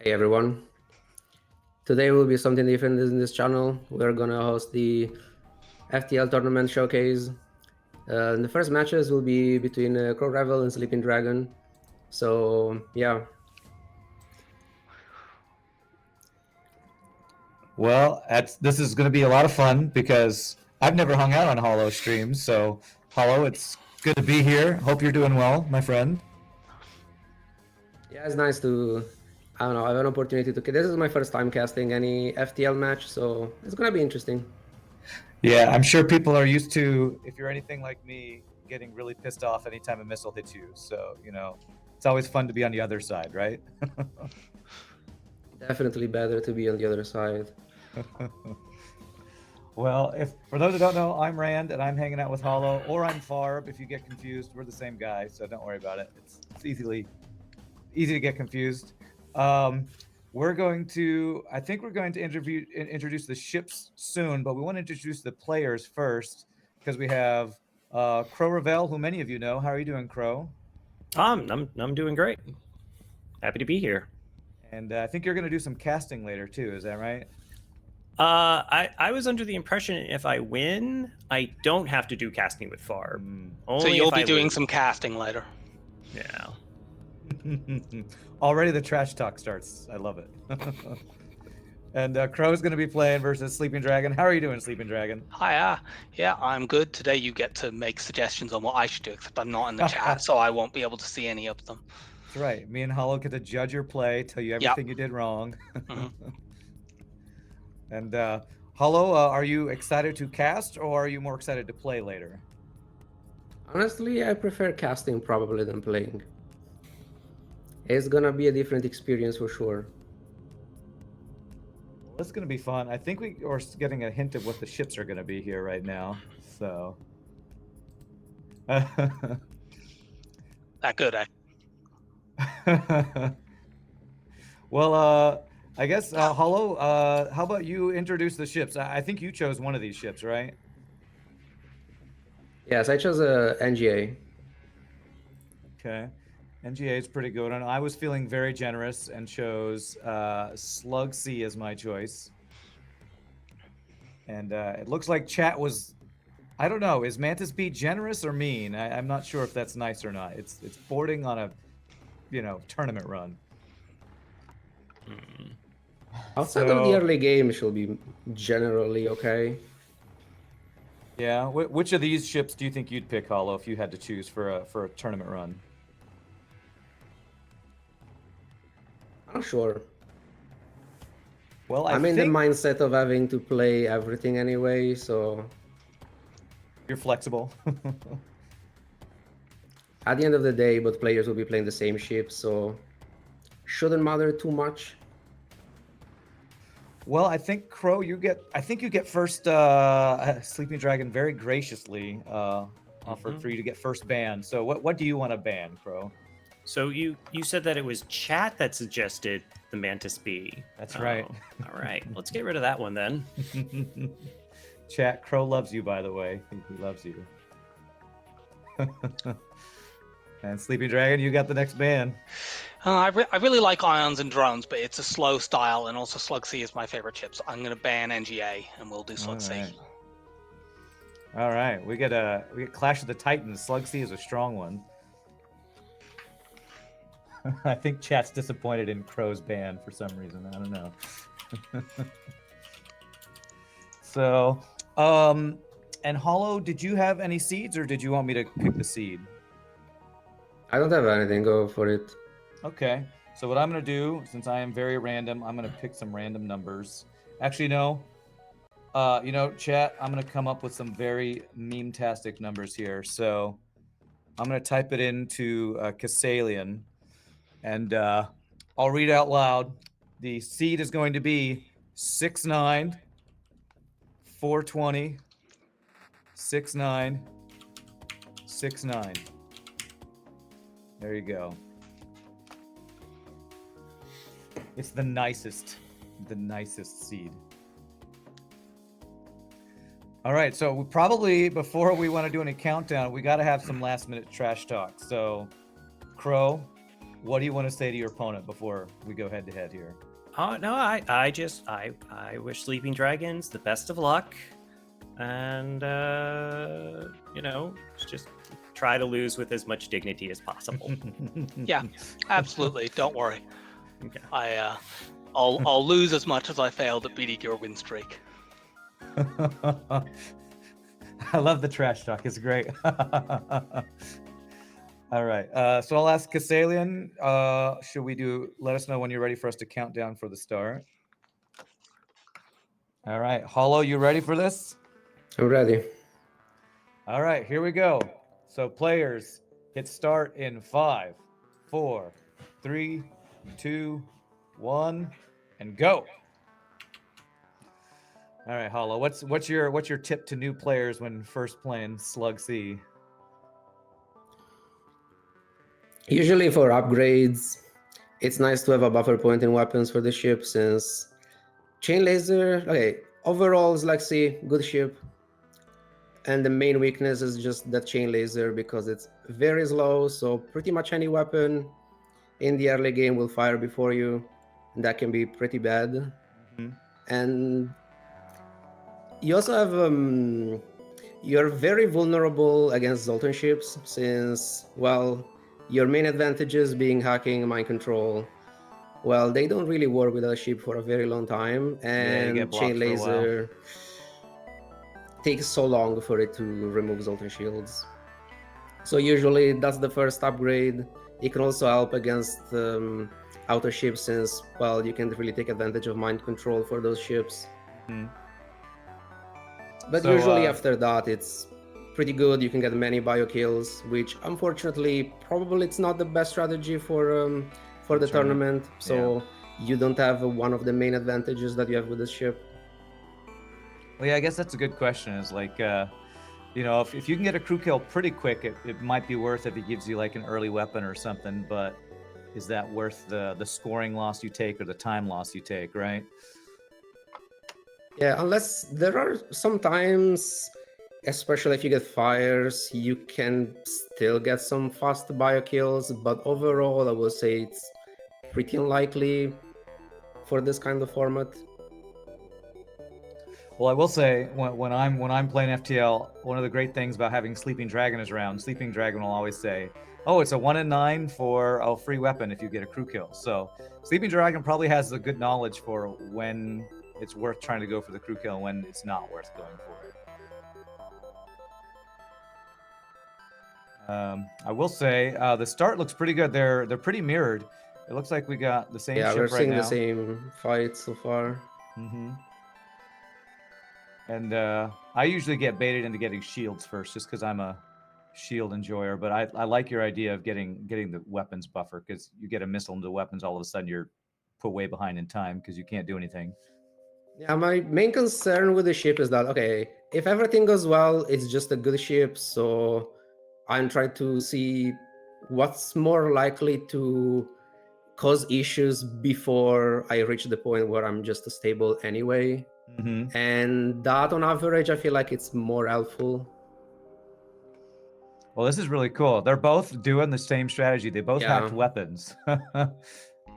Hey everyone. Today will be something different in this channel. We're gonna host the FTL tournament showcase. The first matches will be between Crowrevell and SleepingDragon. So yeah. Well, this is going to be a lot of fun because I've never hung out on Holo streams. So, Holo, it's good to be here. Hope you're doing well, my friend. Yeah, it's nice to, I don't know, I have an opportunity to. This is my first time casting any FTL match, so it's gonna be interesting. Yeah, I'm sure people are used to, if you're anything like me, getting really pissed off anytime a missile hits you. So, it's always fun to be on the other side, right? Definitely better to be on the other side. Well, for those who don't know, I'm Rand and I'm hanging out with Holo, or I'm Farb. If you get confused, we're the same guy, so don't worry about it. It's easy to get confused. I think we're going to introduce the ships soon, but we want to introduce the players first because we have Crowrevell, who many of you know. How are you doing, Crow? I'm doing great. Happy to be here. And I think you're going to do some casting later too. Is that right? I was under the impression if I win, I don't have to do casting with Farb. So you'll be doing some casting later. Yeah. Already the trash talk starts. I love it. And Crow's going to be playing versus SleepingDragon. How are you doing, SleepingDragon? Hiya. Yeah, I'm good. Today you get to make suggestions on what I should do, except I'm not in the chat, so I won't be able to see any of them. That's right. Me and Holo get to judge your play, tell you everything you did wrong. And Holo, are you excited to cast, or are you more excited to play later? Honestly, I prefer casting probably than playing. It's gonna be a different experience for sure. This is going to be fun. I think we are getting a hint of what the ships are going to be here right now. So. That good, eh? Well, I guess, Holo, how about you introduce the ships? I think you chose one of these ships, right? Yes, I chose a NGA. Okay. NGA is pretty good, and I was feeling very generous and chose Slug C as my choice. And it looks like chat was, I don't know, is Mantis B generous or mean? I'm not sure if that's nice or not. It's boarding on a, tournament run. Outside of the early game, she'll be generally okay. Yeah. Which of these ships do you think you'd pick, Holo, if you had to choose for a tournament run? I'm not sure. Well, I'm in the mindset of having to play everything anyway, so you're flexible. At the end of the day, both players will be playing the same ship, so shouldn't matter too much. Well, I think Crow, you get first. SleepingDragon very graciously offered for you to get first ban. So what do you want to ban, Crow? So you said that it was chat that suggested the Mantis B. That's right. All right, let's get rid of that one then. Chat, Crow loves you, by the way. He loves you. And SleepingDragon, you got the next ban. I really like Ions and Drones, but it's a slow style, and also Slug C is my favorite ship, so I'm going to ban NGA, and we'll do Slug C. All right, we get Clash of the Titans. Slug C is a strong one. I think chat's disappointed in Crow's ban for some reason. I don't know. So, and Holo, did you have any seeds, or did you want me to pick the seed? I don't have anything. Go for it. Okay. So what I'm going to do, since I am very random, I'm going to pick some random numbers. Actually, no. Chat, I'm going to come up with some very meme-tastic numbers here. So I'm going to type it into Cassalien. And I'll read out loud. The seed is going to be 6'9", 420, 6'9", 6'9". There you go. It's the nicest seed. All right, so we probably, before we want to do any countdown, we got to have some last minute trash talk. So, Crow, what do you want to say to your opponent before we go head to head here? Oh no, I wish Sleeping Dragons the best of luck, and you know, just try to lose with as much dignity as possible. Yeah, absolutely. Don't worry. Okay. I'll lose as much as I failed at beating your win streak. I love the trash talk. It's great. All right. So I'll ask Cassalien, should we let us know when you're ready for us to count down for the start. All right. Holo, you ready for this? I'm ready. All right, here we go. So players, hit start in 5, 4, 3, 2, 1, and go. All right, Holo, what's your tip to new players when first playing Slug C? Usually for upgrades, it's nice to have a buffer point in weapons for the ship, since Chain Laser, okay, overall Slug C, good ship. And the main weakness is just that Chain Laser, because it's very slow, so pretty much any weapon in the early game will fire before you, and that can be pretty bad. Mm-hmm. And you also have you're very vulnerable against Zoltan ships, since, well, your main advantages being hacking, mind control, well, they don't really work with a ship for a very long time, Yeah, you get and blocked Chain for a while. Laser takes so long for it to remove Zoltan shields. So usually that's the first upgrade. It can also help against outer ships, since, well, you can really take advantage of mind control for those ships. Mm-hmm. But So, usually after that, it's pretty good. You can get many bio kills, which unfortunately probably it's not the best strategy for the tournament. So you don't have one of the main advantages that you have with this ship. Well, yeah, I guess that's a good question. Is like, you know, if you can get a crew kill pretty quick, it might be worth if it gives you like an early weapon or something. But is that worth the scoring loss you take or the time loss you take, right? Yeah, unless there are sometimes, especially if you get fires, you can still get some fast bio kills. But overall, I would say it's pretty unlikely for this kind of format. Well, I will say when I'm playing FTL, one of the great things about having Sleeping Dragon is around. Sleeping Dragon will always say, "Oh, it's a 1 in 9 for a free weapon if you get a crew kill." So Sleeping Dragon probably has a good knowledge for when it's worth trying to go for the crew kill and when it's not worth going for it. I will say the start looks pretty good. They're pretty mirrored. It looks like we got the same Yeah, ship we're right seeing now. the same fight so far. Mm-hmm. And I usually get baited into getting shields first, just because I'm a shield enjoyer. But I like your idea of getting the weapons buffer, because you get a missile into weapons, all of a sudden you're put way behind in time because you can't do anything. Yeah, my main concern with the ship is that, okay, if everything goes well, it's just a good ship. So I'm trying to see what's more likely to cause issues before I reach the point where I'm just stable anyway. Mm-hmm. And that, on average, I feel like it's more helpful. Well, this is really cool. They're both doing the same strategy. They both Yeah. hacked weapons.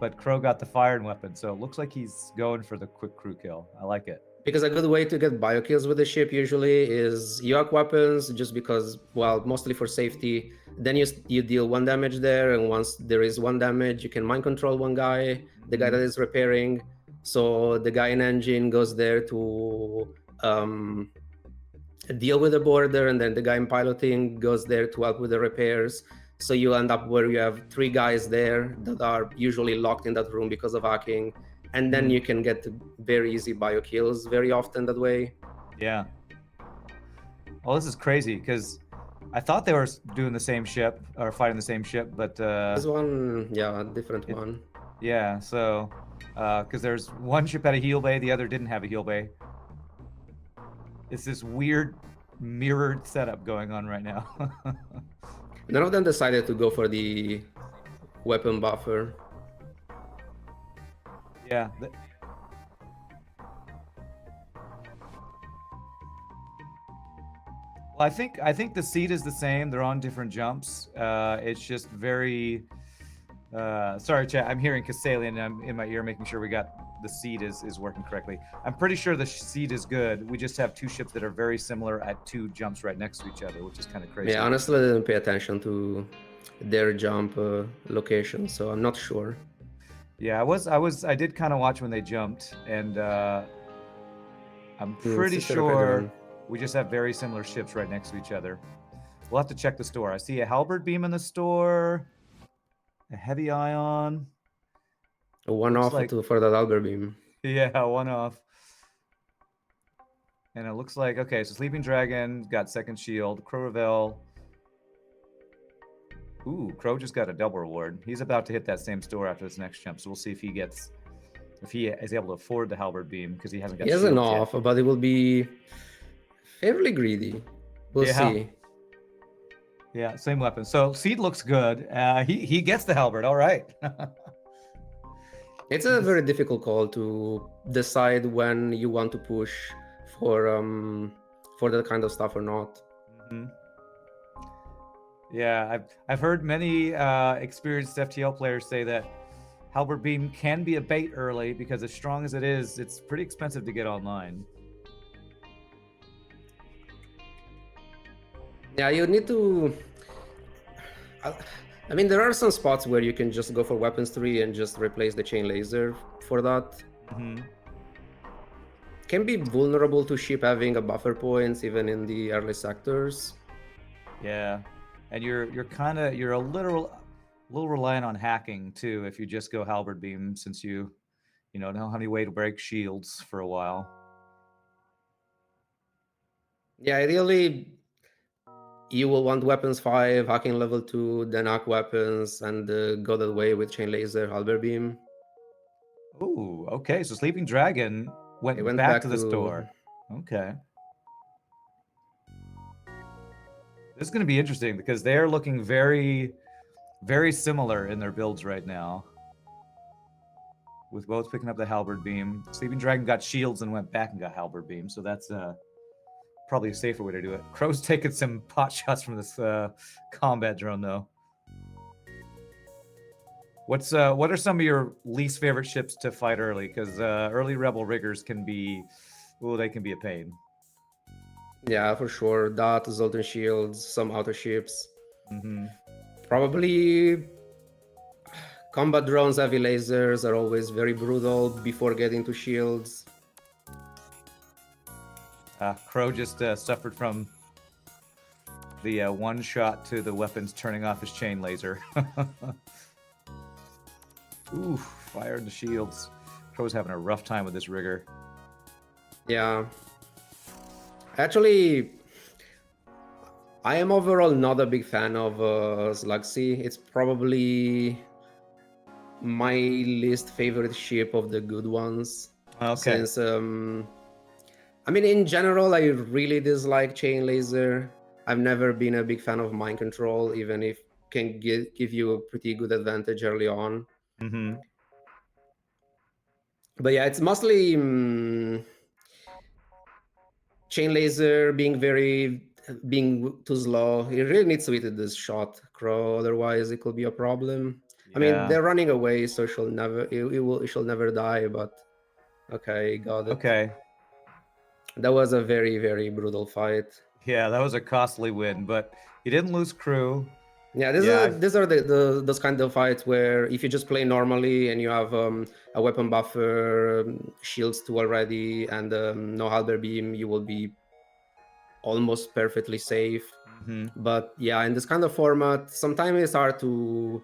But Crow got the firing weapon, so it looks like he's going for the quick crew kill. I like it. Because a good way to get bio kills with the ship usually is you hack weapons, just because, well, mostly for safety. Then you deal 1 damage there, and once there is 1 damage, you can mind control one guy, the guy that is repairing. So the guy in engine goes there to deal with the border, and then the guy in piloting goes there to help with the repairs. So you end up where you have 3 guys there that are usually locked in that room because of hacking, and then you can get very easy bio kills very often that way. Yeah. Well, this is crazy, because I thought they were doing the same ship or fighting the same ship, but This one, yeah, a different one. Yeah, so because there's one ship had a heal bay, the other didn't have a heal bay. It's this weird mirrored setup going on right now. None of them decided to go for the weapon buffer. Yeah. Well, I think the seat is the same. They're on different jumps. It's just very Sorry, chat. I'm hearing Cassalien in my ear, making sure we got the seed is working correctly. I'm pretty sure the seed is good. We just have two ships that are very similar at 2 jumps right next to each other, which is kind of crazy. Yeah, honestly, I didn't pay attention to their jump location, so I'm not sure. Yeah, I did kind of watch when they jumped, and I'm pretty Sister sure Dragon. we just have very similar ships right next to each other. We'll have to check the store. I see a halberd beam in the store, a heavy ion. A one Looks off like- for that Albert beam. Yeah, one off. And it looks like, okay, so Sleeping Dragon got second shield. Crowrevell. Ooh, Crow just got a double reward. He's about to hit that same store after this next jump, so we'll see if he is able to afford the halberd beam, because he hasn't got He has shields an yet. off, but it will be fairly greedy. We'll Yeah. see. Yeah, same weapon. So Seed looks good. He gets the halberd. All right. It's a very difficult call to decide when you want to push for that kind of stuff or not. Mm-hmm. Yeah, I've heard many experienced FTL players say that halberd beam can be a bait early, because as strong as it is, it's pretty expensive to get online. Yeah, you need to. I mean, there are some spots where you can just go for weapons 3 and just replace the chain laser for that. Mm-hmm. Can be vulnerable to ship having a buffer points even in the early sectors. Yeah, and you're a little reliant on hacking too if you just go halberd beam, since you don't have any way to break shields for a while. Yeah, ideally you will want weapons 5, hacking level 2, then hack weapons, and go that way with chain laser, halberd beam. Ooh, okay. So Sleeping Dragon went, It went back to the store. Okay. This is going to be interesting, because they're looking very, very similar in their builds right now, with both picking up the halberd beam. Sleeping Dragon got shields and went back and got halberd beam, so that's probably a safer way to do it. Crow's taking some pot shots from this combat drone, though. What are some of your least favorite ships to fight early? Because early Rebel riggers can be, they can be a pain. Yeah, for sure. That, Zoltan shields, some outer ships. Mm-hmm. Probably combat drones, heavy lasers are always very brutal before getting to shields. Crow just suffered from the one shot to the weapons turning off his chain laser. Ooh, fire in the shields. Crow's having a rough time with this rigger. Yeah. Actually, I am overall not a big fan of Slugsea. It's probably my least favorite ship of the good ones. Okay. Since, I mean, in general, I really dislike chain laser. I've never been a big fan of mind control, even if can give you a pretty good advantage early on. Mm-hmm. But yeah, it's mostly chain laser being too slow. It really needs to hit this shot, Crow. Otherwise, it could be a problem. Yeah. I mean, they're running away, so it shall never die. But okay, got it. Okay. That was a very, very brutal fight. Yeah, that was a costly win, but he didn't lose crew. Yeah, these are those kind of fights where if you just play normally and you have a weapon buffer, shields 2 already, and no halberd beam, you will be almost perfectly safe. Mm-hmm. But yeah, in this kind of format, sometimes it's hard to,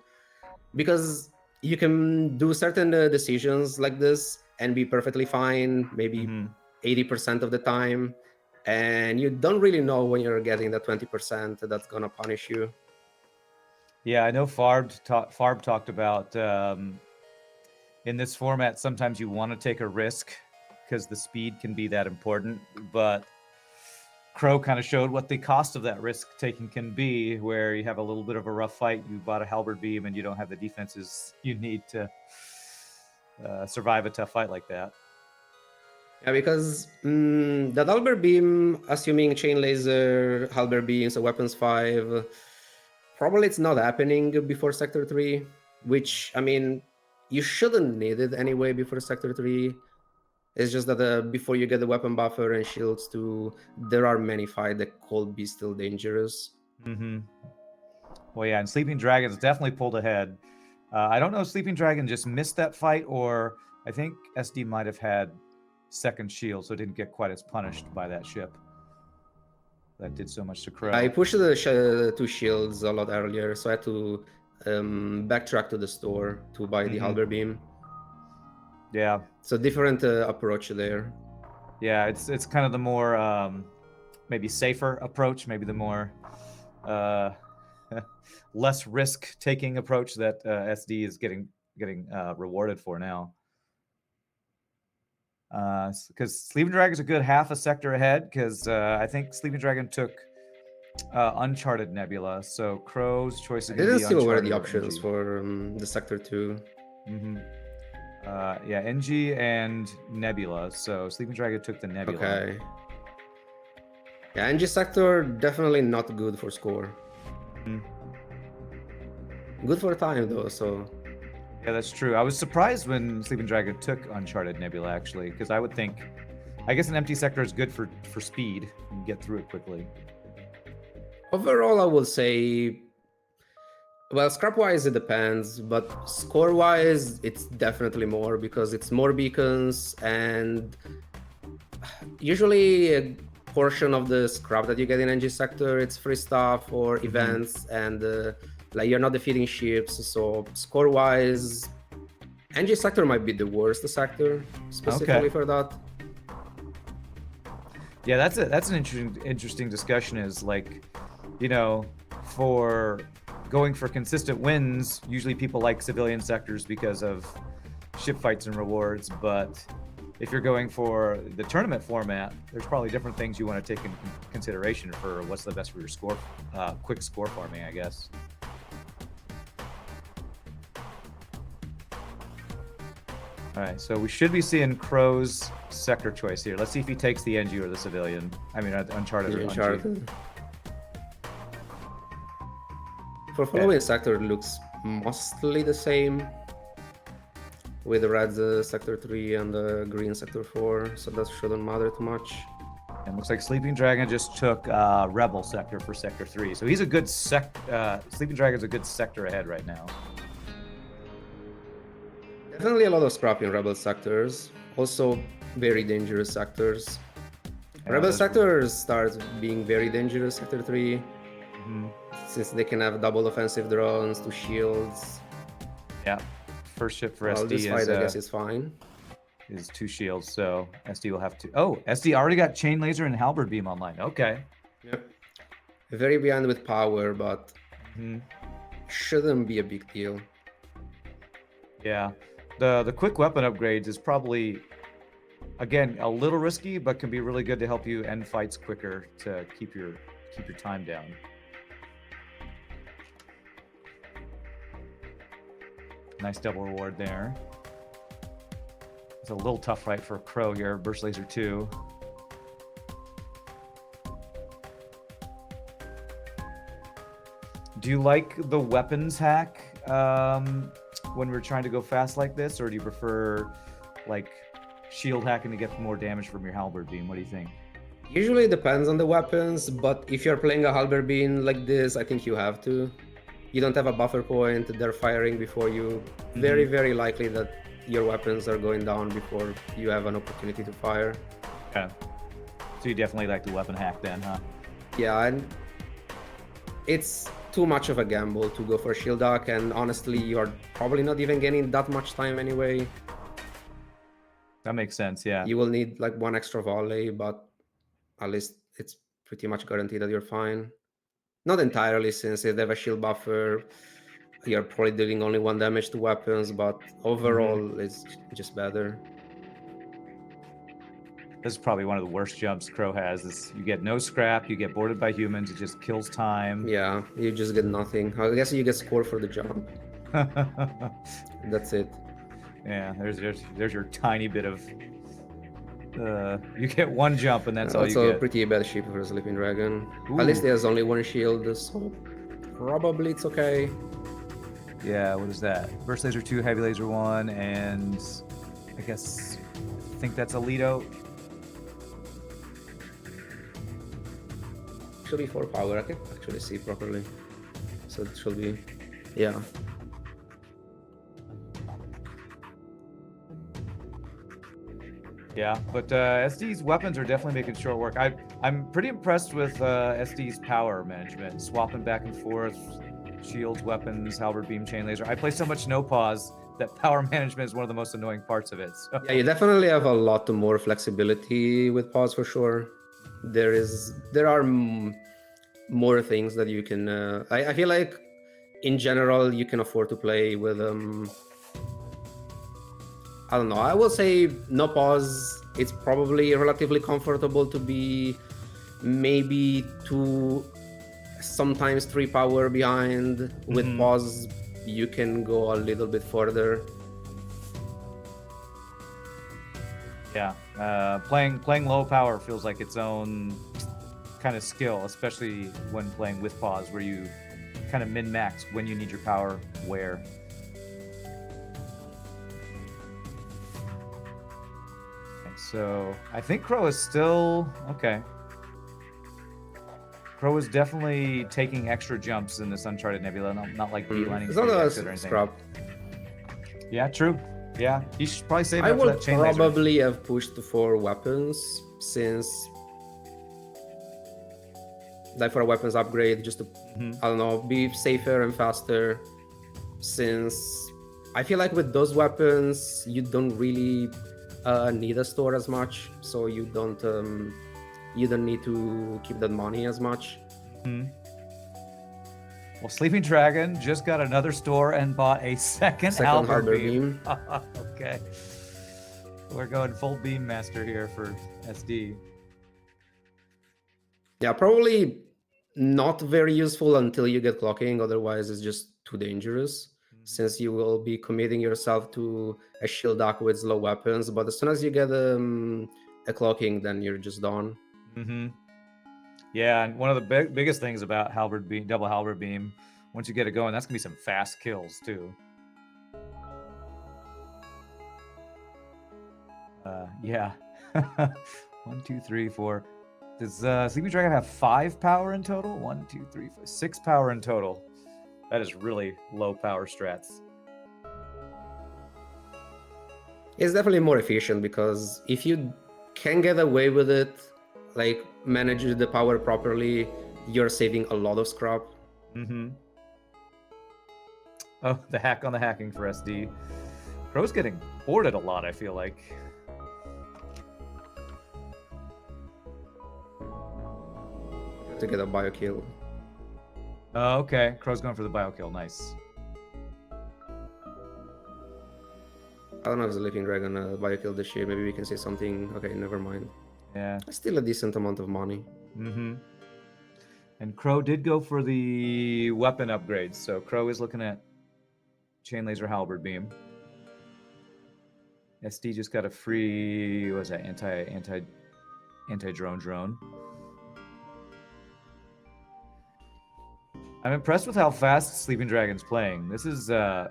because you can do certain decisions like this and be perfectly fine, maybe 80% of the time, and you don't really know when you're getting that 20% that's gonna punish you. Yeah, I know Farb talked about in this format, sometimes you want to take a risk because the speed can be that important, but Crow kind of showed what the cost of that risk taking can be, where you have a little bit of a rough fight, you bought a halberd beam, and you don't have the defenses you need to survive a tough fight like that. Yeah, because that halberd beam, assuming chain laser, halberd beam, so weapons 5, probably it's not happening before Sector 3. which, I mean, you shouldn't need it anyway before Sector 3. It's just that before you get the weapon buffer and shields too, there are many fights that could be still dangerous. Mm-hmm. Well, yeah, and Sleeping Dragon's definitely pulled ahead. I don't know if Sleeping Dragon just missed that fight, or I think SD might have had second shield, so it didn't get quite as punished by that ship. That did so much to Crow. I pushed the two shields a lot earlier, so I had to backtrack to the store to buy the halberd beam. Yeah. It's a different approach there. Yeah, it's kind of the more maybe safer approach, maybe the more less risk-taking approach that SD is getting rewarded for now. Because Sleeping Dragon's a good half a sector ahead, because I think Sleeping Dragon took Uncharted Nebula, so Crow's choice is going to be I didn't see what were Uncharted the or options NG. for the Sector 2. Mm-hmm. Yeah, NG and Nebula, so Sleeping Dragon took the Nebula. Okay. Yeah, NG Sector, definitely not good for score. Good for time, though, so... Yeah, that's true. I was surprised when Sleeping Dragon took Uncharted Nebula, actually, because I would think... I guess an empty sector is good for speed. You can get through it quickly. Overall, I would say... Well, scrap-wise, it depends, but score-wise, it's definitely more, because it's more beacons, and... Usually, a portion of the scrap that you get in NG Sector, it's free stuff or events, and... like, you're not defeating ships, so score-wise, NG Sector might be the worst sector, specifically for that. Yeah, that's an interesting discussion, is like, you know, for going for consistent wins, usually people like civilian sectors because of ship fights and rewards, but if you're going for the tournament format, there's probably different things you want to take into consideration for what's the best for your score, quick score farming, I guess. All right, so we should be seeing Crow's sector choice here. Let's see if he takes the NG or the civilian. I mean, Uncharted or Uncharted. For following sector, it looks mostly the same, with the red sector 3 and the green sector 4, so that shouldn't matter too much. And looks like Sleeping Dragon just took Rebel sector for sector 3, so he's a good Sleeping Dragon's a good sector ahead right now. Definitely a lot of scrap in Rebel sectors, also very dangerous sectors. Yeah, Rebel sectors start being very dangerous, sector 3, since they can have double offensive drones, 2 shields. Yeah, first ship for Well, SD this fight, I guess, is fine. Is 2 shields, so SD will have to... Oh, SD already got chain laser and halberd beam online. Okay. Yep. Very behind with power, but shouldn't be a big deal. Yeah. The quick weapon upgrades is probably, again, a little risky, but can be really good to help you end fights quicker to keep your time down. Nice double reward there. It's a little tough fight for Crow here. Burst Laser 2. Do you like the weapons hack when we're trying to go fast like this, or do you prefer like shield hacking to get more damage from your halberd beam? What do you think? Usually it depends on the weapons, but if you're playing a halberd beam like this, I think you have to. You don't have a buffer point, they're firing before you. Very, very likely that your weapons are going down before you have an opportunity to fire. Okay. So you definitely like the weapon hack then, huh? Yeah, and it's too much of a gamble to go for a shield hack, and honestly, you're probably not even getting that much time anyway. That makes sense, yeah. You will need like 1 extra volley, but at least it's pretty much guaranteed that you're fine. Not entirely, since if they have a shield buffer, you're probably dealing only 1 damage to weapons, but overall, it's just better. This is probably one of the worst jumps Crow has. Is you get no scrap, you get boarded by humans, it just kills time. Yeah, you just get nothing. I guess you get score for the jump. That's it. Yeah, there's your tiny bit of... you get 1 jump and that's all you get. Also a pretty bad ship for a Sleeping Dragon. At least he has only 1 shield, so probably it's okay. Yeah, what is that? Burst Laser 2, Heavy Laser 1, and I think that's Alito. Should be 4 power. I can actually see properly. So it should be, yeah. Yeah, but SD's weapons are definitely making short work. I'm pretty impressed with SD's power management, swapping back and forth, shields, weapons, halberd beam, chain laser. I play so much no pause that power management is one of the most annoying parts of it. So. Yeah, you definitely have a lot more flexibility with pause for sure. There are more things that you can. I feel like in general you can afford to play with I don't know. I will say no pause. It's probably relatively comfortable to be maybe 2, sometimes 3 power behind. With pause, you can go a little bit further. Yeah, playing low power feels like its own kind of skill, especially when playing with pause, where you kind of min-max when you need your power where. So I think Crow is still okay. Crow is definitely taking extra jumps in this Uncharted Nebula, not like beelining It's through not the a exit or anything. scrap. Yeah, true. Yeah, he should probably save I it for would that chain laser. probably have pushed for weapons, since like for a weapons upgrade, just to I don't know, be safer and faster. Since I feel like with those weapons, you don't really need a store as much, so you don't need to keep that money as much. Well, Sleeping Dragon just got another store and bought a second halberd beam. Okay. We're going full beam master here for SD. Yeah, probably not very useful until you get clocking, otherwise it's just too dangerous, since you will be committing yourself to a shield arc with slow weapons, but as soon as you get a clocking, then you're just done. Yeah, and one of the biggest things about halberd beam, double halberd beam, once you get it going, that's gonna be some fast kills too. Yeah. 1, 2, 3, 4. Does Sleeping Dragon have 5 power in total? 1, 2, 3, 4, 6 power in total. That is really low power strats. It's definitely more efficient, because if you can get away with it, like manage the power properly, you're saving a lot of scrap. Oh, the hack on the hacking for SD. Crow's getting boarded a lot, I feel like. To get a bio kill. Oh, okay. Crow's going for the bio kill. Nice. I don't know if Sleeping Dragon bio kill this year. Maybe we can say something. Okay, never mind. Yeah. Still a decent amount of money. And Crow did go for the weapon upgrades. So Crow is looking at chain laser halberd beam. SD just got a free, what was that, anti-drone. I'm impressed with how fast Sleeping Dragon's playing. This is some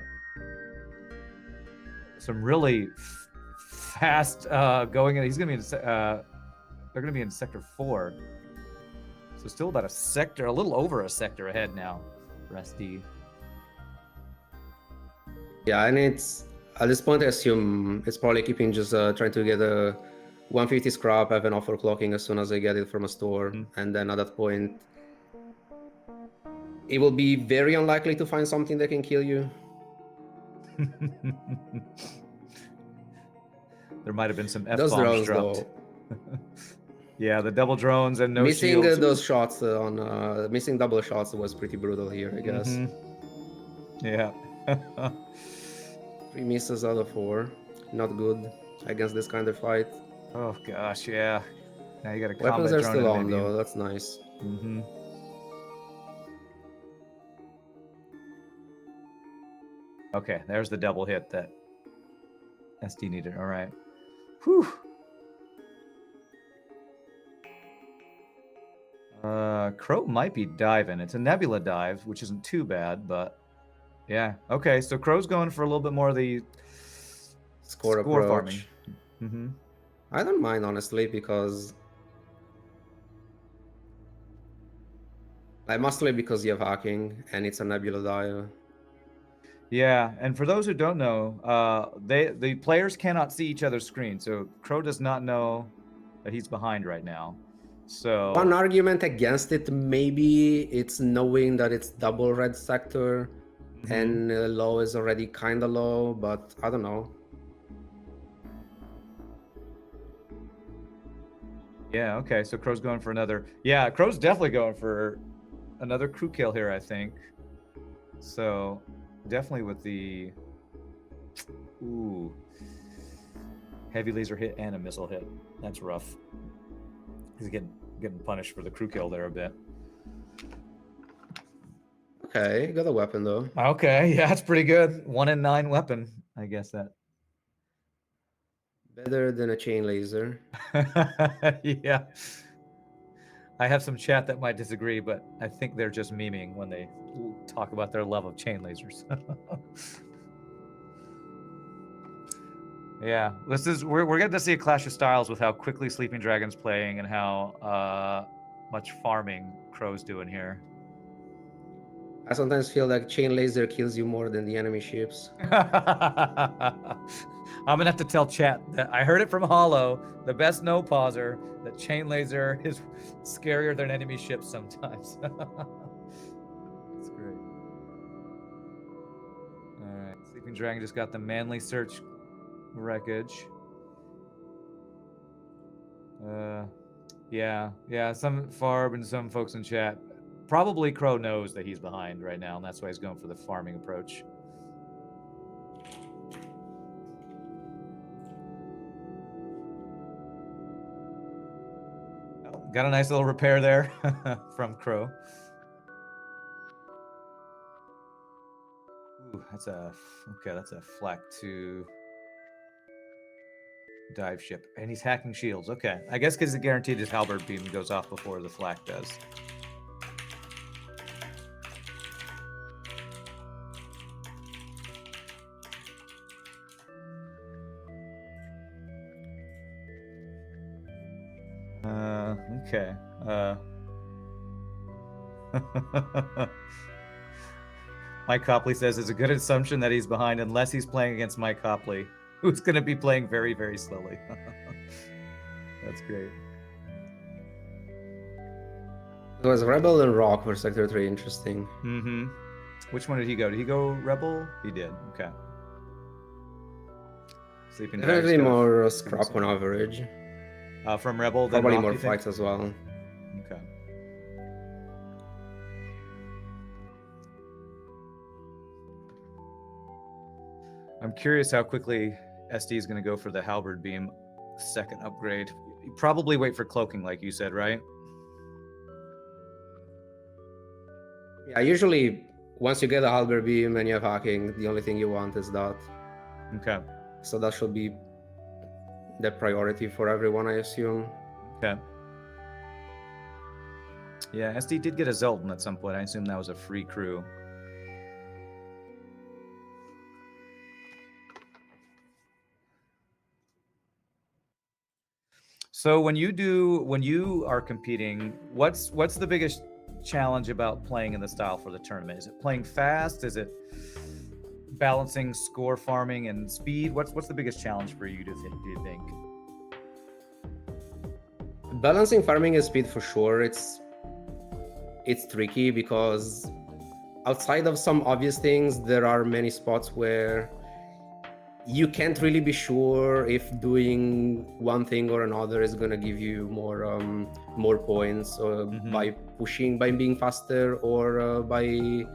really fast going in. He's gonna be in they're gonna be in sector 4. So still about a little over a sector ahead now for SD. Yeah, and it's at this point I assume it's probably keeping just trying to get a 150 scrap, have an offer clocking as soon as I get it from a store, and then at that point it will be very unlikely to find something that can kill you. There might have been some F-bombs Those drones dropped. though. Yeah, the double drones and no missing shields. Those shots on missing double shots was pretty brutal here, I guess. Yeah. 3 misses out of 4. Not good against this kind of fight. Oh gosh, yeah. Now you got a Weapons combat are drone still on and though, that's nice. Okay, there's the double hit that SD needed. All right. Whew. Crow might be diving. It's a nebula dive, which isn't too bad, but Yeah. Okay. So Crow's going for a little bit more of the Score farming. approach. Mm-hmm. I don't mind, honestly, because mostly because you have hacking and it's a nebula dial. Yeah, and for those who don't know, the players cannot see each other's screen, so Crow does not know that he's behind right now. So One argument against it, maybe it's knowing that it's double red sector and low is already kind of low, but I don't know. Yeah, okay, so Crow's going for another. Yeah, Crow's definitely going for another crew kill here, I think. So definitely with the heavy laser hit and a missile hit. That's rough. He's getting punished for the crew kill there a bit. Okay, got a weapon though. Okay, yeah, that's pretty good. 1 in 9 weapon, I guess that. Better than a chain laser. Yeah. I have some chat that might disagree, but I think they're just memeing when they talk about their love of chain lasers. Yeah, we're getting to see a clash of styles with how quickly Sleeping Dragon's playing and how much farming Crow's doing here. I sometimes feel like chain laser kills you more than the enemy ships. I'm gonna have to tell chat that I heard it from Holo, the best no pauser, that chain laser is scarier than enemy ships sometimes. That's great. All right, Sleeping Dragon just got the manly search wreckage. Yeah, some Farb and some folks in chat. Probably Crow knows that he's behind right now, and that's why he's going for the farming approach. Oh, got a nice little repair there from Crow. Ooh, that's a Flak 2 dive ship, and he's hacking shields. Okay, I guess because it's guaranteed his halberd beam goes off before the Flak does. Okay. Mike Copley says it's a good assumption that he's behind unless he's playing against Mike Copley, who's going to be playing very, very slowly. That's great. It was Rebel and Rock for Sector 3, interesting. Mm-hmm. Which one did he go? Did he go Rebel? He did. Okay. Sleeping Definitely more scrap on average. From Rebel, than probably Rock, more fights as well. Okay. I'm curious how quickly SD is going to go for the halberd beam second upgrade. You probably wait for cloaking, like you said, right? Yeah, usually once you get a halberd beam and you have hacking, the only thing you want is that. Okay. So that should be the priority for everyone, I assume. Okay. Yeah, SD did get a Zoltan at some point. I assume that was a free crew. So when you are competing, what's the biggest challenge about playing in the style for the tournament? Is it playing fast? Is it balancing score farming and speed? What's the biggest challenge for you do you think? Balancing farming and speed for sure. It's tricky because outside of some obvious things, there are many spots where you can't really be sure if doing one thing or another is going to give you more points by being faster or by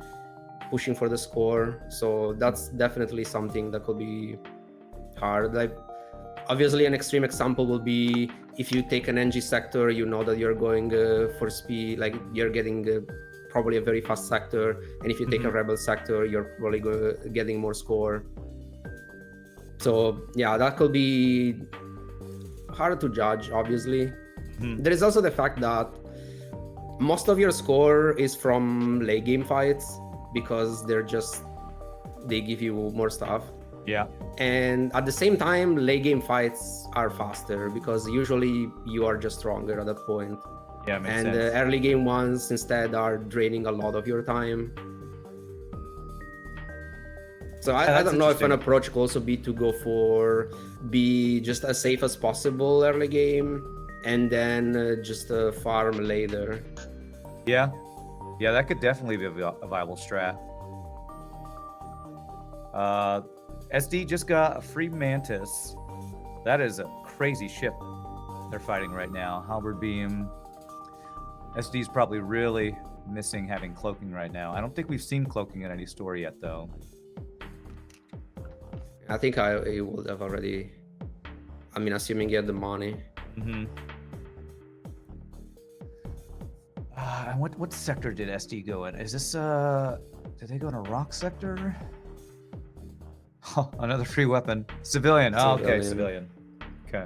pushing for the score. So that's definitely something that could be hard. Like obviously an extreme example will be if you take an NG sector, you know that you're going for speed, like you're getting probably a very fast sector, and if you take a rebel sector, you're probably getting more score. So yeah, that could be hard to judge, obviously. There is also the fact that most of your score is from late game fights because they're just they give you more stuff. Yeah. And at the same time, late game fights are faster because usually you are just stronger at that point. Yeah, makes And sense. the early game ones instead are draining a lot of your time. So I that's don't know if an interesting. approach could also be to go for be just as safe as possible early game and then just farm later. Yeah. Yeah, that could definitely be a viable strat. SD just got a free Mantis. That is a crazy ship they're fighting right now. Halberd Beam. SD's probably really missing having cloaking right now. I don't think we've seen cloaking in any store yet, though. I think he would have already. I mean, assuming he had the money. Mm-hmm. And what sector did SD go in? Is this did they go in a rock sector? Oh, another free weapon. Civilian. Oh, okay, civilian. Okay.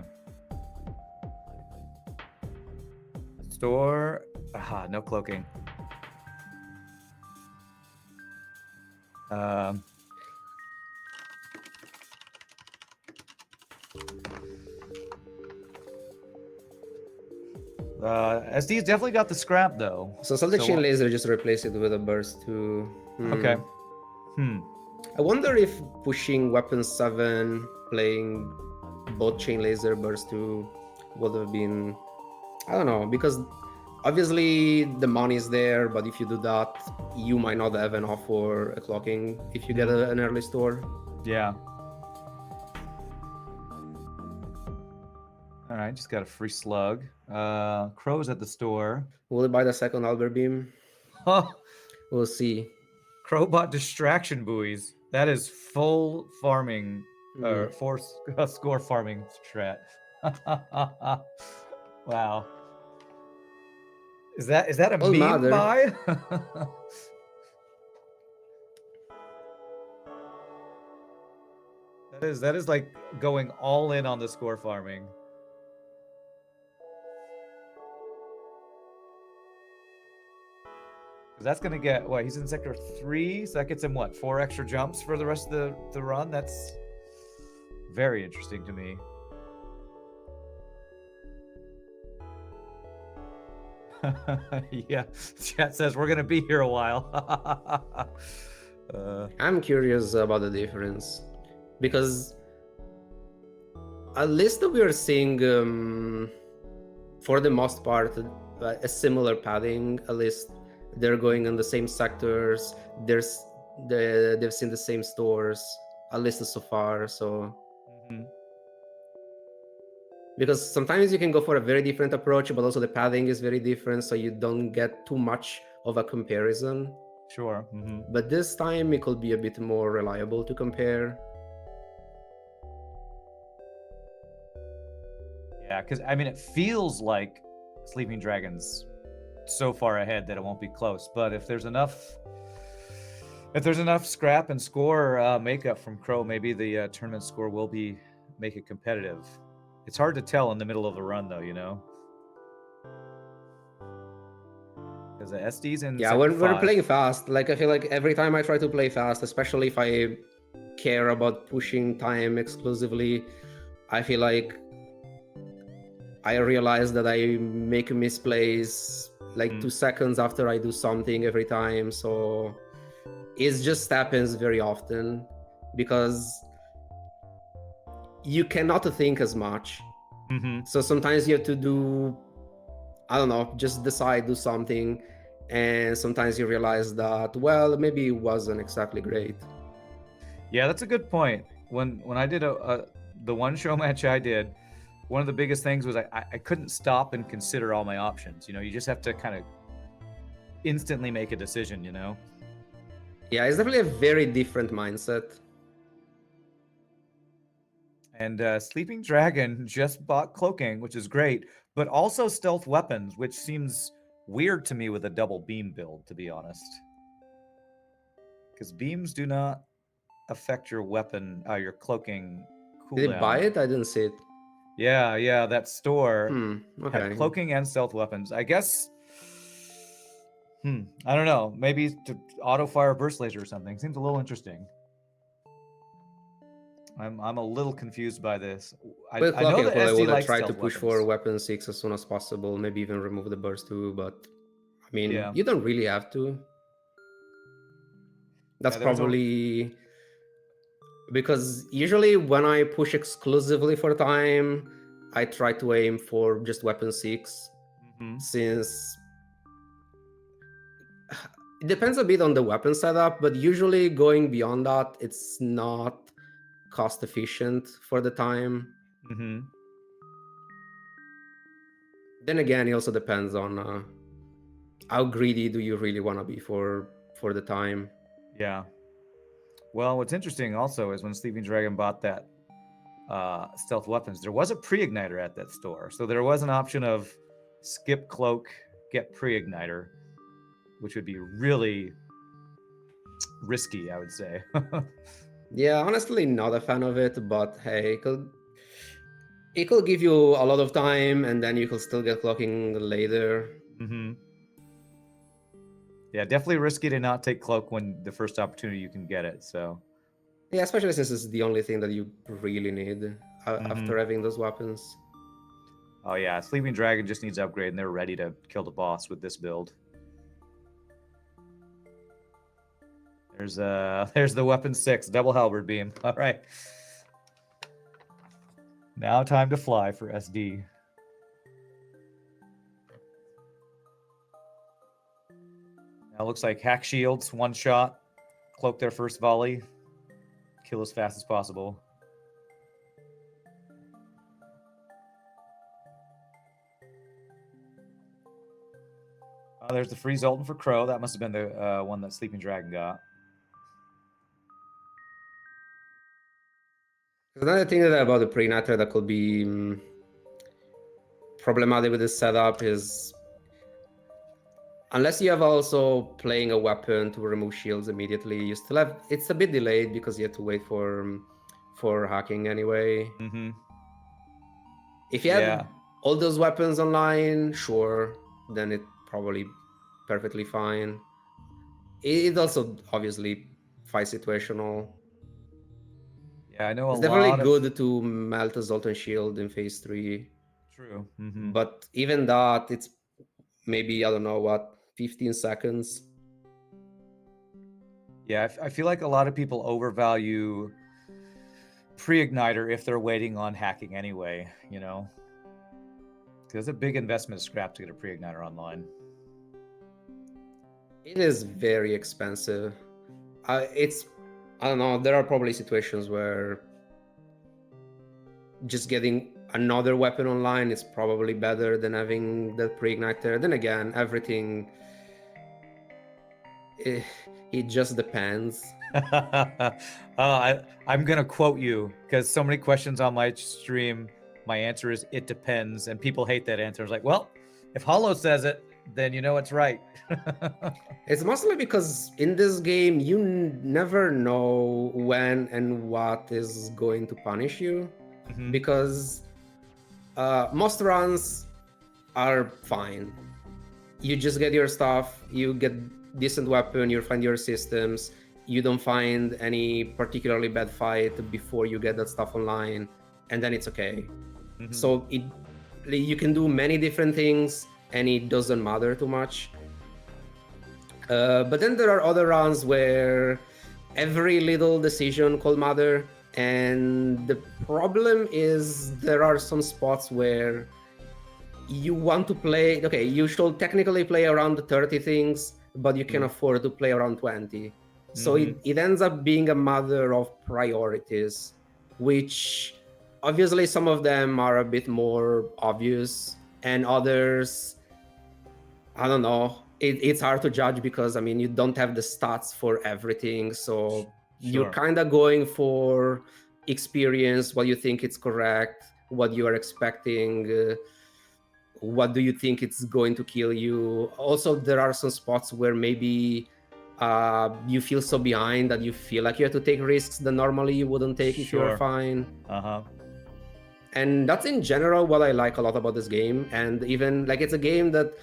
Store. Aha, no cloaking. SD's definitely got the scrap though. So Celtic Chain Laser just replace it with a burst too. Okay. I wonder if pushing weapon 7, playing both Chain Laser burst 2 would have been, I don't know, because obviously the money is there, but if you do that, you might not have enough for a clocking if you get an early store. Yeah. All right, just got a free slug. Crow's at the store. Will it buy the second Albert Beam? Huh. We'll see. Crow bought distraction buoys. That is full farming, or score farming strat. Wow. Is that a meme buy? That is like going all in on the score farming. That's gonna get what? He's in sector 3, so that gets him what? 4 extra jumps for the rest of the run. That's very interesting to me. Yeah, chat says we're gonna be here a while. I'm curious about the difference because at least we are seeing, for the most part, a similar padding. At least they're going in the same sectors. They've seen the same stores, at least so far. So. Because sometimes you can go for a very different approach, but also the padding is very different, so you don't get too much of a comparison. Sure. But this time it could be a bit more reliable to compare. Yeah, because I mean, it feels like SleepingDragon's so far ahead that it won't be close. But if there's enough scrap and score makeup from Crow, maybe the tournament score will make it competitive. It's hard to tell in the middle of the run, though, you know. Because the SD's in. Yeah, we're playing fast. Like I feel like every time I try to play fast, especially if I care about pushing time exclusively, I feel like I realize that I make misplays like 2 seconds after I do something every time. So it just happens very often because you cannot think as much. So sometimes you have to do, I don't know, just decide, do something. And sometimes you realize that, well, maybe it wasn't exactly great. Yeah, that's a good point. When I did the one show match I did, one of the biggest things was I couldn't stop and consider all my options. You know, you just have to kind of instantly make a decision, you know? Yeah, it's definitely a very different mindset. And SleepingDragon just bought cloaking, which is great, but also stealth weapons, which seems weird to me with a double beam build, to be honest. Because beams do not affect your weapon, your cloaking cooldown. Did it buy it? I didn't see it. Yeah, that store Okay. had cloaking and stealth weapons. I guess, I don't know, maybe to auto-fire burst laser or something. Seems a little interesting. I'm a little confused by this. With I know clocking that pool, I SD would likes try to stealth push weapons. for weapon 6 as soon as possible, maybe even remove the burst too, but I mean, Yeah. you don't really have to. That's there's a- probably because usually when I push exclusively for time, I try to aim for just weapon 6 Mhm. since it depends a bit on the weapon setup, but usually going beyond that, it's not cost efficient for the time. Mhm. Then again, it also depends on how greedy do you really want to be for the time. Yeah. Well, what's interesting also is when Sleeping Dragon bought that stealth weapons, there was a pre-igniter at that store, so there was an option of skip cloak, get pre-igniter, which would be really risky, I would say. Yeah, honestly, not a fan of it, but hey, it could give you a lot of time, and then you could still get clocking later. Mm-hmm. Yeah, definitely risky to not take cloak when the first opportunity you can get it. So Yeah, especially since it's the only thing that you really need after having those weapons. Oh yeah, Sleeping Dragon just needs upgrade, and they're ready to kill the boss with this build. There's the weapon 6, double halberd beam. All right. Now time to fly for SD. Now looks like hack shields, one shot, cloak their first volley, kill as fast as possible. There's the freeze ultimate for Crow. That must have been the one that Sleeping Dragon got. Another thing that about the pre-igniter that could be problematic with this setup is unless you have also playing a weapon to remove shields immediately, you still have it's a bit delayed because you have to wait for hacking anyway. Mm-hmm. If you have all those weapons online, sure, then it probably perfectly fine. It also obviously fight situational. Yeah, I know it's definitely good to melt a Zoltan shield in phase 3. True. Mm-hmm. But even that, it's maybe, I don't know, what, 15 seconds? Yeah, I feel like a lot of people overvalue pre-igniter if they're waiting on hacking anyway, you know? Because it's a big investment of scrap to get a pre-igniter online. It is very expensive. I don't know, there are probably situations where just getting another weapon online is probably better than having the pre-igniter. Then again, everything, it just depends. I'm going to quote you because so many questions on my stream, my answer is, it depends. And people hate that answer. It's like, well, if Holo says it, then you know it's right. It's mostly because in this game, you never know when and what is going to punish you. Mm-hmm. Because most runs are fine. You just get your stuff, you get decent weapon, you find your systems, you don't find any particularly bad fight before you get that stuff online, and then it's okay. Mm-hmm. So you can do many different things and it doesn't matter too much. But then there are other runs where every little decision could matter, and the problem is there are some spots where you want to play, okay, you should technically play around 30 things, but you can afford to play around 20. So it ends up being a matter of priorities, which obviously some of them are a bit more obvious, and others, I don't know, it's hard to judge because, I mean, you don't have the stats for everything. So you're kind of going for experience, what you think it's correct, what you are expecting, what do you think it's going to kill you. Also, there are some spots where maybe you feel so behind that you feel like you have to take risks that normally you wouldn't take if you were fine. And that's in general what I like a lot about this game. And even like, it's a game that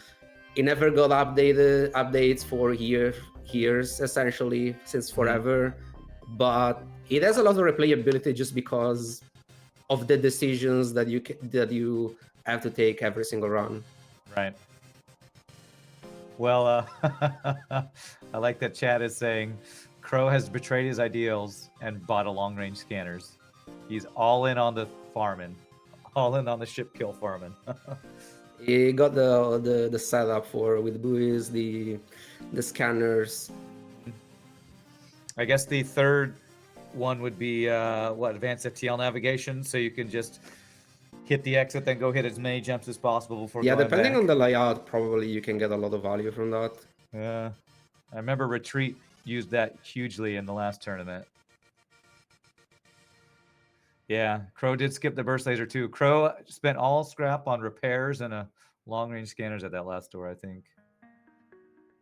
it never got updates for years essentially, since forever. But it has a lot of replayability just because of the decisions that you have to take every single run. Right. Well, I like that chat is saying Crow has betrayed his ideals and bought a long-range scanners. He's all in on the farming, all in on the ship kill farming. He got the setup for with buoys, the scanners. I guess the third one would be advanced FTL navigation, so you can just hit the exit, then go hit as many jumps as possible before Yeah, going depending back. on the layout, probably you can get a lot of value from that. Yeah, I remember Retreat used that hugely in the last tournament. Yeah, Crow did skip the burst laser too. Crow spent all scrap on repairs and a long-range scanners at that last door, I think.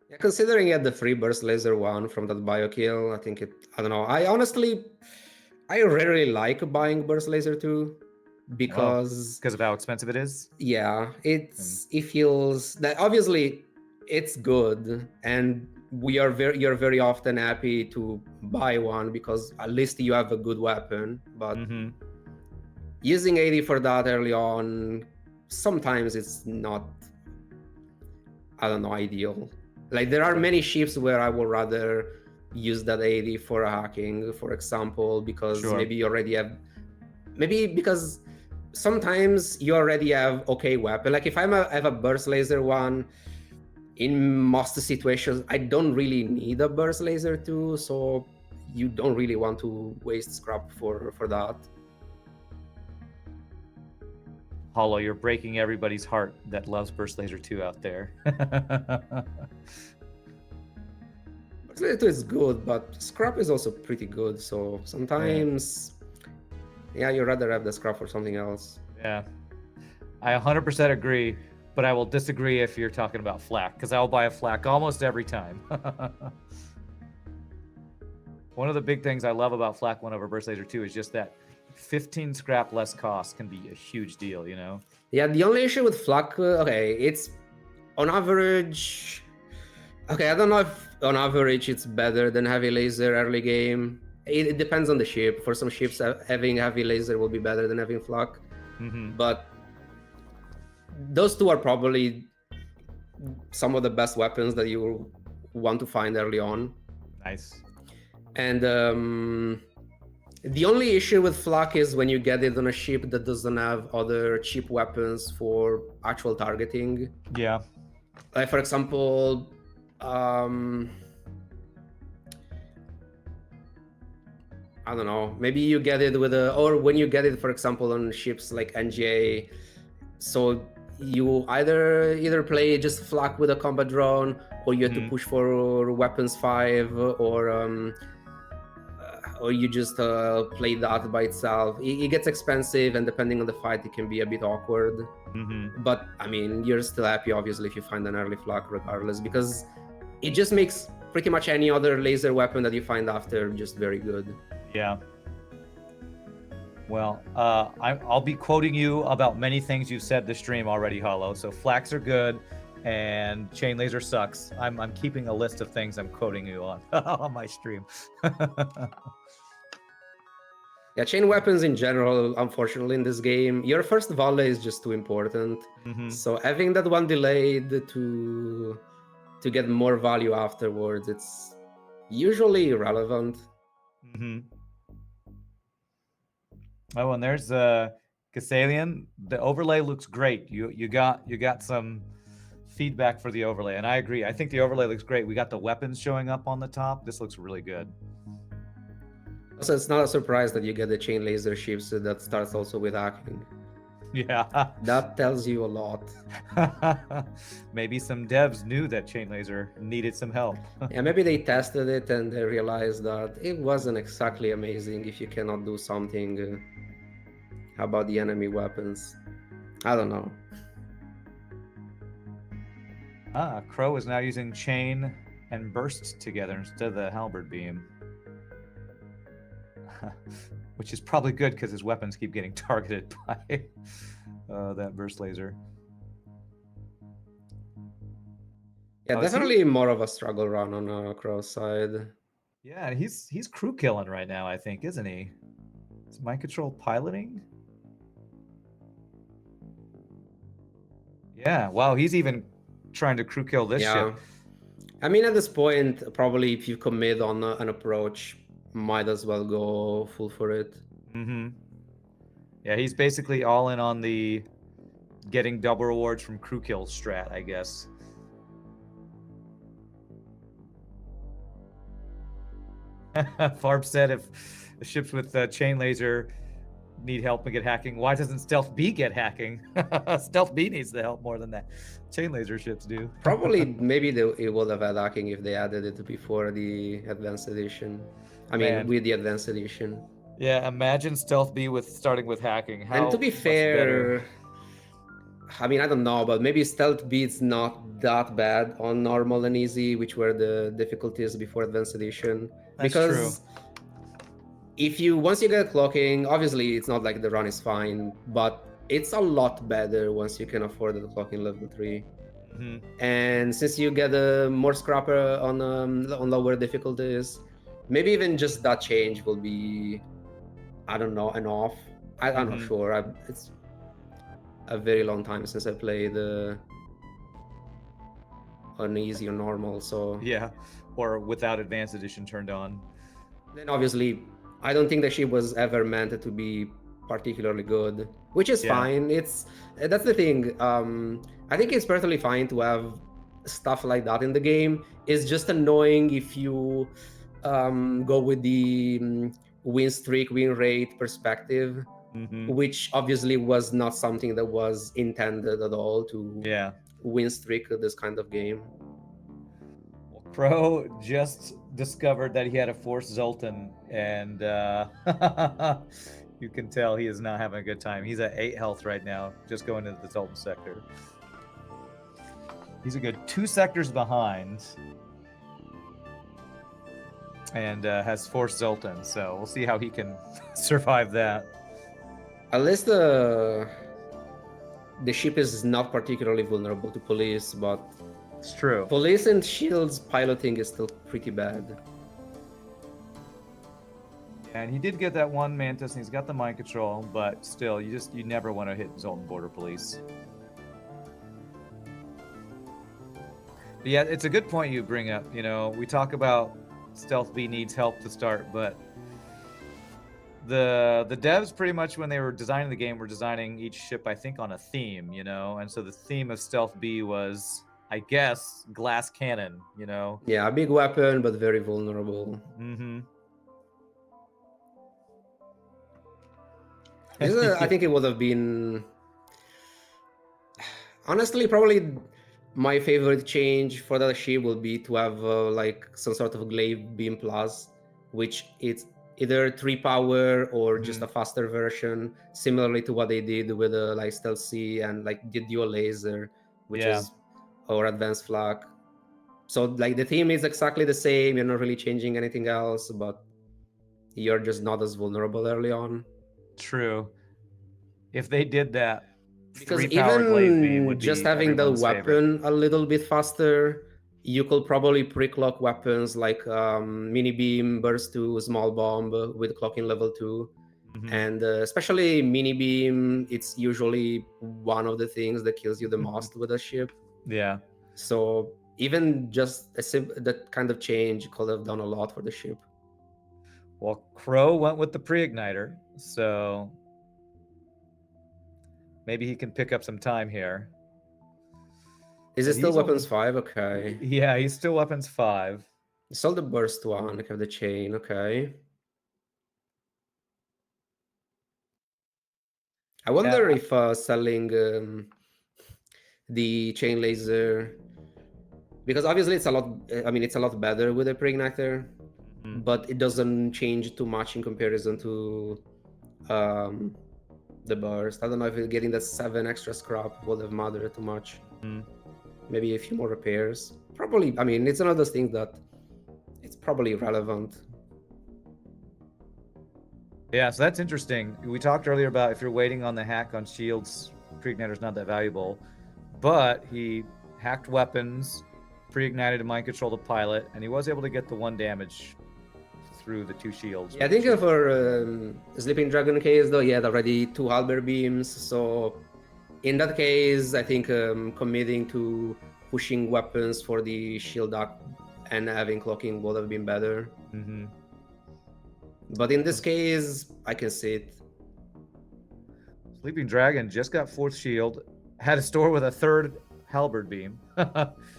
Yeah, considering he had the free burst laser one from that bio kill, I think I don't know. I rarely like buying burst laser 2 because of how expensive it is. Yeah, it feels that obviously it's good, and you're very often happy to buy one because at least you have a good weapon. But using 80 for that early on, sometimes it's not, I don't know, ideal. Like there are many ships where I would rather use that 80 for a hacking, for example, because maybe you already have, because sometimes you already have okay weapon. Like if I have a burst laser one, in most situations I don't really need a burst laser 2, so you don't really want to waste scrap for that. Holo, you're breaking everybody's heart that loves burst laser 2 out there. Burst laser 2 is good, but scrap is also pretty good, so sometimes yeah, you'd rather have the scrap for something else. Yeah, I 100% agree, but I will disagree if you're talking about Flak, because I'll buy a Flak almost every time. One of the big things I love about Flak 1 over burst laser 2 is just that 15 scrap less cost can be a huge deal, you know? Yeah, the only issue with Flak, okay, it's on average, okay, I don't know if on average it's better than heavy laser early game. It depends on the ship. For some ships, having heavy laser will be better than having Flak. But those two are probably some of the best weapons that you want to find early on. Nice. And the only issue with Flak is when you get it on a ship that doesn't have other cheap weapons for actual targeting. Yeah. Like for example, I don't know, maybe you get it with or when you get it, for example, on ships like NGA, so you either play just Flak with a combat drone, or you have to push for weapons 5, or you just play that by itself. It gets expensive, and depending on the fight, it can be a bit awkward. But I mean, you're still happy, obviously, if you find an early Flak regardless, because it just makes pretty much any other laser weapon that you find after just very good. Yeah. Well, I'll be quoting you about many things you've said this stream already, Holo. So Flaks are good, and chain laser sucks. I'm keeping a list of things I'm quoting you on on my stream. Yeah, chain weapons in general, unfortunately, in this game, your first volley is just too important. So having that one delayed to get more value afterwards, it's usually irrelevant. Oh, and there's Cassalien. The overlay looks great. You got some feedback for the overlay, and I agree. I think the overlay looks great. We got the weapons showing up on the top. This looks really good. So it's not a surprise that you get the chain laser ships that starts also with hacking. Yeah. That tells you a lot. Maybe some devs knew that chain laser needed some help. Yeah, maybe they tested it and they realized that it wasn't exactly amazing if you cannot do something. How about the enemy weapons? I don't know. Crow is now using chain and burst together instead of the halberd beam. Which is probably good because his weapons keep getting targeted by that burst laser. Yeah, definitely more of a struggle run on Crow's side. Yeah, and he's crew killing right now, I think, isn't he? Is mind control piloting? Yeah, wow, he's even trying to crew kill this Yeah. ship. I mean, at this point, probably if you commit on an approach, might as well go full for it. Mm-hmm. Yeah, he's basically all in on the getting double rewards from crew kill strat, I guess. Farb said if the ships with chain laser need help and get hacking, why doesn't Stealth B get hacking? Stealth B needs the help more than that chain laser ships do. Probably, maybe it would have had hacking if they added it before the advanced edition. I mean, Man. with the advanced edition. Yeah, imagine Stealth B with starting with hacking. How And to be much better? fair, I mean, I don't know, but maybe Stealth Beat's not that bad on normal and easy, which were the difficulties before Advanced Edition. That's Because if you, once you get clocking, obviously it's not like the run is fine, but it's a lot better once you can afford the clocking level 3. Mm-hmm. And since you get more scrapper on lower difficulties, maybe even just that change will be, I don't know, enough. I'm not sure. It's a very long time since I played on easy or normal, so Yeah, or without advanced edition turned on. then obviously I don't think that she was ever meant to be particularly good, which is fine. It's that's the thing. I think it's perfectly fine to have stuff like that in the game. It's just annoying if you go with the win streak, win rate perspective, which obviously was not something that was intended at all to win streak this kind of game. Pro just discovered that he had a Force Zoltan, and you can tell he is not having a good time. He's at 8 health right now, just going into the Zoltan sector. He's a good 2 sectors behind, and has Force Zoltan, so we'll see how he can survive that. At least the ship is not particularly vulnerable to police, but it's true. Police and shields piloting is still pretty bad. And he did get that one Mantis, and he's got the mind control, but still, you never want to hit Zoltan Border Police. But yeah, it's a good point you bring up. You know, we talk about Stealth B needs help to start, but the devs pretty much, when they were designing the game, were designing each ship, I think, on a theme, you know? And so the theme of Stealth B was, I guess, glass cannon, you know? Yeah, a big weapon, but very vulnerable. Mm-hmm. I think it would have been... Honestly, probably my favorite change for that ship would be to have like some sort of glaive beam plus, which it's either 3 power or just a faster version, similarly to what they did with like Stealth C and like the dual laser, which is or advanced Flak. So like the theme is exactly the same. You're not really changing anything else, but you're just not as vulnerable early on. True. If they did that, because even just having the weapon a little bit faster, you could probably pre-clock weapons like mini beam, burst 2, small bomb with clocking level 2. And especially mini beam, it's usually one of the things that kills you the most with a ship. Yeah. So even just that kind of change could have done a lot for the ship. Well, Crow went with the pre-igniter, so maybe he can pick up some time here. Is it still weapons 5? Okay. Yeah, he's still weapons 5. Still the burst 1, I have the chain, okay. I wonder if selling the chain laser, because obviously it's a lot, I mean, it's a lot better with a pre-igniter, but it doesn't change too much in comparison to the burst. I don't know if getting that 7 extra scrap would have mattered too much. Maybe a few more repairs. Probably, I mean, it's one of those things that it's probably relevant. Yeah, so that's interesting. We talked earlier about if you're waiting on the hack on shields, pre-igniter's not that valuable, but he hacked weapons, pre-ignited to mind control the pilot, and he was able to get the 1 damage through the 2 shields. Yeah, I think for Sleeping Dragon case though, he had already 2 halberd beams, so in that case, I think committing to pushing weapons for the shield up and having cloaking would have been better. Mm-hmm. But in this case, I can see it. Sleeping Dragon just got 4th shield, had a store with a 3rd halberd beam.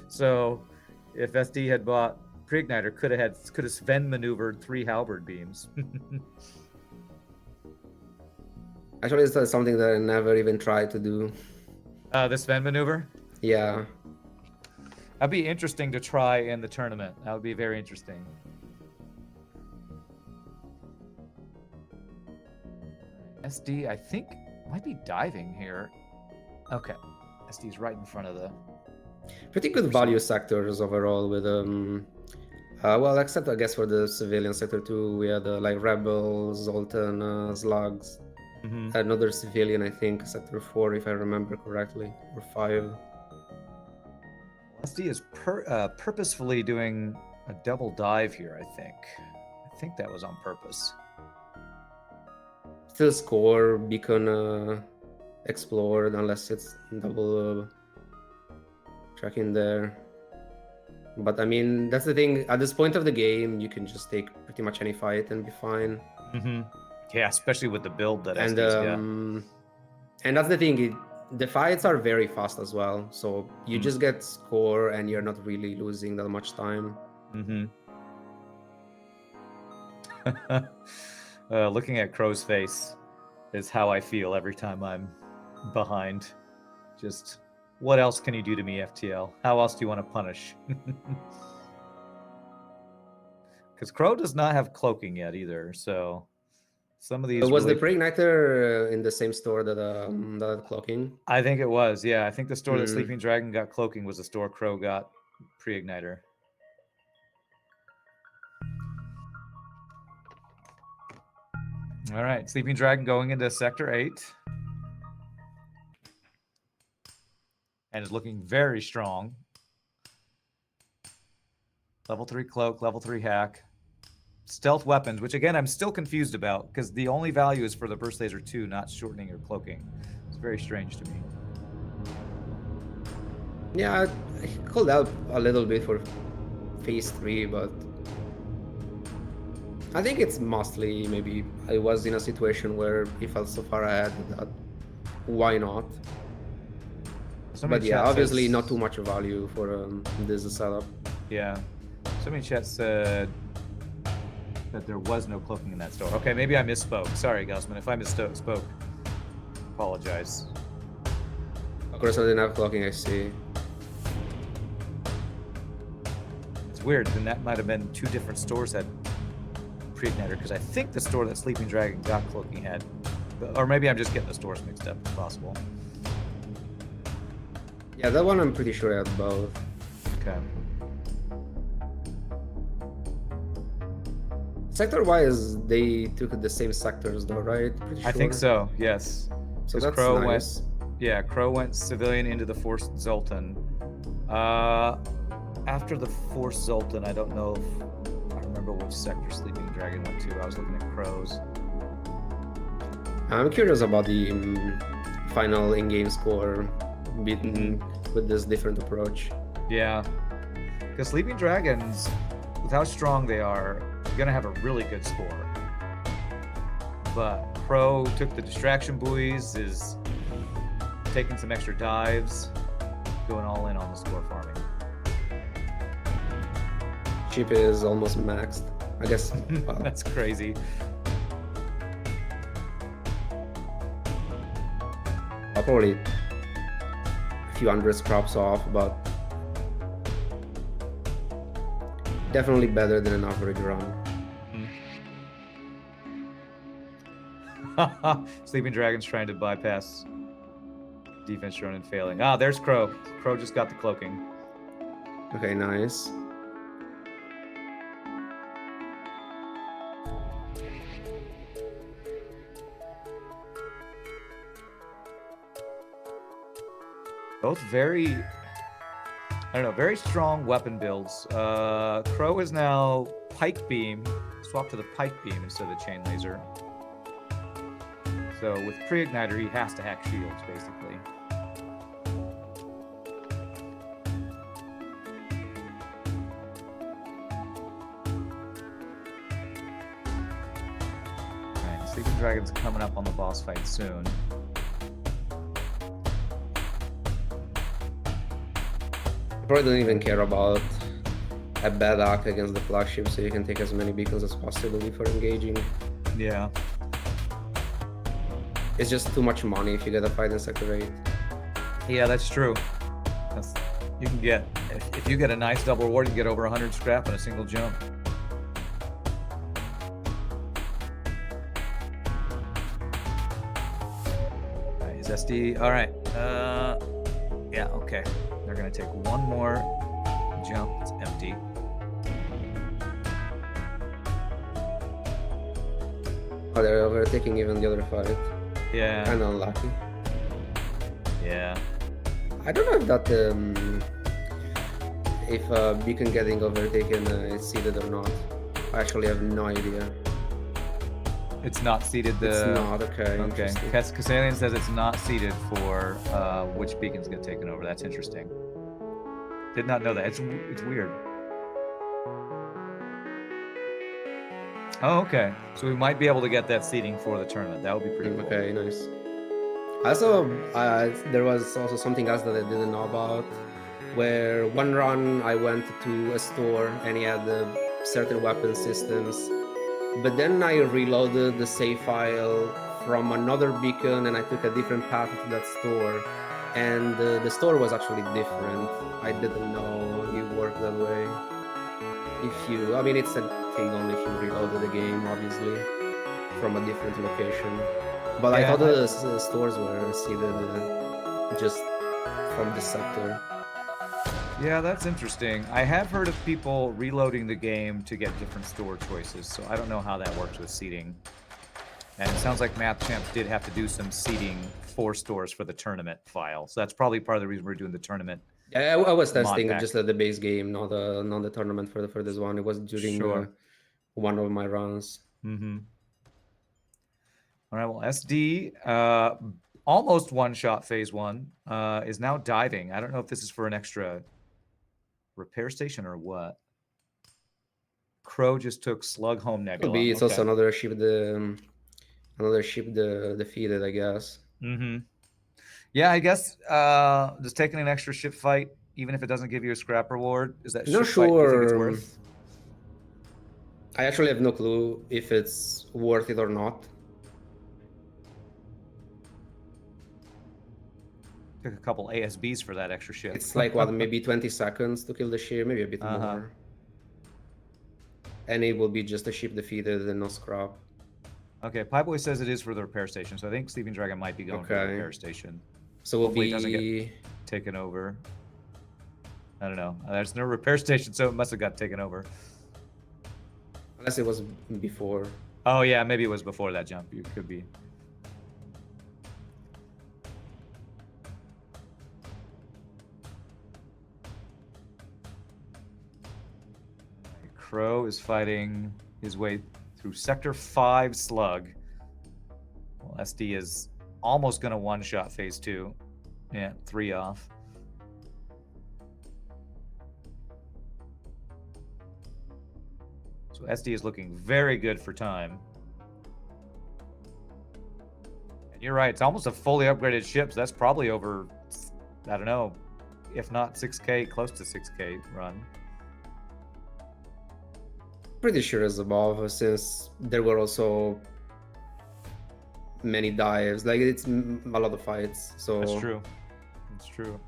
So if SD had bought Pre-Igniter, could have Sven maneuvered 3 halberd beams. Actually, it's something that I never even tried to do. The Sven maneuver? Yeah. That'd be interesting to try in the tournament. That would be very interesting. SD, I think, might be diving here. Okay. SD's right in front of the... Pretty good value sectors overall with well, except I guess for the civilian sector too, we had like rebels, Zoltan, slugs, another civilian, I think sector 4 if I remember correctly, or 5. SD is purposefully doing a double dive here, I think. I think that was on purpose. Still score beacon explored unless it's double tracking there. But I mean, that's the thing, at this point of the game you can just take pretty much any fight and be fine. Yeah, especially with the build that And SD's and that's the thing, the fights are very fast as well, so you just get score and you're not really losing that much time. Looking at Crow's face is how I feel every time I'm behind. Just, what else can you do to me, FTL? How else do you want to punish? Because Crow does not have cloaking yet either, so some of these... Was the Pre-Igniter in the same store that that cloaking? I think it was, yeah. I think the store that Sleeping Dragon got cloaking was the store Crow got Pre-Igniter. All right, Sleeping Dragon going into Sector 8. And is looking very strong. Level 3 cloak, level 3 hack. Stealth weapons, which again, I'm still confused about because the only value is for the Burst Laser 2, not shortening or cloaking. It's very strange to me. Yeah, I called out a little bit for phase 3, but I think it's mostly maybe I was in a situation where he felt so far ahead that why not? But yeah, obviously not too much value for this setup. Yeah. Somebody in chat said that there was no cloaking in that store. Okay, maybe I misspoke. Sorry, Gaussman. If I misspoke, apologize. Of course, I didn't have cloaking, I see. It's weird, then that might have been 2 different stores that Pre-Igniter, because I think the store that Sleeping Dragon got cloaking had, or maybe I'm just getting the stores mixed up, if possible. Yeah, that one I'm pretty sure I had both. Okay. Sector-wise, they took the same sectors though, right? Pretty sure. I think so, yes. So that's Crow nice. Crow went civilian into the Force Zoltan. After the Force Zoltan, I don't know if I remember which sector Sleeping Dragon went to. I was looking at Crows. I'm curious about the final in-game score with this different approach. Yeah, because Sleeping Dragons, with how strong they are gonna have a really good score. But Crow took the distraction buoys, is taking some extra dives, going all in on the score farming. Chip is almost maxed, I guess. Wow. That's crazy. Probably a few hundred scraps off, but definitely better than an average run. Sleeping Dragon's trying to bypass defense run and failing. Ah, there's Crow. Crow just got the cloaking. Okay, nice. Both very, I don't know, very strong weapon builds. Crow is now Pike Beam swap to the pike beam instead of the chain laser. So with pre-igniter, he has to hack shields, basically. Alright, Sleeping Dragon's coming up on the boss fight soon. Probably don't even care about a bad arc against the flagship, so you can take as many beacons as possible before engaging. Yeah. It's just too much money if you get a fight in Sector 8. Yeah, that's true. You can get, if you get a nice double reward, you can get over 100 scrap in a single jump. Alright, is SD, alright. Yeah, okay. They're gonna take one more jump, it's empty. Oh, they're overtaking even the other fight. Yeah. Kinda unlucky. Yeah. I don't know if that if beacon getting overtaken is seeded or not. I actually have no idea. It's not seeded. It's not, okay. Okay. Interesting. Cassalien says it's not seeded for which beacons get taken over. That's interesting. Did not know that. It's weird. Oh, okay. So we might be able to get that seeding for the tournament. That would be pretty cool. Okay, nice. Also, there was also something else that I didn't know about, where one run I went to a store and he had certain weapon systems, but then I reloaded the save file from another beacon and I took a different path to that store, and the store was actually different. I didn't know it worked that way. I mean, it's a thing only if you reloaded the game, obviously, from a different location. But I Yeah, thought the stores were seeded just from the sector. Yeah, that's interesting. I have heard of people reloading the game to get different store choices, so I don't know how that works with seeding. And it sounds like Math Champ did have to do some seeding for stores for the tournament file. So that's probably part of the reason we're doing the tournament. Yeah, I was testing pack. just the base game, not the tournament for this one. It was during one of my runs. Mm-hmm. All right, well, SD, almost one-shot phase one, is now diving. I don't know if this is for an extra repair station or what. Crow just took Slug home Nebula. Could be. It's also another ship defeated, I guess. Mm-hmm. Yeah, I guess just taking an extra ship fight, even if it doesn't give you a scrap reward, is that Not ship fight you think it's sure. worth? I actually have no clue if it's worth it or not. Took a couple ASBs for that extra ship. It's like, what, maybe 20 seconds to kill the ship, maybe a bit more. And it will be just a ship defeated and no scrap. Okay, Pieboy says it is for the repair station, so I think Sleeping Dragon might be going for the repair station. So we'll Hopefully it doesn't get taken over. I don't know. There's no repair station, so it must have got taken over. Unless it was before. Oh yeah, maybe it was before that jump. It could be. Crow is fighting his way through Sector 5 Slug. Well, SD is almost going to one-shot phase 2. Yeah, 3 off. So SD is looking very good for time. And you're right, it's almost a fully upgraded ship, so that's probably over, I don't know, if not 6K, close to 6K run. Pretty sure it's above, since there were also many dives. Like, it's a lot of fights. So that's true. That's true.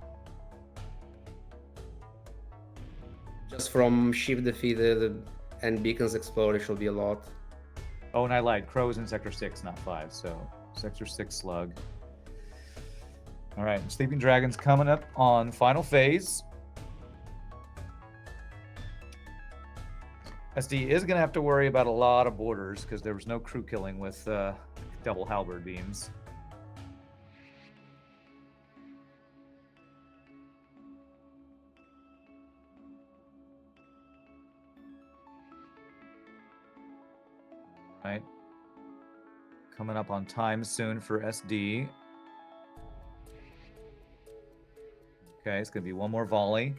Just from ship defeated and beacons explode, it should be a lot. Oh, and I lied. Crow is in Sector 6, not 5. So Sector 6 Slug. All right, Sleeping Dragon's coming up on final phase. SD is going to have to worry about a lot of borders because there was no crew killing with double halberd beams. Right. Coming up on time soon for SD. Okay, it's going to be one more volley.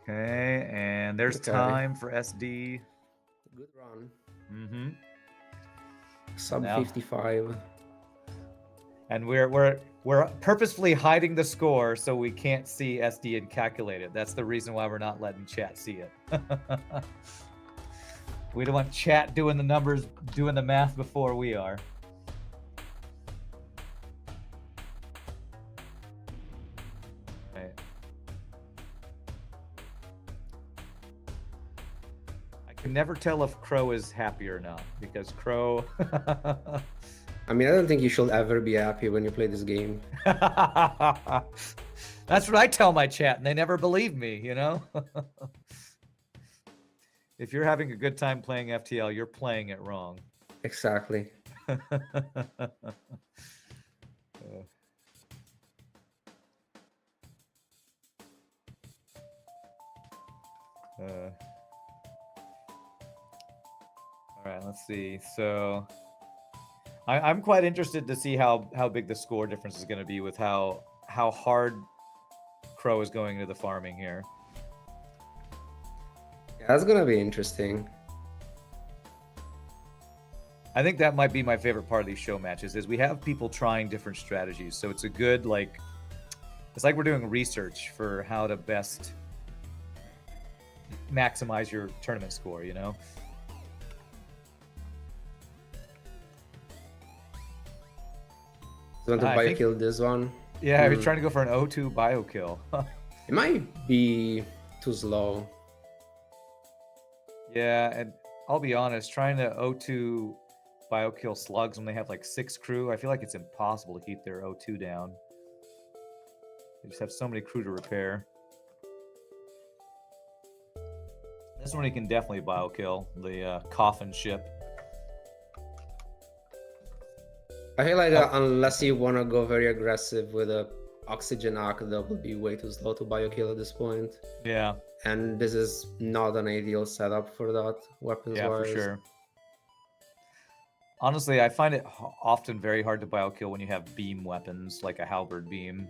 Okay, and there's Okay. time for SD. Good run. Mm-hmm. Sub Now- 55. And we're purposefully hiding the score so we can't see SD and calculate it. That's the reason why we're not letting chat see it. We don't want chat doing the numbers, doing the math before we are. Right. I can never tell if Crow is happy or not because Crow. I mean, I don't think you should ever be happy when you play this game. That's what I tell my chat, and they never believe me, you know? If you're having a good time playing FTL, you're playing it wrong. Exactly. All right, let's see. So I'm quite interested to see how big the score difference is going to be with how hard Crow is going into the farming here. Yeah, that's gonna be interesting. I think that might be my favorite part of these show matches is we have people trying different strategies. So it's a good, like, it's like we're doing research for how to best maximize your tournament score, you know? You want to I bio think- kill this one? Yeah, he's trying to go for an O2 bio kill. It might be too slow. Yeah, and I'll be honest, trying to O2 bio kill slugs when they have like 6 crew, I feel like it's impossible to keep their O2 down. They just have so many crew to repair. This one he can definitely bio kill, the coffin ship. I feel like unless you want to go very aggressive with a oxygen arc, that would be way too slow to bio kill at this point. Yeah, And this is not an ideal setup for that, weapons yeah, for wise. sure. Honestly, I find it often very hard to bio kill when you have beam weapons, like a halberd beam.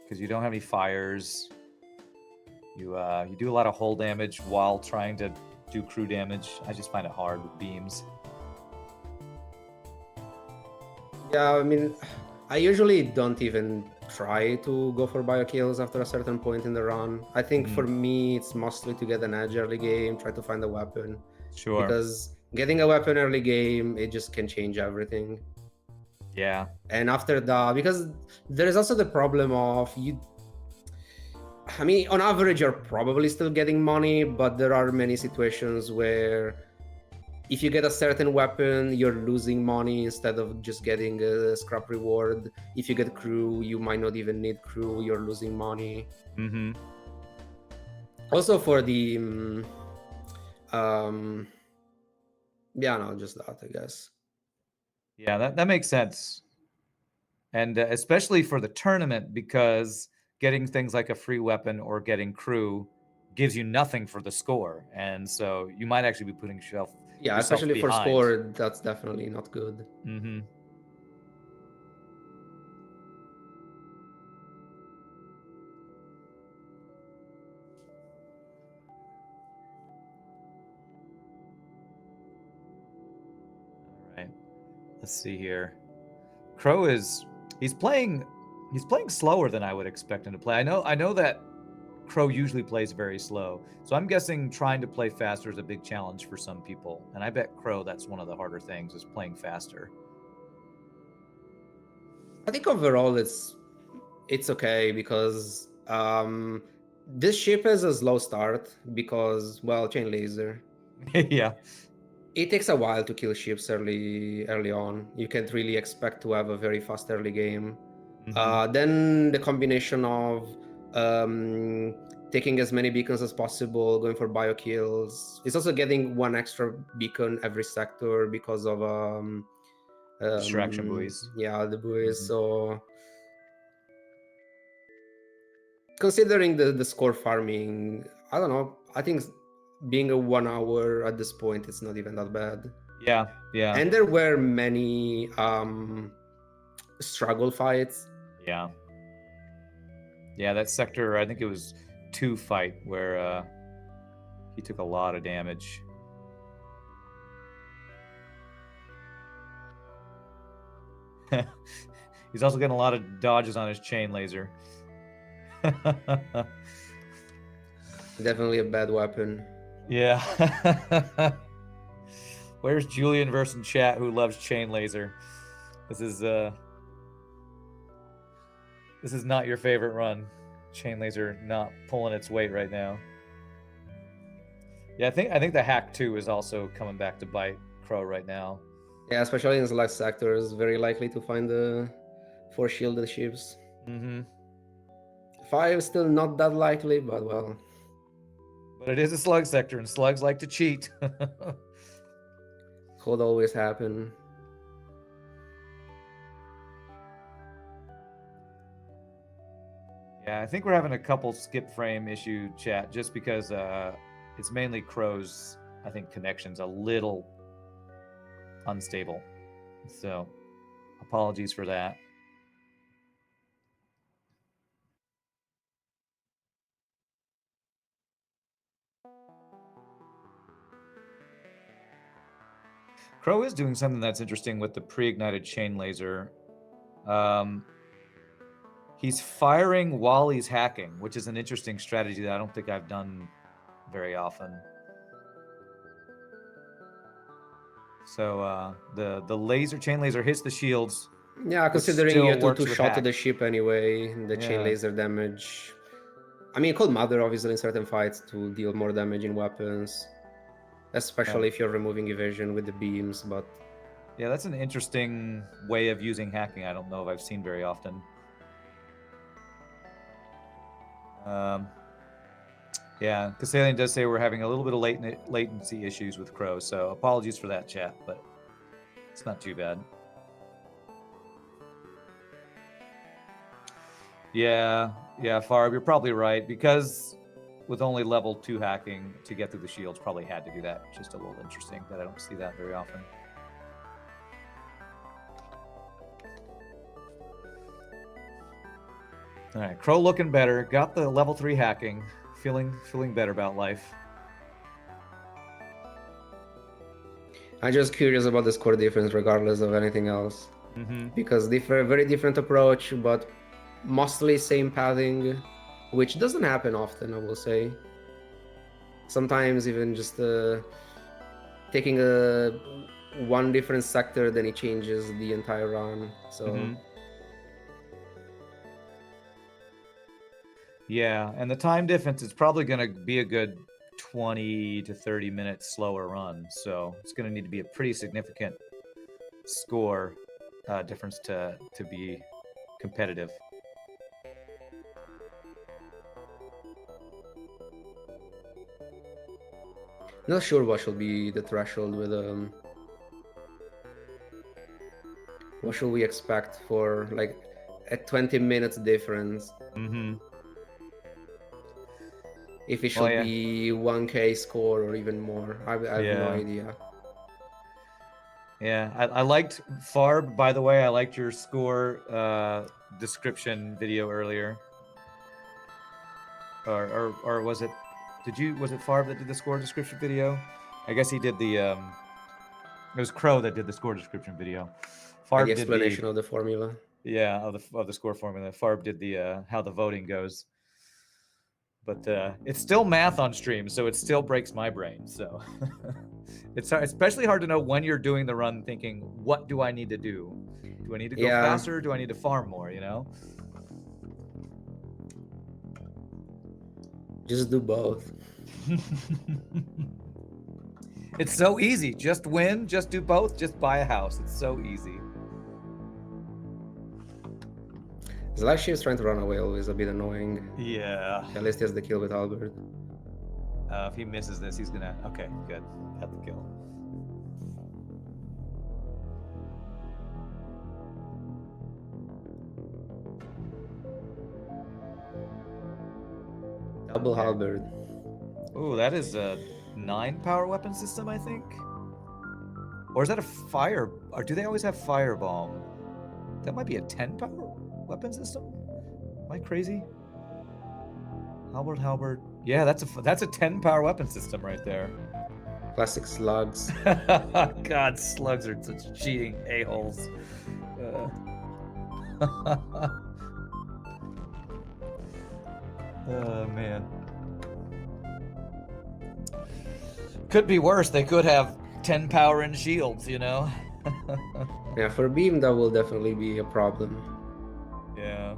Because you don't have any fires. You do a lot of hull damage while trying to do crew damage. I just find it hard with beams. Yeah, I mean, I usually don't even try to go for bio kills after a certain point in the run. I think for me, it's mostly to get an edge early game, try to find a weapon. Sure. Because getting a weapon early game, it just can change everything. Yeah. And after that, because there is also the problem of you. I mean, on average, you're probably still getting money, but there are many situations where if you get a certain weapon, you're losing money instead of just getting a scrap reward. If you get crew, you might not even need crew, you're losing money. Mm-hmm. Also for the yeah, no, just that, I guess. Yeah, that makes sense. And especially for the tournament, because getting things like a free weapon or getting crew gives you nothing for the score. And so you might actually be putting yourself Especially for behind. score, that's definitely not good. Mm-hmm. All right. Let's see here. Crow he's playing slower than I would expect him to play. I know that Crow usually plays very slow. So I'm guessing trying to play faster is a big challenge for some people. And I bet Crow, that's one of the harder things, is playing faster. I think overall it's okay because this ship has a slow start because, well, chain laser. Yeah. It takes a while to kill ships early on. You can't really expect to have a very fast early game. Then the combination of taking as many beacons as possible, going for bio kills. It's also getting one extra beacon every sector because of Distraction buoys. Yeah, the buoys. So considering the score farming, I don't know. I think being a 1 hour at this point, it's not even that bad. Yeah, yeah, And there were many struggle fights. yeah. Yeah, that sector, I think it was 2 fight where he took a lot of damage. He's also getting a lot of dodges on his chain laser. Definitely a bad weapon. Yeah. Where's Julian versus chat who loves chain laser? This is not your favorite run. Chain laser not pulling its weight right now. Yeah, I think the hack 2 is also coming back to bite Crow right now. Yeah, especially in select sectors, very likely to find the 4 shielded ships. Mm-hmm. 5 still not that likely, but well. But it is a slug sector, and slugs like to cheat. Could always happen. Yeah, I think we're having a couple skip frame issue chat just because it's mainly Crow's, I think, connection's a little unstable. So apologies for that. Crow is doing something that's interesting with the pre-ignited chain laser. He's firing while he's hacking, which is an interesting strategy that I don't think I've done very often. So the laser chain laser hits the shields. Yeah, considering still you have works to with shot to hack. the ship anyway, the chain laser damage. I mean, it could matter obviously in certain fights to deal more damage in weapons, especially if you're removing evasion with the beams, but yeah, that's an interesting way of using hacking. I don't know if I've seen very often. Yeah, Cassalien does say we're having a little bit of latency issues with Crow, so apologies for that, chat, but it's not too bad. Yeah, Farb, you're probably right, because with only level 2 hacking to get through the shields, probably had to do that. Just a little interesting that I don't see that very often. All right, Crow looking better. Got the level 3 hacking. Feeling better about life. I'm just curious about the score difference regardless of anything else. Because very different approach, but mostly same pathing, which doesn't happen often, I will say. Sometimes even just taking one different sector, then it changes the entire run. So yeah, and the time difference is probably going to be a good 20 to 30 minutes slower run. So it's going to need to be a pretty significant score difference to be competitive. Not sure what should be the threshold with what should we expect for like a 20 minutes difference? If it should be 1K score or even more, I have no idea. Yeah, I liked Farb, by the way. I liked your score description video earlier. Or was it? Was it Farb that did the score description video? I guess he did the. It was Crow that did the score description video. Farb the explanation of the formula. Yeah, of the score formula. Farb did the how the voting goes. But it's still math on stream, so it still breaks my brain. So it's especially hard to know when you're doing the run thinking, what do I need to do? Do I need to go faster? Do I need to farm more, you know? Just do both. It's so easy. Just win, just do both, just buy a house. It's so easy. Flagship is trying to run away, always a bit annoying. Yeah. At least he has the kill with Albert. If he misses this, he's gonna... Okay, good. Got the kill. double Okay. halberd. Ooh, that is a 9-power weapon system, I think. Or is that a fire? Or do they always have firebomb? That might be a 10-power weapon system. Am I crazy? Halberd. Yeah, that's a 10-power weapon system right there. Classic slugs. God, slugs are such cheating a-holes. Oh man. Could be worse. They could have 10 power and shields, you know? Yeah, for beam that will definitely be a problem. Yeah.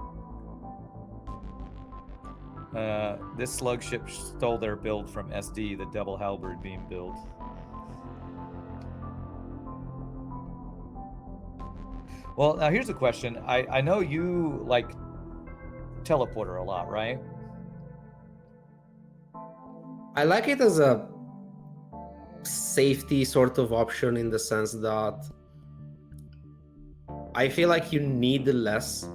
This slug ship stole their build from SD, the double halberd beam build. Well, now here's a question. I know you like teleporter a lot, right? I like it as a safety sort of option in the sense that I feel like you need less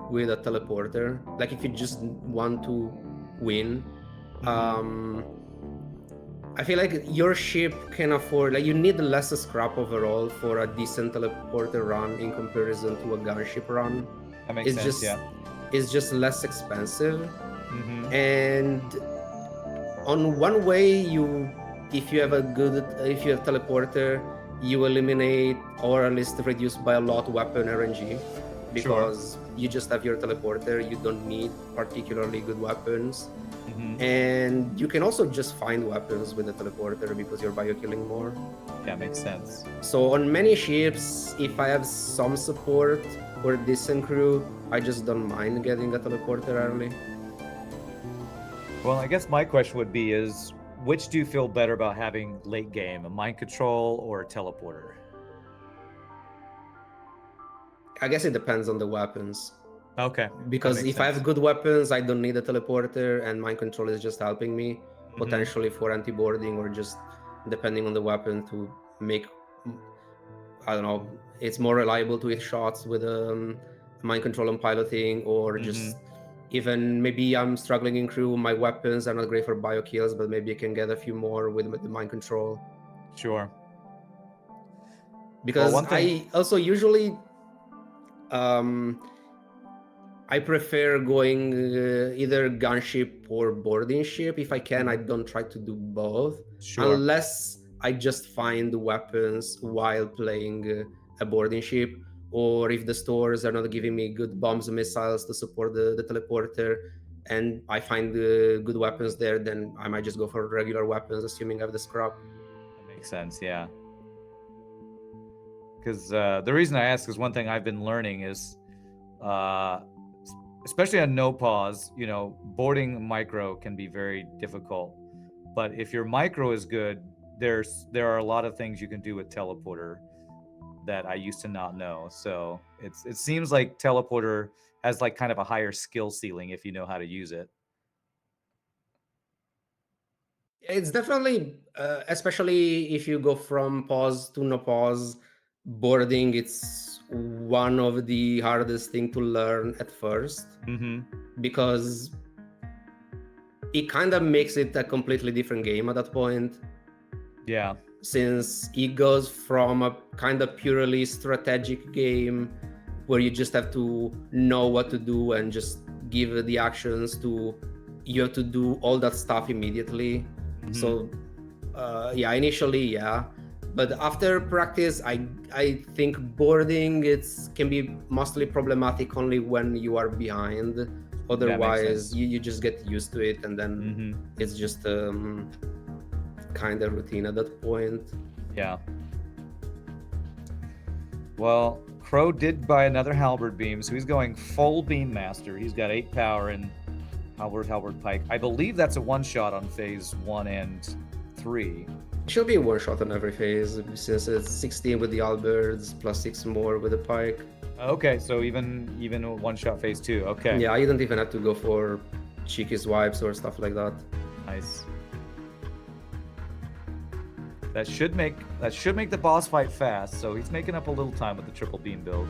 with a teleporter. Like if you just want to win, I feel like your ship can afford, like you need less scrap overall for a decent teleporter run in comparison to a gunship run. That makes sense, yeah. It's just less expensive. Mm-hmm. And on one way, if you have teleporter, you eliminate or at least reduce by a lot weapon RNG because you just have your teleporter. You don't need particularly good weapons. Mm-hmm. And you can also just find weapons with the teleporter because you're bio-killing more. Yeah, makes sense. So on many ships, if I have some support or decent crew, I just don't mind getting a teleporter early. Well, I guess my question would be is, which do you feel better about having late game, a mind control or a teleporter? I guess it depends on the weapons. Okay. Because if I have good weapons, I don't need a teleporter, and mind control is just helping me potentially for anti-boarding or just depending on the weapon to make, I don't know, it's more reliable to hit shots with mind control and piloting, or just even maybe I'm struggling in crew, my weapons are not great for bio kills, but maybe I can get a few more with the mind control. Sure. Because I also usually I prefer going either gunship or boarding ship. If I can, I don't try to do both. Sure. Unless I just find weapons while playing a boarding ship, or if the stores are not giving me good bombs and missiles to support the teleporter, and I find good weapons there, then I might just go for regular weapons, assuming I have the scrap. That makes sense, yeah. Because the reason I ask is one thing I've been learning is, especially on no pause, you know, boarding micro can be very difficult. But if your micro is good, there are a lot of things you can do with teleporter that I used to not know. So it seems like teleporter has like kind of a higher skill ceiling if you know how to use it. It's definitely, especially if you go from pause to no pause, boarding, it's one of the hardest thing to learn at first, because it kind of makes it a completely different game at that point. Yeah. Since it goes from a kind of purely strategic game where you just have to know what to do and just give the actions to, you have to do all that stuff immediately. So yeah, initially, yeah, but after practice, I think boarding can be mostly problematic only when you are behind. Otherwise, you just get used to it, and then it's just kind of routine at that point. Yeah. Well, Crow did buy another halberd beam, so he's going full beam master. He's got 8 power and halberd pike. I believe that's a one-shot on phase 1 and 3. It should be a one-shot on every phase, since it's 16 with the halberds plus 6 more with the pike. Okay, so even a one-shot phase 2. Okay. Yeah, you don't even have to go for cheeky swipes or stuff like that. Nice. That should make the boss fight fast. So he's making up a little time with the triple beam build.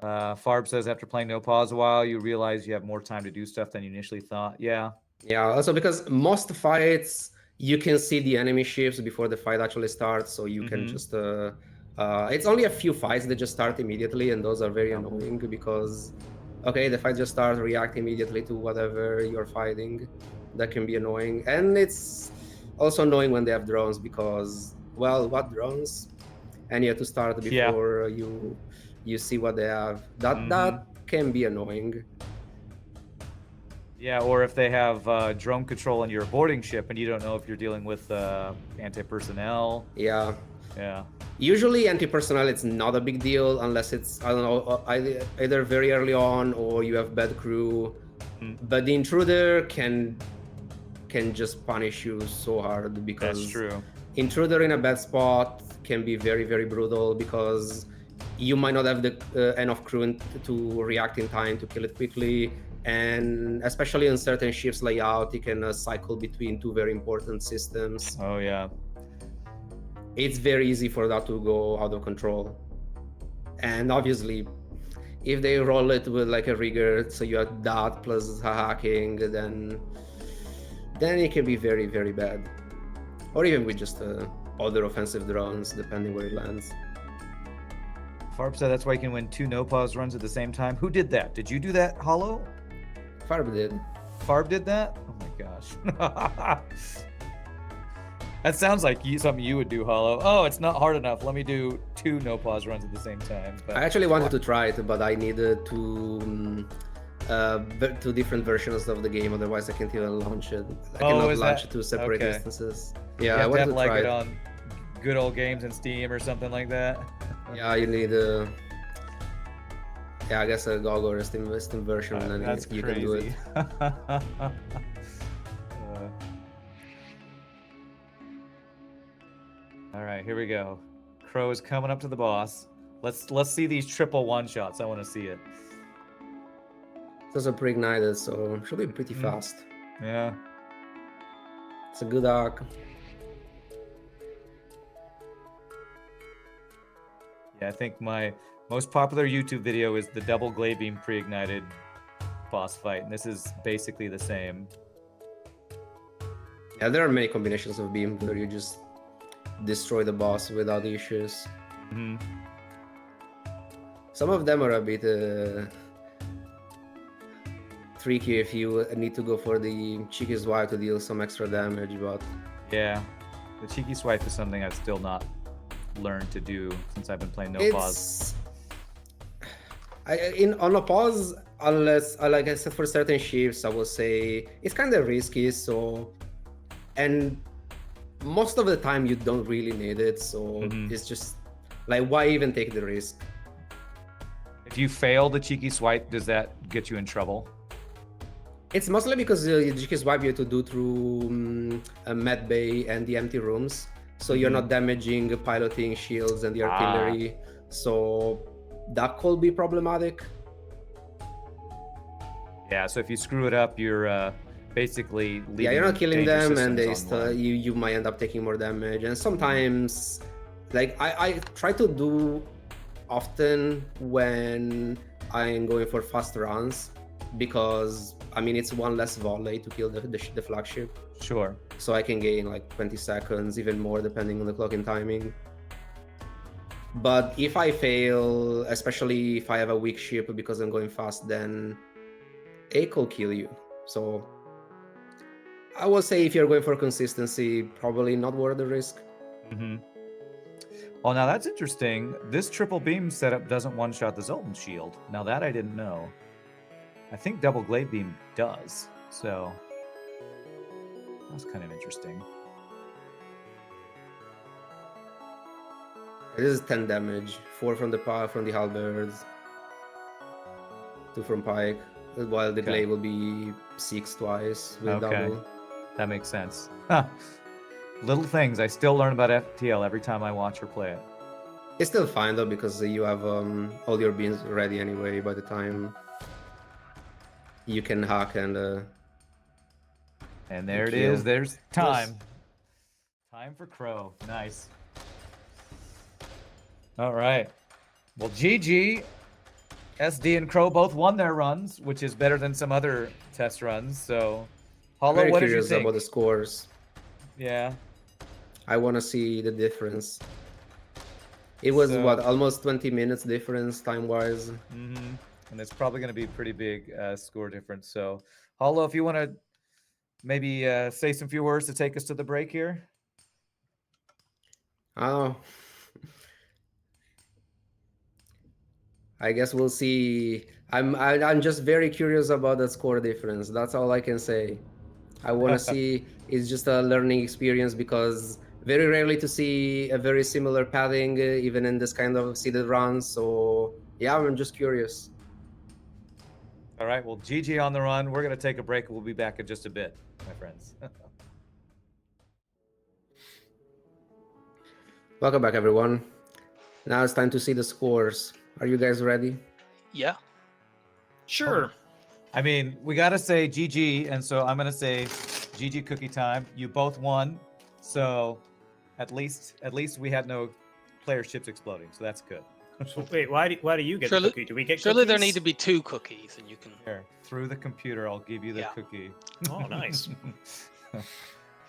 Farb says after playing No Pause a while, you realize you have more time to do stuff than you initially thought. Yeah. Yeah, also because most fights you can see the enemy ships before the fight actually starts, so you can just it's only a few fights that just start immediately, and those are very annoying because okay, the fight just starts, react immediately to whatever you're fighting. That can be annoying, and it's also annoying when they have drones because, well, what drones? And you have to start before you see what they have. That can be annoying. Yeah, or if they have drone control on your boarding ship and you don't know if you're dealing with anti-personnel. Yeah. Yeah. Usually anti-personnel, it's not a big deal unless it's, I don't know, either very early on or you have bad crew. But the intruder can just punish you so hard because That's true. Intruder in a bad spot can be very, very brutal because you might not have the enough crew to react in time to kill it quickly. And especially on certain ships layout, it can cycle between two very important systems. Oh, yeah. It's very easy for that to go out of control. And obviously, if they roll it with like a rigger, so you have that plus hacking, then it can be very, very bad. Or even with just other offensive drones, depending where it lands. Farb said that's why you can win 2 no-pause runs at the same time. Who did that? Did you do that, Holo? Farb did. Farb did that? Oh my gosh. That sounds like something you would do, Holo. Oh, it's not hard enough. Let me do 2 no-pause runs at the same time. But I actually wanted to try it, but I needed two different versions of the game, otherwise I can't even launch it. I cannot launch two separate instances. Yeah, I wanted to try it on good old games in Steam or something like that. Yeah, you need yeah, I guess a GOG or a Steam version, and then you can do it. All right, here we go. Crow is coming up to the boss. Let's see these triple one-shots. I want to see it. Those are pre-ignited, so should be pretty fast. Yeah. It's a good arc. Yeah, I think my most popular YouTube video is the double glade beam pre-ignited boss fight, and this is basically the same. Yeah, there are many combinations of beam where you just destroy the boss without issues. Some of them are a bit tricky if you need to go for the cheeky swipe to deal some extra damage, but yeah, the cheeky swipe is something I've still not learned to do since I've been playing no pause. On a pause, unless like I said, for certain ships, I will say it's kind of risky. So, and most of the time you don't really need it. So it's just like, why even take the risk? If you fail the cheeky swipe, does that get you in trouble? It's mostly because the cheeky swipe you have to do through a med bay and the empty rooms. So you're not damaging piloting shields and the artillery. So that could be problematic. Yeah, so if you screw it up, you're basically leaving. Yeah, you're not killing them, and they still you might end up taking more damage. And sometimes, like I try to do often when I'm going for fast runs, because I mean it's one less volley to kill the flagship. Sure. So I can gain like 20 seconds, even more depending on the clock and timing. But if I fail, especially if I have a weak ship because I'm going fast, then it could kill you. So I would say if you're going for consistency, probably not worth the risk. Well, now that's interesting. This triple beam setup doesn't one-shot the Zoltan shield. Now that I didn't know. I think double glade beam does. So that's kind of interesting. This is 10 damage, 4 from the halberds, 2 from pike, while the glade will be 6 twice with double. That makes sense. Little things I still learn about FTL every time I watch her play it. It's still fine though, because you have all your beams ready anyway by the time you can hack and there it is. There's time. Time for Crow. Nice. All right. Well, GG. SD and Crow both won their runs, which is better than some other test runs. So, I'm Holo, very what did you curious think? about the scores. Yeah. I want to see the difference. It was So- what, almost 20 minutes difference time-wise. Mm-hmm. And it's probably going to be a pretty big score difference. So, Holo, if you want to maybe say some few words to take us to the break here. Oh, I guess we'll see. I'm just very curious about the score difference. That's all I can say. I want to see. It's just a learning experience because very rarely to see a very similar padding, even in this kind of seeded runs. So yeah, I'm just curious. All right. Well, GG on the run. We're going to take a break. We'll be back in just a bit, my friends. Welcome back, everyone. Now it's time to see the scores. Are you guys ready? Yeah. Sure. I mean, we got to say GG. And so I'm going to say GG cookie time. You both won. So at least we had no player ships exploding. So that's good. Wait, why do you get Surely- the cookie? Do we get Surely there cookies? need to be 2 cookies, and you can. Here, through the computer, I'll give you the Yeah. cookie. Oh, nice.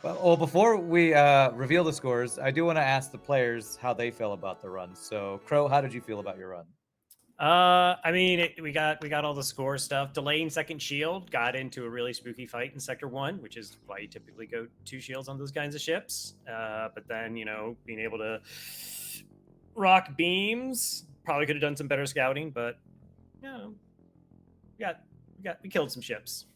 Well, before we reveal the scores, I do want to ask the players how they feel about the run. So, Crow, how did you feel about your run? I mean, we got all the score stuff. Delaying second shield got into a really spooky fight in Sector 1, which is why you typically go 2 shields on those kinds of ships. But then, being able to rock beams, probably could have done some better scouting, but we killed some ships.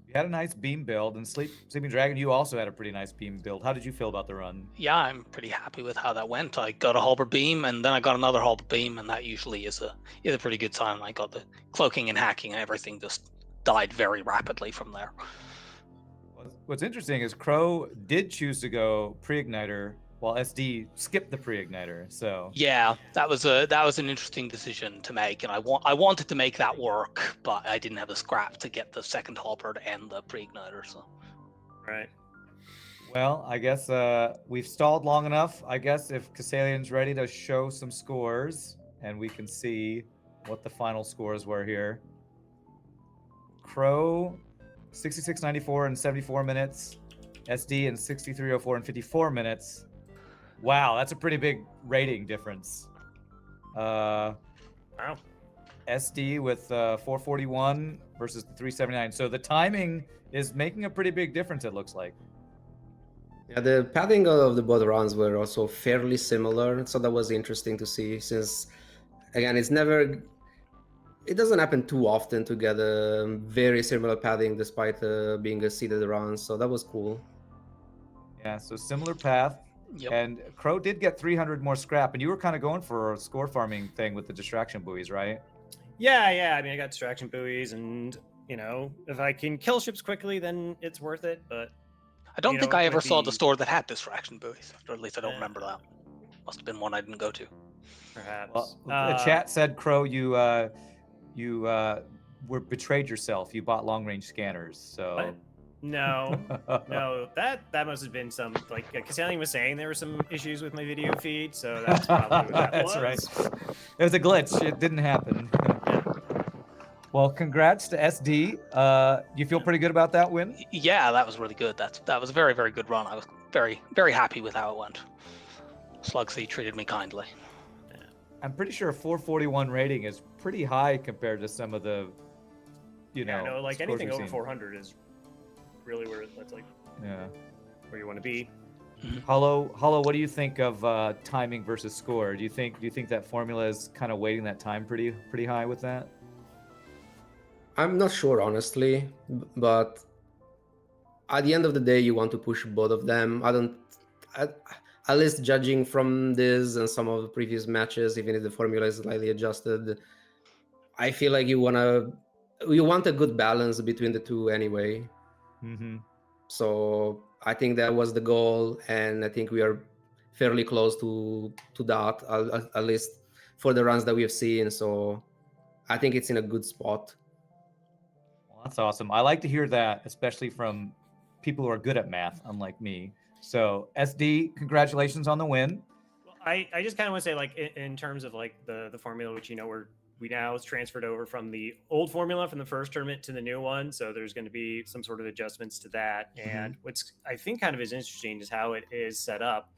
You had a nice beam build, and Sleeping Dragon, you also had a pretty nice beam build. How did you feel about the run? Yeah, I'm pretty happy with how that went. I got a halberd beam, and then I got another halberd beam, and that usually is a pretty good sign. I got the cloaking and hacking, and everything just died very rapidly from there. What's interesting is Crow did choose to go pre-igniter, while SD skipped the pre-igniter. So Yeah, that was an interesting decision to make, and I wanted to make that work, but I didn't have the scrap to get the second halberd and the pre-igniter. So Right. well, I guess we've stalled long enough. I guess if Cassalien's ready to show some scores, and we can see what the final scores were here. Crow, 66.94 in 74 minutes. SD in 63.04 in 54 minutes. Wow, that's a pretty big rating difference. Wow. SD with 441 versus 379. So the timing is making a pretty big difference, it looks like. Yeah, the padding of the both rounds were also fairly similar, so that was interesting to see. Since, again, it doesn't happen too often to get a very similar padding despite being a seeded round, so that was cool. Yeah, so similar path. Yep. And Crow did get 300 more scrap, and you were kind of going for a score farming thing with the distraction buoys, right? Yeah. I mean, I got distraction buoys, and if I can kill ships quickly, then it's worth it. But I don't think I ever saw the maybe- store that had distraction buoys, or at least I don't remember that. Must have been one I didn't go to. Perhaps. Well, the chat said, Crow, you were betrayed yourself. You bought long range scanners, so. What? No, that must have been some, like Cassalien was saying, there were some issues with my video feed, so that's probably what that That's was. right. It was a glitch. It didn't happen. Well, congrats to SD. You feel pretty good about that win? Yeah, that was really good. That was a very, very good run. I was very, very happy with how it went. Slugsy treated me kindly. I'm pretty sure a 441 rating is pretty high compared to some of the, like scores anything we've over seen. 400 is really where that's like Yeah. where you want to be. Holo, what do you think of timing versus score? Do you think that formula is kind of weighting that time pretty high with that? I'm not sure, honestly, but at the end of the day, you want to push both of them. At least judging from this and some of the previous matches, even if the formula is slightly adjusted, I feel like you want a good balance between the two anyway. Mm-hmm. So I think that was the goal, and I think we are fairly close to that, at least for the runs that we have seen. So I think it's in a good spot. Well, that's awesome. I like to hear that, especially from people who are good at math, unlike me. So SD, congratulations on the win. Well, I just kind of want to say, like, in terms of like the formula, which we now transferred over from the old formula from the first tournament to the new one, so there's going to be some sort of adjustments to that. And what's I think kind of is interesting is how it is set up,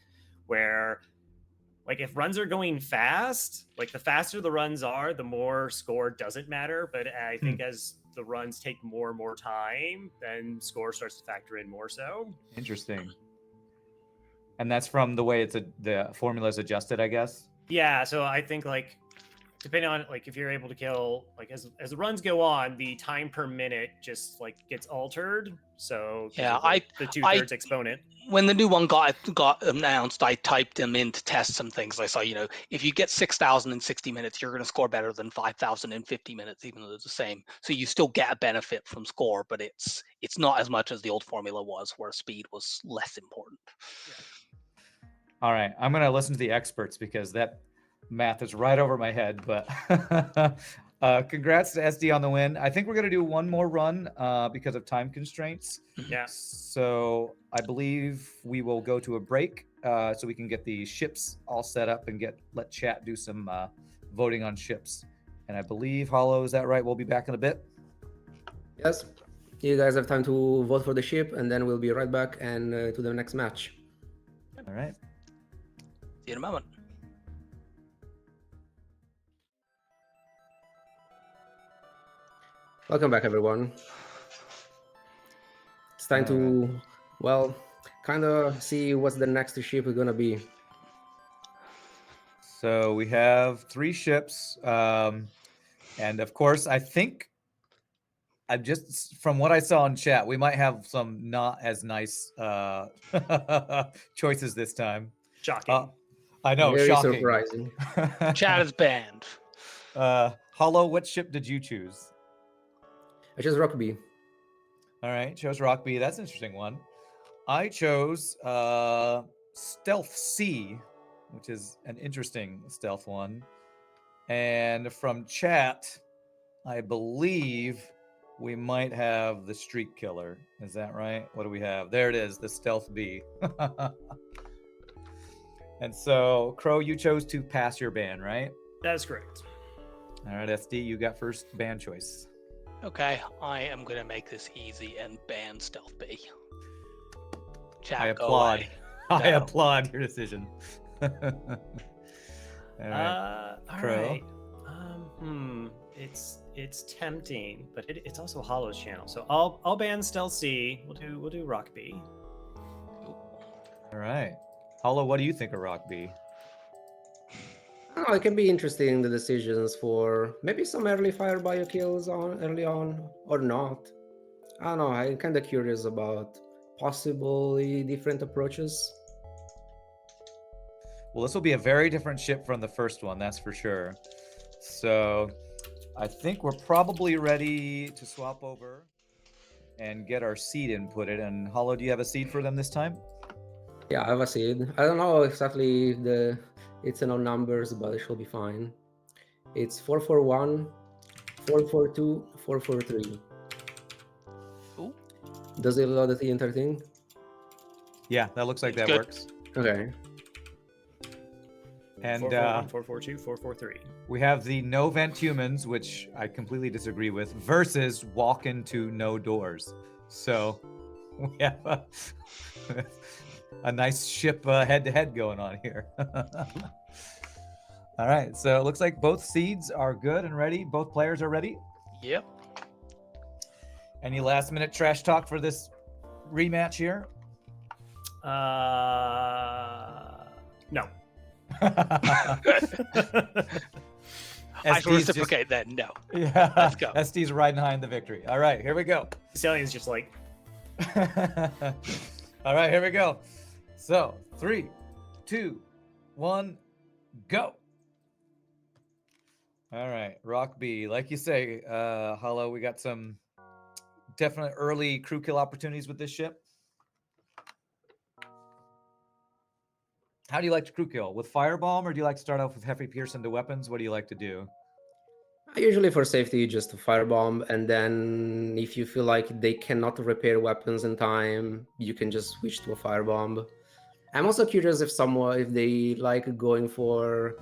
where like if runs are going fast, like the faster the runs are, the more score doesn't matter. But I think as the runs take more and more time, then score starts to factor in more so. Interesting. And that's from the way the formula is adjusted, I guess. Yeah, so I think like depending on like if you're able to kill like as the runs go on, the time per minute just like gets altered. So Yeah, the 2/3 exponent. When the new one got announced, I typed them in to test some things. I saw, if you get 6,000 in 60 minutes, you're going to score better than 5,000 in 50 minutes, even though they're the same. So you still get a benefit from score, but it's not as much as the old formula was, where speed was less important. Yeah. All right, I'm going to listen to the experts because that math is right over my head. But congrats to SD on the win. I think we're going to do one more run because of time constraints. Yeah. So I believe we will go to a break so we can get the ships all set up and let chat do some voting on ships. And I believe, Hollow, is that right? We'll be back in a bit. Yes. You guys have time to vote for the ship, and then we'll be right back and to the next match. All right. See you in a moment. Welcome back, everyone. It's time to, well, kind of see what's the next ship going to be. So we have 3 ships. And of course, I think from what I saw in chat, we might have some not as nice choices this time. Shocking. I know, Very shocking. surprising. Chat is banned. Hollow, what ship did you choose? I chose Rockby. All right, chose Rockby. That's an interesting one. I chose Stealth C, which is an interesting stealth one. And from chat, I believe we might have the Streak Killer. Is that right? What do we have? There it is, the Stealth B. And so, Crow, you chose to pass your ban, right? That is correct. All right, SD, you got first ban choice. Okay, I am going to make this easy and ban Stealth B. Chat, I go applaud. away. I No. applaud your decision. All right. All Crow. right. It's tempting, but it's also Hollow's channel, so I'll ban Stealth C. We'll do Rock B. All right. Hollow, what do you think of Rock B? Oh, it can be interesting, the decisions for maybe some early fire bio kills early on or not. I don't know. I'm kind of curious about possibly different approaches. Well, this will be a very different ship from the first one, that's for sure. So I think we're probably ready to swap over and get our seed inputted. And Hollow, do you have a seed for them this time? Yeah, I have a seed. I don't know exactly if it's in our numbers, but it should be fine. It's 441, 442, 443. Ooh. Does it load the entire thing? Yeah, that looks like that Good. works. Okay. And 442, 443. we have the no vent humans, which I completely disagree with, versus walk into no doors. So we have a nice ship head-to-head going on here. All right, so it looks like both seeds are good and ready. Both players are ready. Yep. Any last-minute trash talk for this rematch here? No. I should reciprocate then. No. Yeah, Let's go. SD's riding high in the victory. All right, here we go. Cassalien's just like, All right, here we go. So 3, 2, 1, go. All right, Rock B. Like you say, Hollow, we got some definite early crew kill opportunities with this ship. How do you like to crew kill? With Firebomb, or do you like to start off with Heavy Pierce into weapons? What do you like to do? Usually for safety, just a firebomb, and then if you feel like they cannot repair weapons in time, you can just switch to a firebomb. I'm also curious if they like going for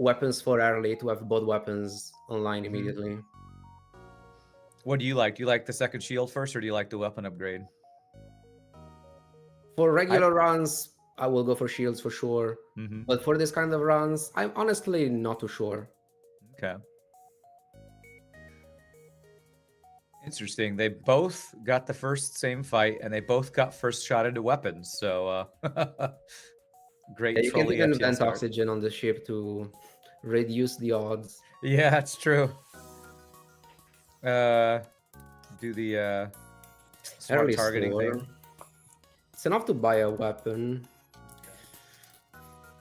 weapons for early to have both weapons online Mm-hmm. immediately. What do you like? Do you like the second shield first, or do you like the weapon upgrade? For regular runs, I will go for shields for sure. Mm-hmm. But for this kind of runs, I'm honestly not too sure. Okay. Interesting. They both got the first same fight, and they both got first shot into weapons. So great Yeah, you can trolley even FTL vent start. oxygen on the ship to reduce the odds. Yeah, it's true. Do the smart Early targeting store. thing. It's enough to buy a weapon.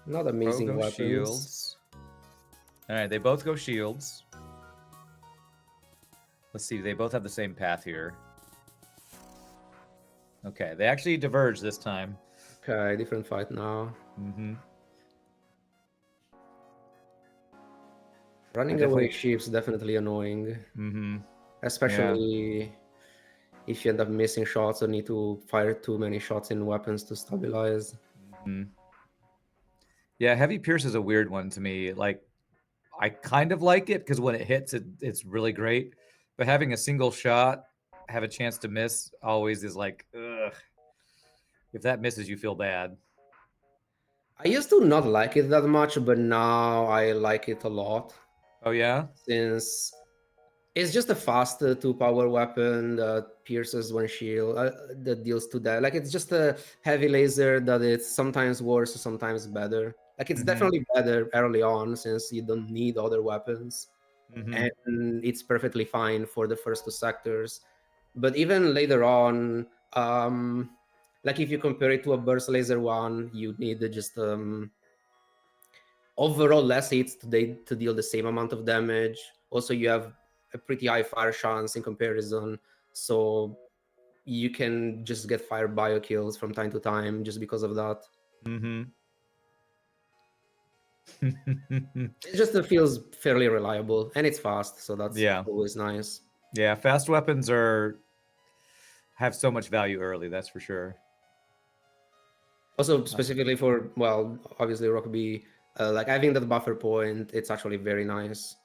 Not amazing Pro go weapons. shields. All right, they both go shields. Let's see, they both have the same path here. Okay, they actually diverge this time. Okay, different fight now. Mm-hmm. Running away ships definitely annoying. Mm-hmm. Especially if you end up missing shots or need to fire too many shots in weapons to stabilize. Mm-hmm. Yeah, heavy pierce is a weird one to me. Like, I kind of like it because when it hits, it's really great. But having a single shot, have a chance to miss, always is like, ugh. If that misses, you feel bad. I used to not like it that much, but now I like it a lot. Oh, yeah? Since it's just a fast 2-power weapon that pierces one shield, that deals 2 damage. Like, it's just a heavy laser that it's sometimes worse, sometimes better. Like, it's definitely better early on since you don't need other weapons. And it's perfectly fine for the first 2 sectors. But even later on, like if you compare it to a burst laser one, you need just overall less hits to deal the same amount of damage. Also, you have a pretty high fire chance in comparison, so you can just get fire bio kills from time to time just because of that. It just feels fairly reliable, and it's fast, so that's always nice. Yeah, fast weapons have so much value early, that's for sure. Also, specifically for, well, obviously Rokeby, like having that buffer point, it's actually very nice.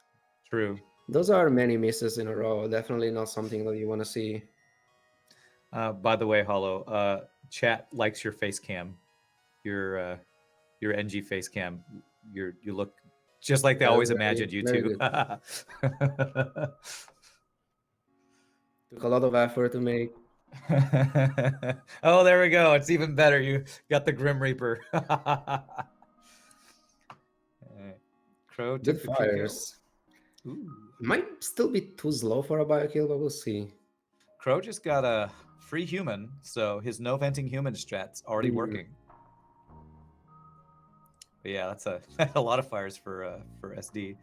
True. Those are many misses in a row. Definitely not something that you want to see. By the way, Holo, chat likes your face cam, your NG face cam. You look just like they always imagined you to. Took a lot of effort to make. Oh, there we go. It's even better. You got the Grim Reaper. Crow took Good the fires. Might still be too slow for a bio kill, but we'll see. Crow just got a free human, so his no venting human strat's already working. But yeah, that's a lot of fires for SD.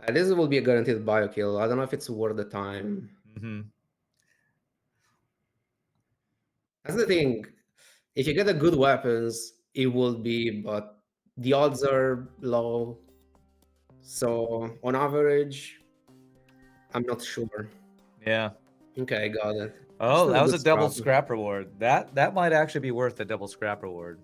This will be a guaranteed bio kill. I don't know if it's worth the time. That's the thing. If you get the good weapons, it will be, but the odds are low. So on average, I'm not sure. Yeah. Okay, got it. Oh, that was a double scrap reward. That might actually be worth a double scrap reward.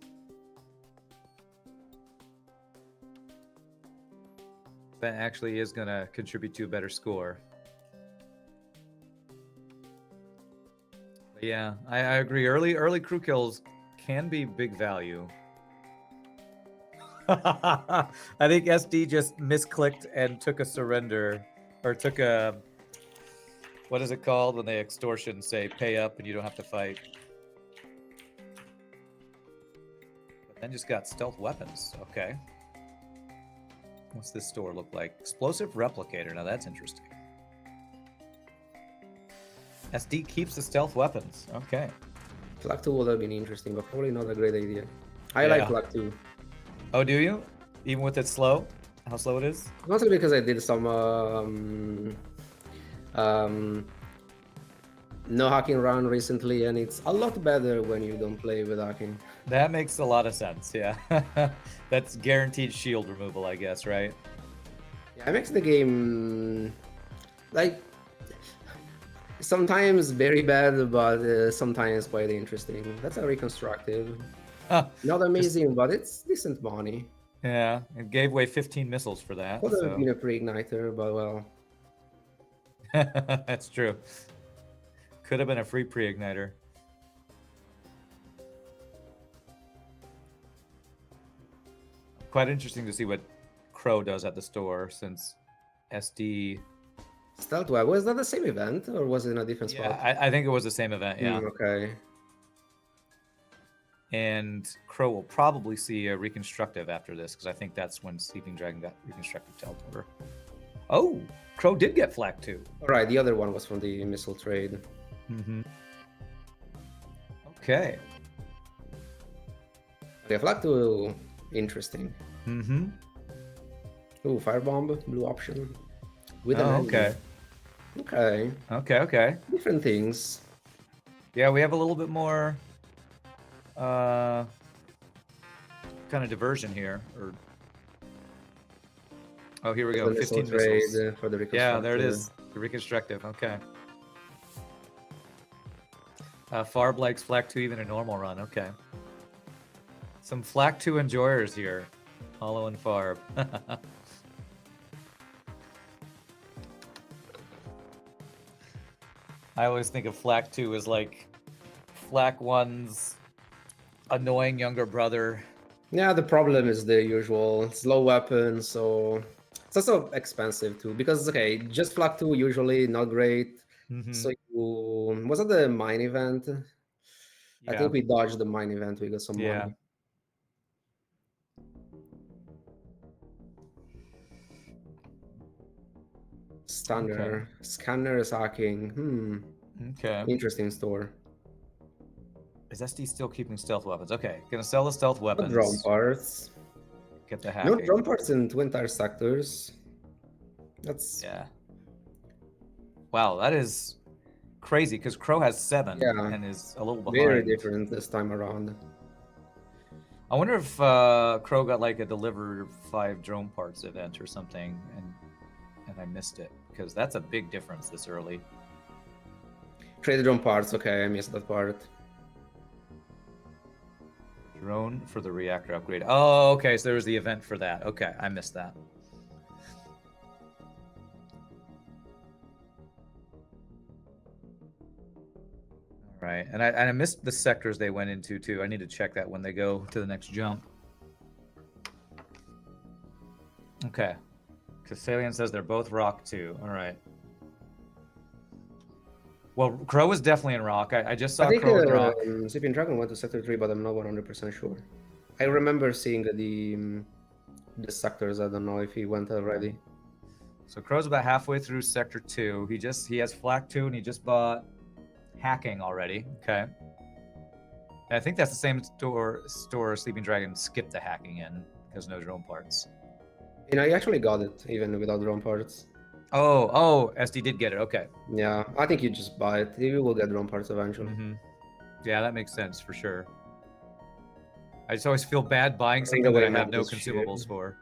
That actually is going to contribute to a better score. But yeah, I agree. Early crew kills can be big value. I think SD just misclicked and took a surrender, or took a, what is it called when they extortion say pay up and you don't have to fight. But then just got stealth weapons. Okay. What's this store look like? Explosive replicator. Now that's interesting. SD keeps the stealth weapons. Okay. Flak 2 would have been interesting, but probably not a great idea. I like Flak 2. Oh, do you? Even with it slow? How slow it is? Mostly because I did some no hacking run recently, and it's a lot better when you don't play with hacking. That makes a lot of sense, yeah. That's guaranteed shield removal, I guess, right? Yeah, it makes the game, like, Sometimes very bad, but sometimes quite interesting. That's a reconstructive. Huh. Not amazing, but it's decent money. Yeah, it gave away 15 missiles for that. Could have So been a pre-igniter, but well. that's true. Could have been a free pre-igniter. Quite interesting to see what Crow does at the store, since SD. Stealth Web, was that the same event or was it in a different Yeah, spot? I think it was the same event. Yeah. Okay. And Crow will probably see a reconstructive after this, because I think that's when Sleeping Dragon got reconstructive teleporter. Oh, Crow did get Flak too. Alright, the other one was from the missile trade. Mm-hmm. Okay. Okay, Flak 2, interesting. Mm-hmm. Ooh, Firebomb, blue option. With Oh, an okay. Okay. Okay. Different things. Yeah, we have a little bit more kind of diversion here. Or oh, here we go. The missile 15 trade missiles. for the Yeah, there it reconstructive. is. The reconstructive. Okay. Farb likes Flak 2 even a normal run. Okay. Some Flak 2 enjoyers here. Hollow and Farb. I always think of Flak 2 as like Flak 1's annoying younger brother. Yeah, the problem is the usual slow weapon, so it's also expensive too. Because okay, just Flak 2 usually not great. Mm-hmm. So was it the mine event? I Yeah. think we dodged the mine event, we got some Yeah. money. Scanner is hacking. Okay. Interesting store. Is SD still keeping stealth weapons? Okay, gonna sell the stealth No weapons. drone parts. Get the No hacking. drone parts in two entire sectors. That's Yeah. Wow, that is crazy, because Crow has 7 Yeah. and is a little behind. very different this time around. I wonder if Crow got like a deliver 5 drone parts event or something, and I missed it, because that's a big difference this early. Trade drone parts, okay, I missed that part. Drone for the reactor upgrade. Oh, okay, so there was the event for that. Okay, I missed that. All right, and I missed the sectors they went into too. I need to check that when they go to the next jump. Okay. Cassalien says they're both rock too. All right. Well, Crow is definitely in rock. I just saw I think Crow in rock. SleepingDragon went to sector 3, but I'm not 100% sure. I remember seeing the sectors. I don't know if he went already. So Crow's about halfway through sector 2. He has Flak 2 and he just bought hacking already. Okay. And I think that's the same store Sleeping Dragon skipped the hacking in, because no drone parts. And I actually got it even without drone parts. Oh, SD did get it. Okay. Yeah, I think you just buy it. You will get drone parts eventually. Mm-hmm. Yeah, that makes sense for sure. I just always feel bad buying Bring something that I away have no Mantis ship. consumables for.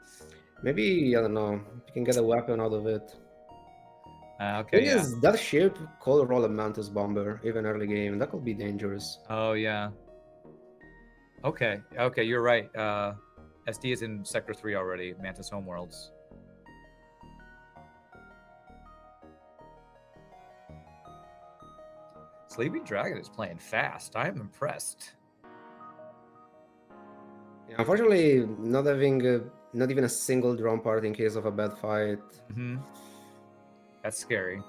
Maybe, I don't know, you can get a weapon out of it. Okay, Thing yeah. is, that ship could roll a Mantis bomber, even early game. That could be dangerous. Oh, yeah. Okay, you're right. SD is in Sector 3 already, Mantis Homeworlds. Sleeping Dragon is playing fast. I am impressed. Yeah, unfortunately, not having not even a single drone part in case of a bad fight. Mm-hmm. That's scary.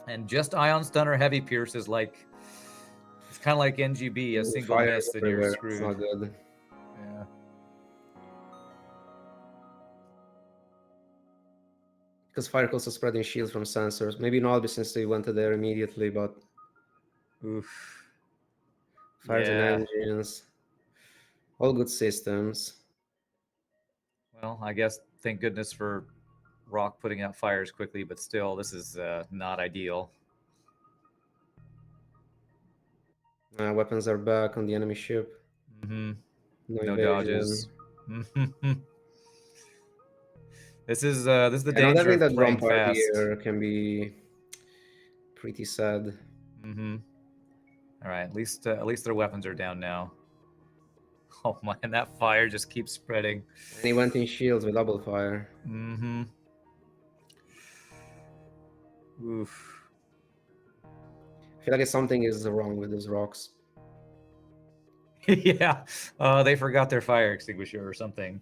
And just Ion Stunner Heavy Pierce is like, it's kind of like NGB, a single Fire miss and you're everywhere. screwed. It's not good. Yeah. Because Fire also spreading shields from sensors. Maybe not since they went there immediately, but Oof. fires Yeah. and engines. All good systems. Well, I guess thank goodness for Rock putting out fires quickly, but still, this is not ideal. Weapons are back on the enemy ship. Mm-hmm. No No evasion. dodges. This is the Not danger having of that drum playing part fast. here can be pretty sad. Mm-hmm. All right, at least their weapons are down now. Oh man, that fire just keeps spreading. And he went in shields with double fire. Mm-hmm. Oof. I feel like something is wrong with those rocks. Yeah, they forgot their fire extinguisher or something.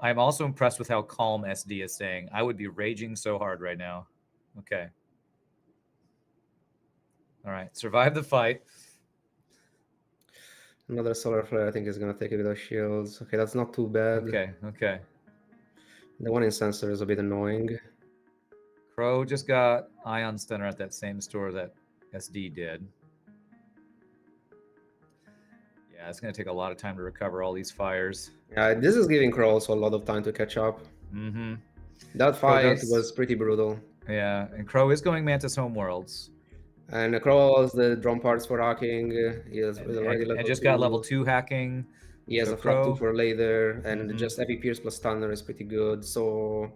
I'm also impressed with how calm SD is saying. I would be raging so hard right now. Okay. All right, survive the fight. Another solar flare, I think, is gonna take it without shields. Okay, that's not too bad. Okay. The one in sensor is a bit annoying. Crow just got Ion Stunner at that same store that SD did. Yeah, it's going to take a lot of time to recover all these fires. Yeah, this is giving Crow also a lot of time to catch up. Mm-hmm. That Crow fight does- was pretty brutal. Yeah, and Crow is going Mantis Homeworlds. And Crow has the drum parts for hacking. He is already level And just 2. got level 2 hacking. He has So a Flak 2 Crow- for later, and Mhm. just heavy pierce plus stunner is pretty good. So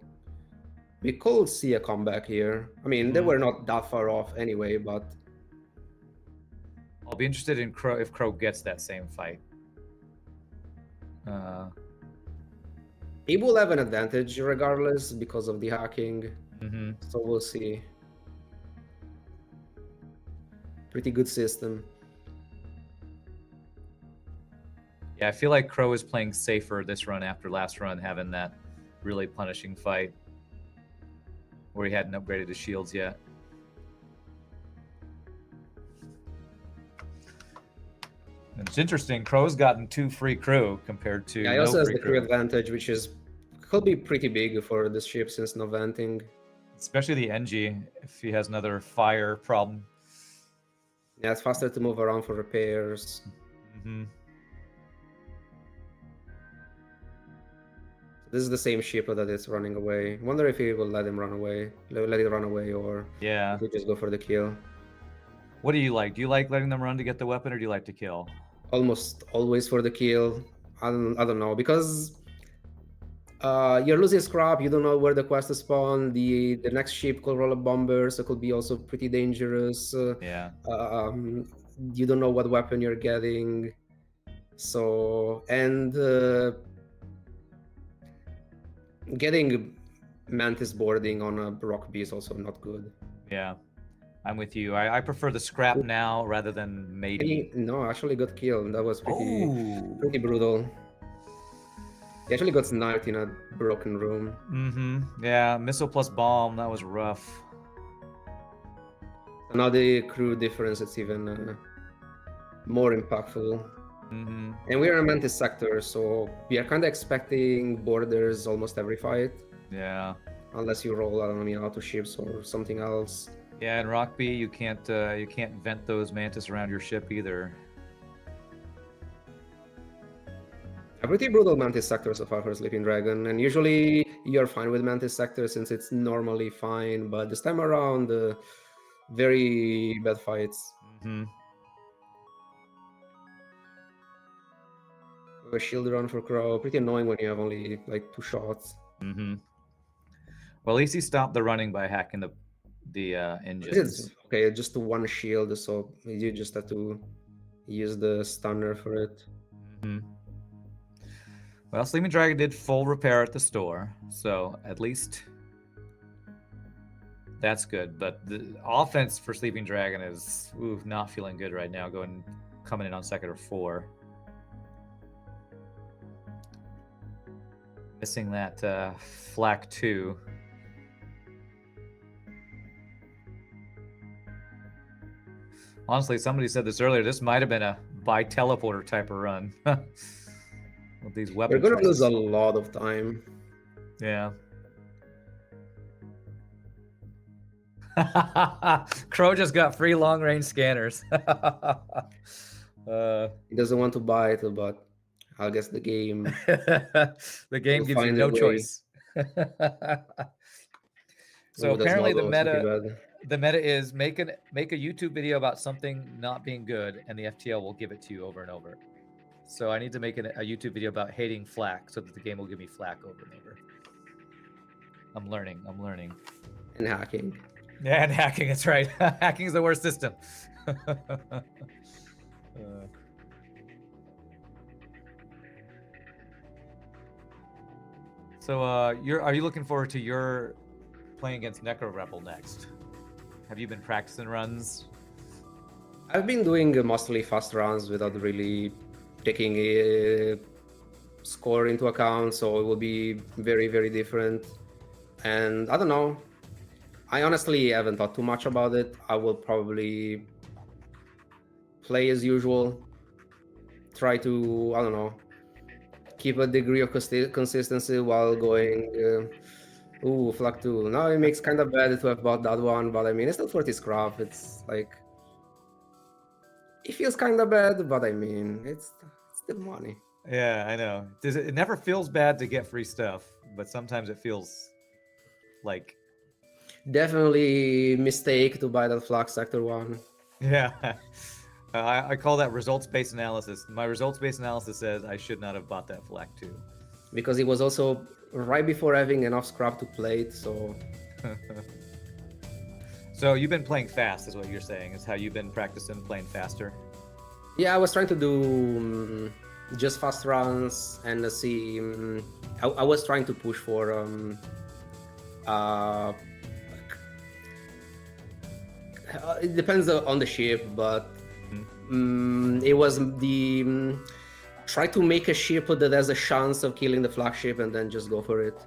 we could see a comeback here. I mean, they Mhm. were not that far off anyway, but I'll be interested in Crow if Crow gets that same fight. he will have an advantage regardless because of the hacking. Mhm. So we'll see. Pretty good system. Yeah, I feel like Crow is playing safer this run after last run, having that really punishing fight where he hadn't upgraded his shields yet. And it's interesting, Crow's gotten 2 free crew compared to Yeah, he no also has free the crew crew. advantage, which could be pretty big for this ship since no venting. Especially the NG, if he has another fire problem. Yeah, it's faster to move around for repairs. Mm-hmm. This is the same ship that is running away. Wonder if he will let him run away, let it run away, or Yeah. if he just go for the kill. What do you like? Do you like letting them run to get the weapon, or do you like to kill? Almost always for the kill. I don't know, because you're losing scrap. You don't know where the quest is spawned. The next ship could roll a bomber, so it could be also pretty dangerous. Yeah. You don't know what weapon you're getting. So, and getting Mantis boarding on a rock B is also not good. Yeah. I'm with you. I prefer the scrap now rather than maybe. No, actually got killed. That was pretty Oh. pretty brutal. He actually got sniped in a broken room. Mm-hmm. Yeah, missile plus bomb. That was rough. So now the crew difference, it's even more impactful. Mm-hmm. And we are a Mantis sector, so we are kind of expecting borders almost every fight. Yeah. Unless you roll, I don't know, auto ships or something else. Yeah, in Rockby, you can't vent those Mantis around your ship either. A pretty brutal Mantis sector so far for SleepingDragon, and usually you're fine with Mantis sector since it's normally fine, but this time around, very bad fights. Mm-hmm. A shield run for Crow, pretty annoying when you have only like 2 shots. Mm-hmm. Well, at least he stopped the running by hacking the engines. It's okay, just 1 shield, so you just have to use the stunner for it. Mm-hmm. Well, SleepingDragon did full repair at the store, so at least that's good. But the offense for SleepingDragon is not feeling good right now, coming in on 2nd or 4. Missing that Flak 2. Honestly, somebody said this earlier. This might have been a buy teleporter type of run with these weapons. We're gonna lose a lot of time. Yeah. Crow just got free long range scanners. He doesn't want to buy it, but I guess the game. The game We'll gives you find no a way. choice. So Ooh, that's apparently the not pretty meta bad. is make a YouTube video about something not being good, and the FTL will give it to you over and over. So I need to make a YouTube video about hating Flak so that the game will give me Flak over and over. I'm learning. And hacking. Yeah, and hacking, that's right. Hacking is the worst system. So are you looking forward to your playing against Crowrevell next? Have you been practicing runs? I've been doing mostly fast runs without really taking a score into account, so it will be very, very different. And I don't know. I honestly haven't thought too much about it. I will probably play as usual. Try to, I don't know, keep a degree of consistency while going. Ooh, Flak 2. Now it makes kind of bad to have bought that one, but I mean, it's still 40 scrap. It's like, it feels kind of bad, but I mean, it's still money. Yeah, I know. It never feels bad to get free stuff, but sometimes it feels like... Definitely mistake to buy that Flak Sector one. Yeah. I call that results-based analysis. My results-based analysis says I should not have bought that Flak 2. Because it was also right before having enough scrap to play it, so... So you've been playing fast, is what you're saying, is how you've been practicing playing faster? Yeah, I was trying to do just fast runs and see... I was trying to push for... it depends on the ship, but it was the... try to make a ship that has a chance of killing the flagship and then just go for it.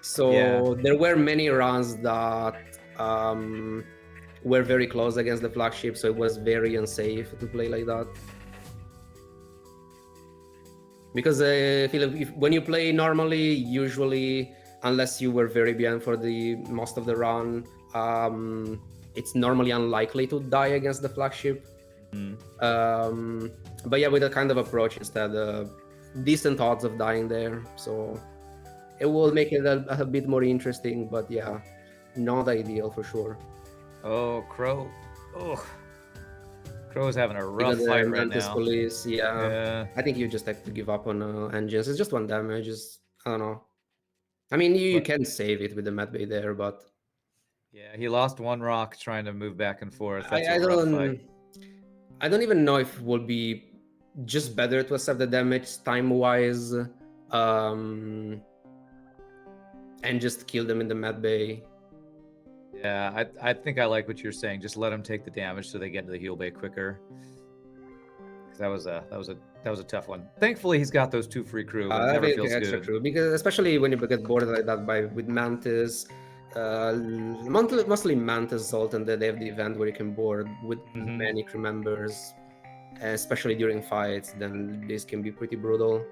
So there were many runs that were very close against the flagship, so it was very unsafe to play like that. Because I feel like when you play normally, usually, unless you were very behind for the most of the run, it's normally unlikely to die against the flagship. But yeah, with that kind of approach instead, decent odds of dying there, so it will make it a bit more interesting, but yeah, not ideal for sure. Oh, Crow. Oh, Crow's having a rough Because fight right Mantis now. Police, yeah. I think you just have to give up on engines. It's just one damage. I don't know. I mean, you can save it with the Med Bay there, but yeah, he lost one rock trying to move back and forth. That's I a rough fight. I don't even know if it would be just better to accept the damage time-wise, and just kill them in the Med Bay. Yeah, I think I like what you're saying. Just let him take the damage so they get to the heal bay quicker. That was a tough one. Thankfully, he's got those 2 free crew. It never feels extra good. crew, because especially when you get bored like that with Mantis, mostly Mantis Zoltan, that they have the event where you can board with many crew members, especially during fights. Then this can be pretty brutal.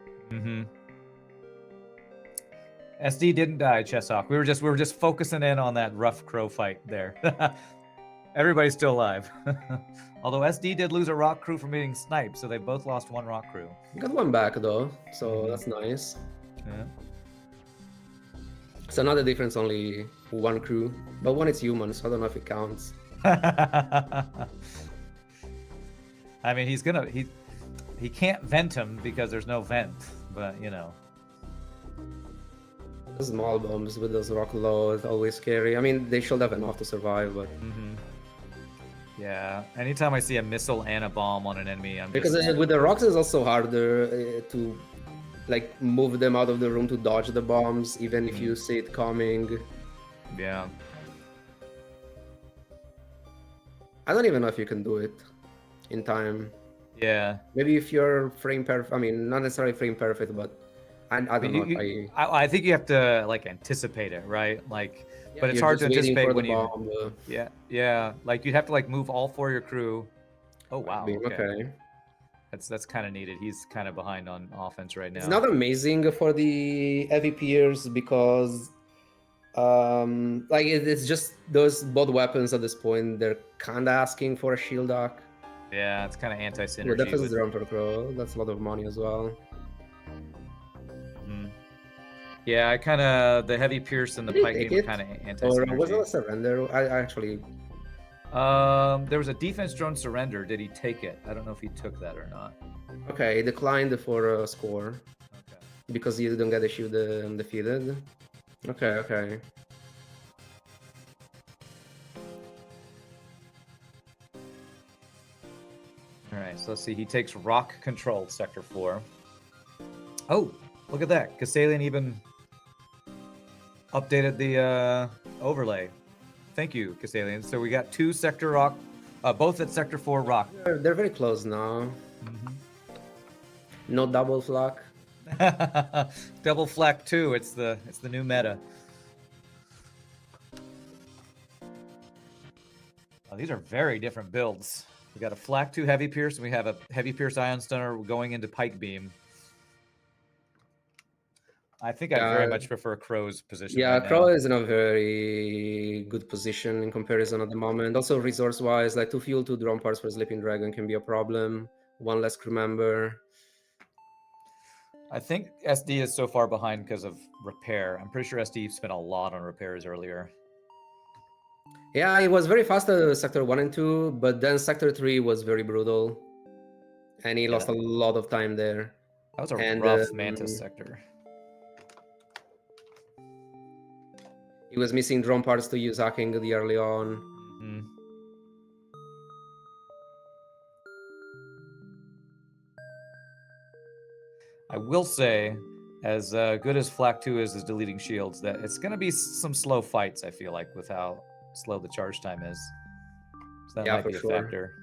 SD didn't die, Cheshawk. We were just focusing in on that rough Crow fight there. Everybody's still alive. Although SD did lose a rock crew from being sniped, so they both lost 1 rock crew. You got one back though, so that's nice. Yeah. So now the difference only 1 crew, but one is human, so I don't know if it counts. I mean, he can't vent him because there's no vent, but you know. Small bombs with those rock low, always scary. I mean, they should have enough to survive, but... Yeah, anytime I see a missile and a bomb on an enemy, I'm because with the rocks, it's also harder to like move them out of the room to dodge the bombs, even if you see it coming. Yeah. I don't even know if you can do it in time. Yeah. Maybe if you're frame perfect, I mean, not necessarily frame perfect, but I don't know. I think you have to like anticipate it, right? Like, Yeah, but it's hard to anticipate when you. Bomb, Yeah. Like you'd have to like move all 4 of your crew. Oh wow. Okay. That's kind of needed. He's kind of behind on offense right now. It's not amazing for the heavy peers because, like it's just those both weapons at this point. They're kind of asking for a shield arc. Yeah, it's kind of anti-synergy. Yeah, that was drum for Crow. That's a lot of money as well. Yeah, I kind of the heavy pierce and the pike game kind of anti-synergy. Or was it a surrender? I actually There was a defense drone surrender. Did he take it? I don't know if he took that or not. Okay, declined for a score Okay. because you don't get the shield defeated. Okay, okay. All right, so let's see. He takes rock control sector 4. Oh, look at that. Cassalien even updated the overlay. Thank you, Cassalien. So we got 2 sector rock, both at sector 4 rock. They're very close now. No double flak. Double flak 2. It's the new meta. Oh, these are very different builds. We got a flak 2 heavy pierce, and we have a heavy pierce ion stunner going into pike beam. I think I very much prefer Crow's position. Yeah, right Crow now. is in a very good position in comparison at the moment. Also, resource-wise, like 2 fuel, 2 drone parts for SleepingDragon can be a problem. 1 less crew member. I think SD is so far behind because of repair. I'm pretty sure SD spent a lot on repairs earlier. Yeah, it was very fast at sector 1 and 2, but then sector 3 was very brutal. And he lost a lot of time there. That was a rough Mantis sector. He was missing drone parts to use hacking the early on. Mm-hmm. I will say, as good as Flak 2 is deleting shields, that it's going to be some slow fights, I feel like, with how slow the charge time is. So that might be a factor.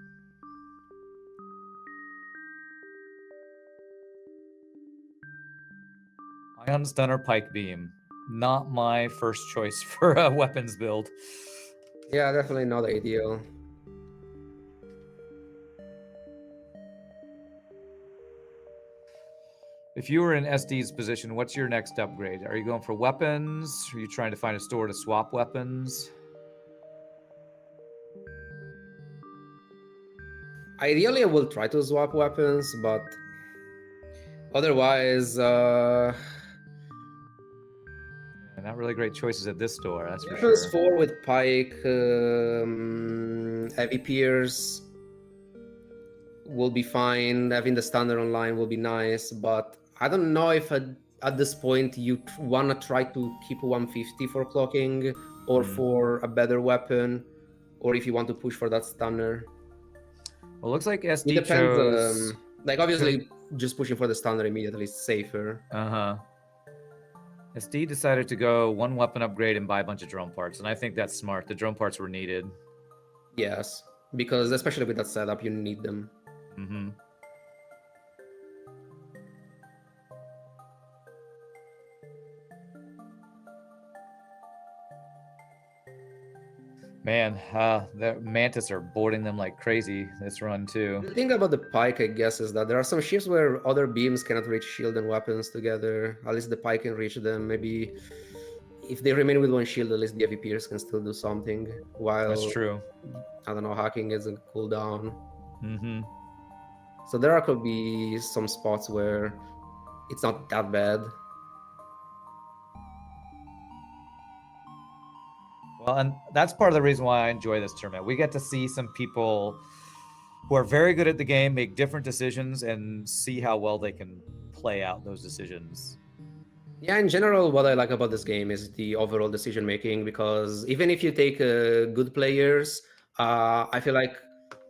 Ion Stunner Pike Beam. Not my first choice for a weapons build. Yeah, definitely not ideal. If you were in SD's position, what's your next upgrade? Are you going for weapons? Are you trying to find a store to swap weapons? Ideally, I will try to swap weapons, but otherwise, not really great choices at this store, that's for weapons sure. 4 with Pike, heavy Pierce will be fine. Having the standard online will be nice, but I don't know if at this point you want to try to keep 150 for clocking or for a better weapon, or if you want to push for that stunner. Well, looks like SD It depends. chose... Like, obviously, just pushing for the stunner immediately is safer. Uh-huh. SD decided to go 1 weapon upgrade and buy a bunch of drone parts, and I think that's smart. The drone parts were needed. Yes, because especially with that setup, you need them. Mm-hmm. Man, the Mantis are boarding them like crazy this run, too. The thing about the Pike, I guess, is that there are some ships where other beams cannot reach shield and weapons together. At least the Pike can reach them. Maybe if they remain with 1 shield, at least the heavy Pierce can still do something. While, that's true. I don't know, hacking is a cooldown. Mm-hmm. So there could be some spots where it's not that bad. Well, and that's part of the reason why I enjoy this tournament. We get to see some people who are very good at the game make different decisions and see how well they can play out those decisions. Yeah, in general, what I like about this game is the overall decision making, because even if you take good players, I feel like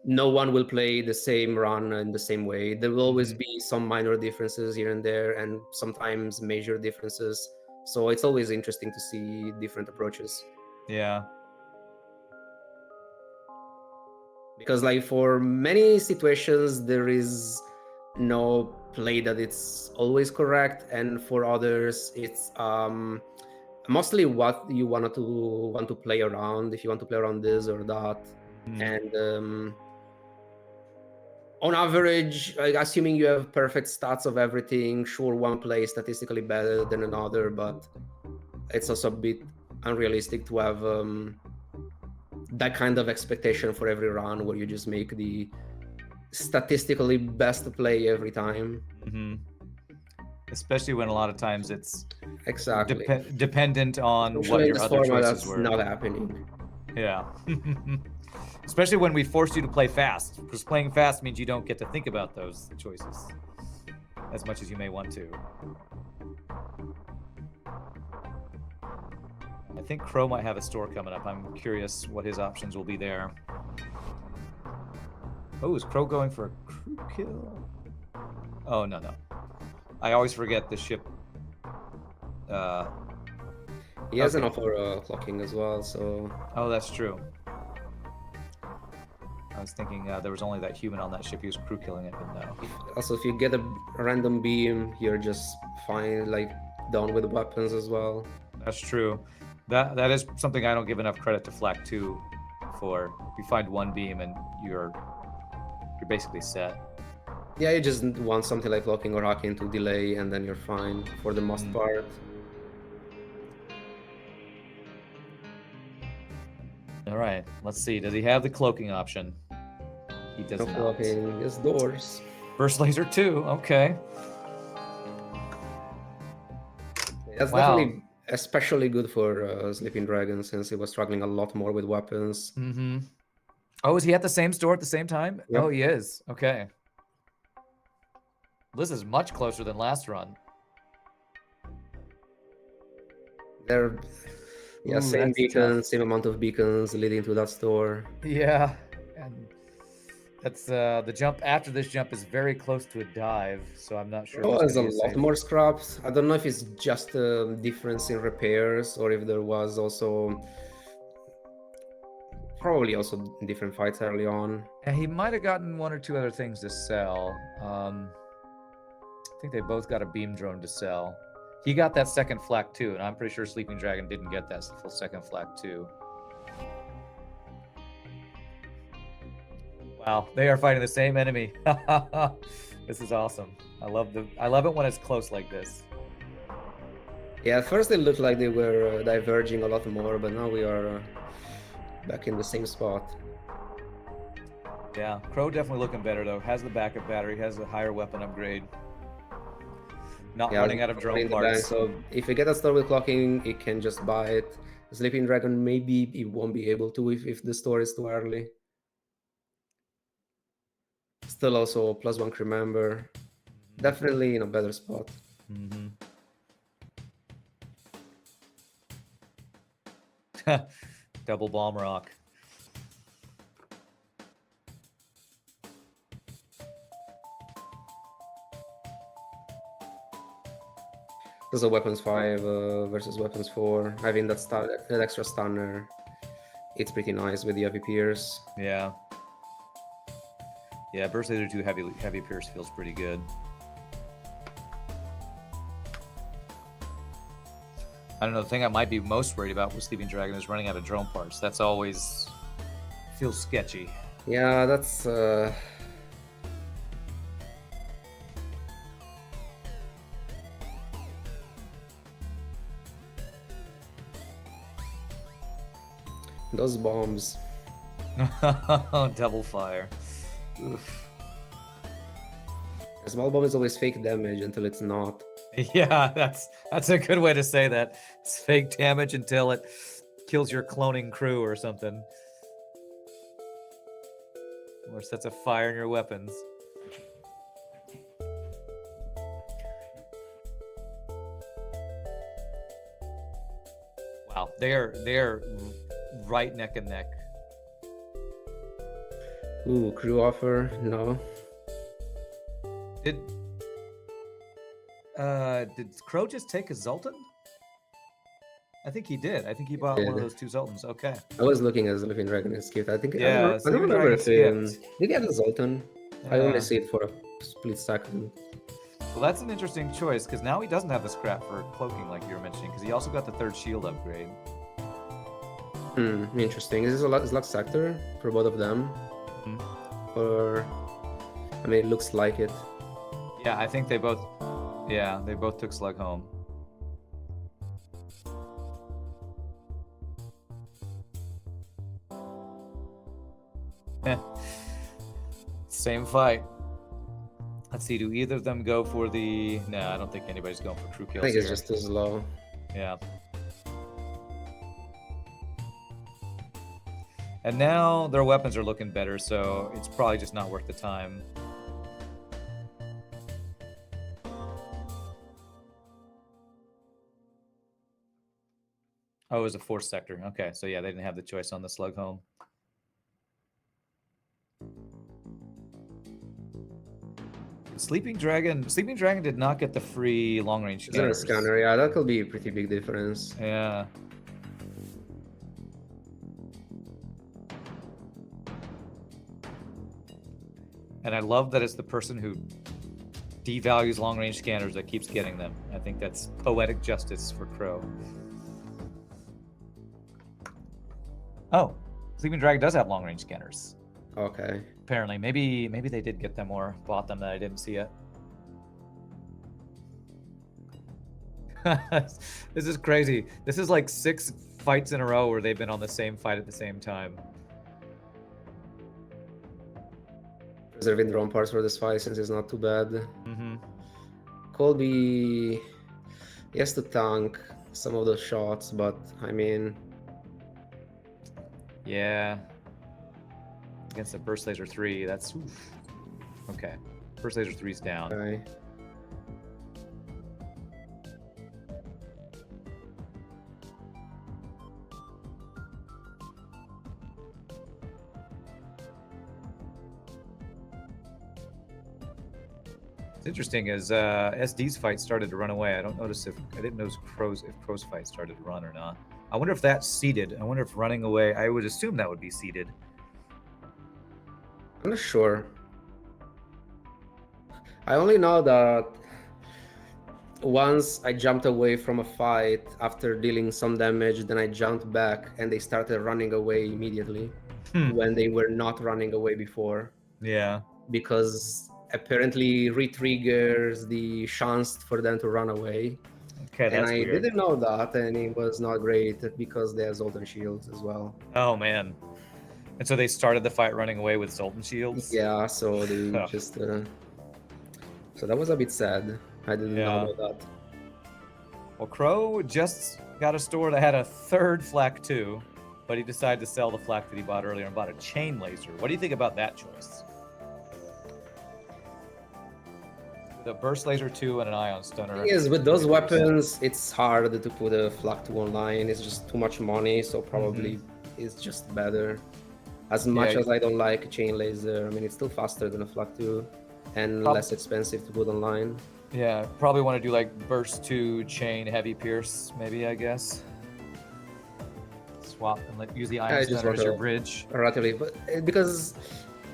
no one will play the same run in the same way. There will always be some minor differences here and there, and sometimes major differences. So it's always interesting to see different approaches. Yeah. Because, like, for many situations, there is no play that it's always correct, and for others, it's mostly what you want to play around. If you want to play around this or that, and on average, like, assuming you have perfect stats of everything, sure, one play is statistically better than another, but it's also a bit unrealistic to have that kind of expectation for every run where you just make the statistically best play every time. Mm-hmm. Especially when a lot of times it's exactly dependent on especially what in your this other format, choices that's were. not happening. Yeah. Especially when we force you to play fast, because playing fast means you don't get to think about those choices as much as you may want to. I think Crow might have a store coming up. I'm curious what his options will be there. Oh, is Crow going for a crew kill? Oh, no. I always forget the ship. He has an offer clocking as well, so... Oh, that's true. I was thinking there was only that human on that ship. He was crew killing it, but no. Also, if you get a random beam, you're just fine, like, done with weapons as well. That's true. That is something I don't give enough credit to Flak 2 for. You find one beam and you're basically set. Yeah, you just want something like locking or hacking to delay, and then you're fine for the most part. All right, let's see. Does he have the cloaking option? He does No not. clocking, just doors. Burst laser 2. Okay. That's Wow. definitely especially good for Sleeping Dragon, since he was struggling a lot more with weapons. Mm-hmm. Oh, is he at the same store at the same time? Yep. Oh, he is. Okay. This is much closer than last run. They're Ooh, same that's beacons, tough. same amount of beacons leading to that store. Yeah, and that's the jump after this jump is very close to a dive, so I'm not sure. Oh, if it's there's a gonna be lot safe. more scraps. I don't know if it's just a difference in repairs or if there was also probably also different fights early on. And he might have gotten one or two other things to sell. I think they both got a beam drone to sell. He got that second Flak 2, and I'm pretty sure Sleeping Dragon didn't get that full second Flak 2. Wow, they are fighting the same enemy. This is awesome. I love it when it's close like this. Yeah, at first it looked like they were diverging a lot more, but now we are back in the same spot. Yeah, Crow definitely looking better though. Has the backup battery, has a higher weapon upgrade. Not running out of drone parts. So if you get a store with clocking, it can just buy it. Sleeping Dragon, maybe it won't be able to if the store is too early. Still also +1 crew member. Definitely in a better spot. Mm-hmm. Double bomb rock. There's a weapons 5 versus weapons 4. Having that extra stunner, it's pretty nice with the heavy pierce. Yeah. Yeah, Burst Laser 2 heavy pierce feels pretty good. I don't know, the thing I might be most worried about with Sleeping Dragon is running out of drone parts. That's always feels sketchy. Yeah, that's those bombs. Double fire. Oof. A small bomb is always fake damage until it's not. Yeah, that's a good way to say that. It's fake damage until it kills your cloning crew or something. Or sets a fire in your weapons. Wow, they're right neck and neck. Ooh, crew offer, no. Did Crow just take a Zoltan? I think he did. I think he bought one of those 2 Zoltans. Okay. I was looking at Sleeping Dragon and skipped. I think Yeah, I don't remember if Dragon did he get a Zoltan? I Yeah. only see it for a split second. Well, that's an interesting choice because now he doesn't have the scrap for cloaking like you were mentioning because he also got the 3rd shield upgrade. Interesting. Is this a luck sector for both of them? Or, I mean, it looks like it. Yeah, I think they both took Slug home. Same fight. Let's see, do either of them go for the... No, I don't think anybody's going for crew kills I think it's here. just too slow. Yeah. And now their weapons are looking better, so it's probably just not worth the time. Oh, it was a force sector. Okay, so yeah, they didn't have the choice on the slug home. Sleeping Dragon did not get the free long range Is there a scanners. scanner? Yeah, that could be a pretty big difference. Yeah. And I love that it's the person who devalues long range scanners that keeps getting them. I think that's poetic justice for Crow. Oh, Sleeping Dragon does have long range scanners. Okay. Apparently, maybe they did get them or bought them that I didn't see yet. This is crazy. This is like 6 fights in a row where they've been on the same fight at the same time. Preserving drone parts for this fight since it's not too bad. Mm-hmm. Colby, he has to tank some of those shots, but I mean, Yeah. Against the Burst Laser 3, that's... Oof. Okay. Burst Laser 3's down. okay. What's interesting is SD's fight started to run away. I didn't notice Crow's fight started to run or not. I wonder if that's seeded. I wonder if running away, I would assume that would be seeded. I'm not sure. I only know that once I jumped away from a fight after dealing some damage, then I jumped back and they started running away immediately when they were not running away before. Yeah. Because apparently re-triggers the chance for them to run away. Okay, And that's I weird. didn't know that, and it was not great because they have Zoltan shields as well. Oh, man. And so they started the fight running away with Zoltan shields? Yeah, so they just... So that was a bit sad. I didn't know about that. Well, Crow just got a store that had a third Flak 2, but he decided to sell the Flak that he bought earlier and bought a chain laser. What do you think about that choice? The Burst Laser 2 and an Ion Stunner. Yes, with those weapons, it's hard to put a Flak 2 online. It's just too much money, so probably it's just better. As much as I don't like a chain laser, I mean, it's still faster than a Flak 2 and less expensive to put online. Yeah, probably want to do like Burst 2, Chain, Heavy Pierce, maybe, I guess. Swap and use the Ion Stunner as your bridge. Relatively, but because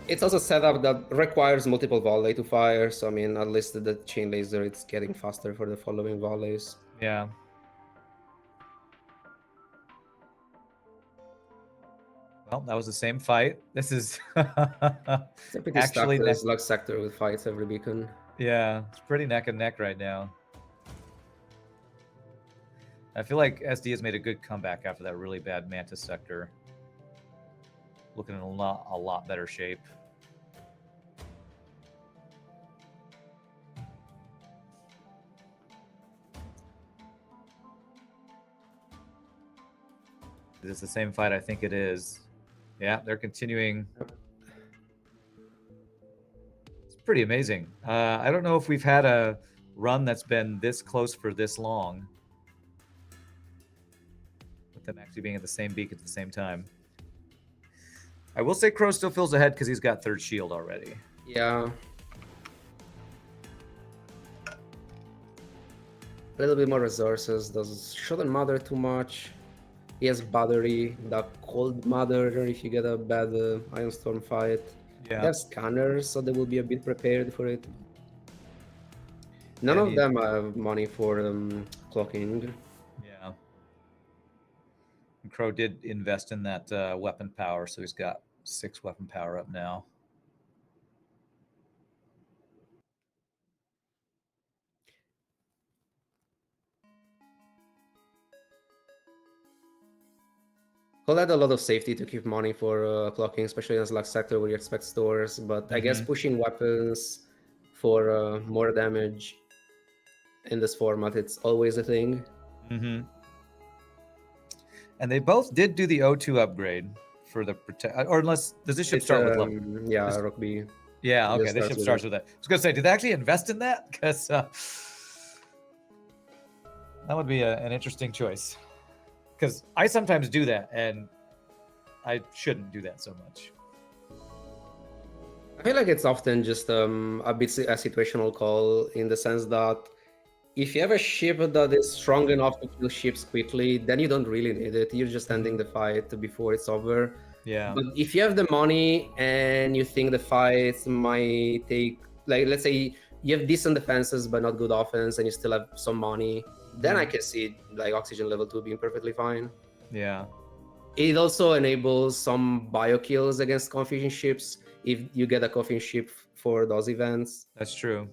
it's also set up that requires multiple volley to fire, so I mean, at least the chain laser, it's getting faster for the following volleys. Yeah. Well, that was the same fight. This is It's a pretty actually stacked slug sector with fights every beacon. Yeah, it's pretty neck and neck right now. I feel like SD has made a good comeback after that really bad Mantis sector. Looking in a lot better shape. Is this the same fight? I think it is. Yeah, they're continuing. It's pretty amazing. I don't know if we've had a run that's been this close for this long. With them actually being at the same beak at the same time. I will say Crow still feels ahead because he's got third shield already. Yeah. A little bit more resources. Shouldn't matter too much. He has battery, the cold matter if you get a bad Ion Storm fight. Yeah. They have scanners, so they will be a bit prepared for it. None of them have money for clocking. Yeah. And Crow did invest in that weapon power, so he's got 6 weapon power up now. He'll add a lot of safety to keep money for clocking, especially in Slug sector where you expect stores. But I guess pushing weapons for more damage in this format, it's always a thing. And they both did do the O2 upgrade for the protect, or unless does this ship It's, start with level? yeah, Rock B. Yeah, okay, This this starts ship with starts it. with that. I was gonna say, did they actually invest in that? Because that would be an interesting choice. Because I sometimes do that, and I shouldn't do that so much. I feel like it's often just a bit a situational call in the sense that if you have a ship that is strong enough to kill ships quickly, then you don't really need it. You're just ending the fight before it's over. Yeah. But if you have the money and you think the fight might take, like, let's say you have decent defenses but not good offense, and you still have some money, then I can see like oxygen level 2 being perfectly fine. Yeah. It also enables some bio kills against confusion ships if you get a confusion ship for those events. That's true.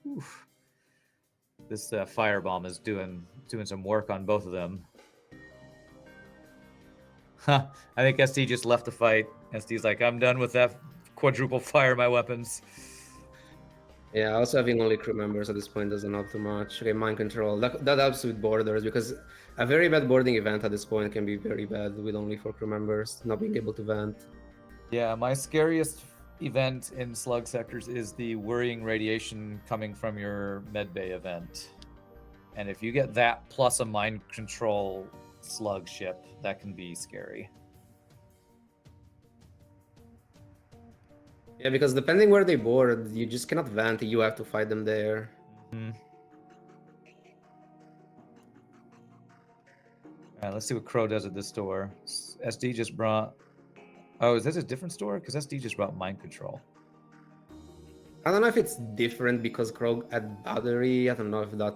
Oof. This firebomb is doing some work on both of them. Huh. I think SD just left the fight. SD's like, I'm done with that quadruple fire my weapons. Yeah, also having only crew members at this point doesn't help too much. Okay, mind control. That helps with borders, because a very bad boarding event at this point can be very bad with only 4 crew members not being able to vent. Yeah, my scariest event in slug sectors is the worrying radiation coming from your medbay event. And if you get that plus a mind control slug ship, that can be scary. Yeah, because depending where they board, you just cannot vent. You have to fight them there. All right, let's see what Crow does at this store. SD just brought... Oh, is this a different store? Because SD just brought mind control. I don't know if it's different because Krog had battery. I don't know if that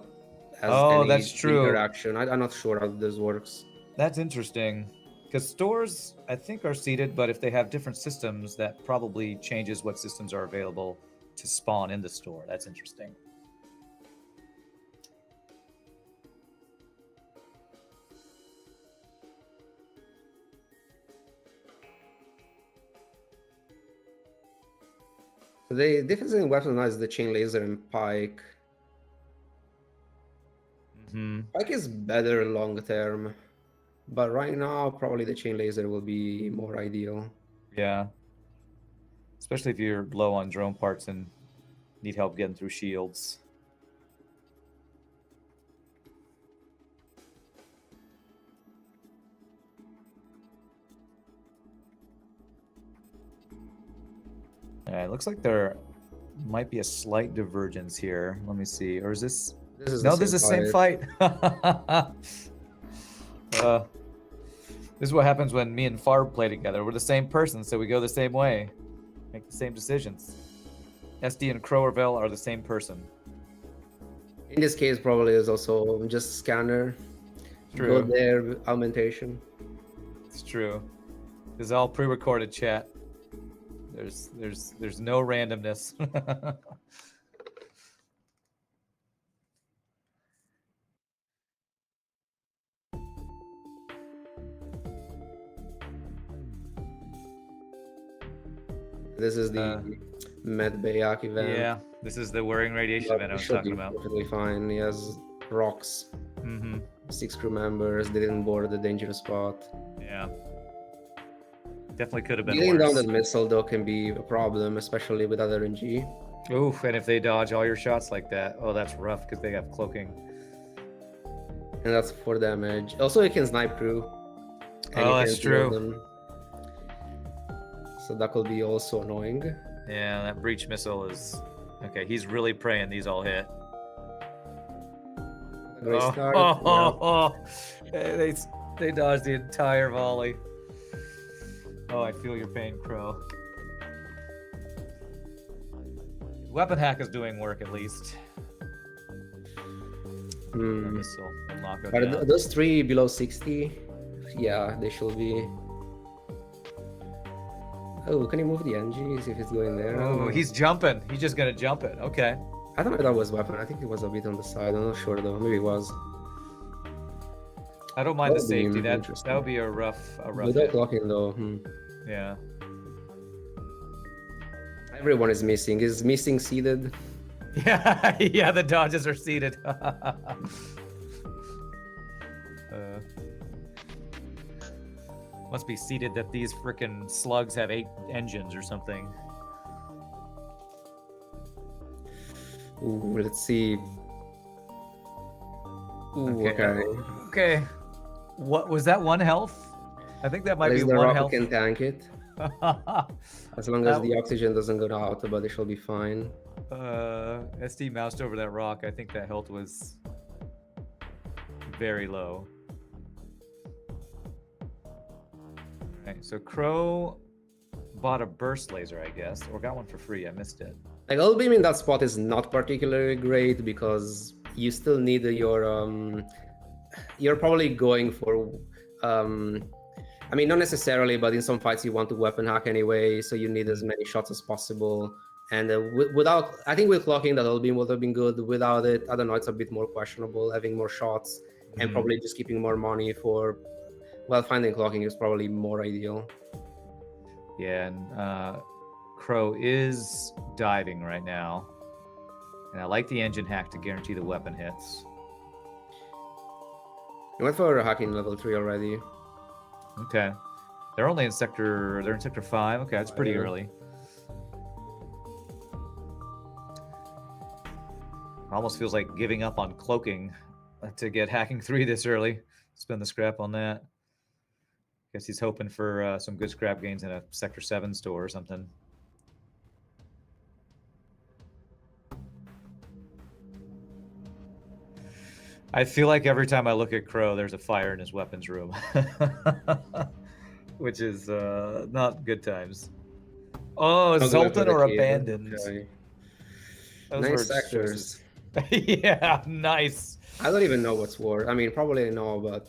has any that's true. interaction. I'm not sure how this works. That's interesting. Because stores, I think, are seated, but if they have different systems, that probably changes what systems are available to spawn in the store. That's interesting. So the difference in weapons now is the chain laser and pike. Pike is better long term, but right now probably the chain laser will be more ideal. Yeah. Especially if you're low on drone parts and need help getting through shields. It looks like there might be a slight divergence here. Let me see. Or is this... This is no, this is the same fight. This is what happens when me and Farb play together. We're the same person, so we go the same way. Make the same decisions. SD and Crowrevell are the same person. In this case, probably is also just scanner. True. Go there, augmentation. It's true. This is all pre-recorded, chat. There's no randomness. This is the Med Bayak event. Yeah, this is the worrying radiation event I was talking about. Perfectly fine. He has rocks. 6 crew members. They didn't board the dangerous spot. Yeah. Definitely could have been Getting down worse. that missile though can be a problem, especially with other RNG. Oof, and if they dodge all your shots like that, oh, that's rough because they have cloaking. And that's 4 damage. Also, you can snipe crew. Oh, that's true. Them. So that could be also annoying. Yeah, that breach missile is... Okay, he's really praying these all hit. Great start. They dodged the entire volley. Oh, I feel your pain, Crow. Weapon hack is doing work at least. Missile and lockout down. Those 3 below 60? Yeah, they should be. Oh, can you move the NG? See if it's going there. Oh, he's jumping. He's just gonna jump it. Okay. I don't know if that was weapon. I think it was a bit on the side. I'm not sure though. Maybe it was. I don't mind the safety. That would be a rough Without hit. locking though. Yeah. Everyone is missing. Is missing seated? Yeah, yeah. The dodges are seated. Must be seated that these frickin' slugs have 8 engines or something. Ooh, let's see. Ooh, okay. Okay. What was that? 1 health? I think that At might be least the 1 rocket health. can tank it. As long as the oxygen doesn't go out, the body shall be fine. SD moused over that rock. I think that health was very low. Okay, so Crow bought a burst laser, I guess, or got one for free. I missed it. Like, Hull Beam in that spot is not particularly great because you still need your you're probably going for I mean, not necessarily, but in some fights you want to weapon hack anyway, so you need as many shots as possible. And without, I think with clocking that Hull Beam would have been good. Without it, I don't know, it's a bit more questionable. Having more shots and probably just keeping more money for, well, finding clocking is probably more ideal. Yeah, and Crow is diving right now. And I like the engine hack to guarantee the weapon hits. You went for hacking level 3 already. Okay. They're only in sector 5. Okay, that's pretty early. Almost feels like giving up on cloaking to get hacking 3 this early. Spend the scrap on that. Guess he's hoping for some good scrap gains in a sector 7 store or something. I feel like every time I look at Crow, there's a fire in his weapons room. Which is not good times. Oh, Zoltan or Abandoned. Okay. Those Nice were sectors. Yeah, nice. I don't even know what's worse. I mean, probably I know, but...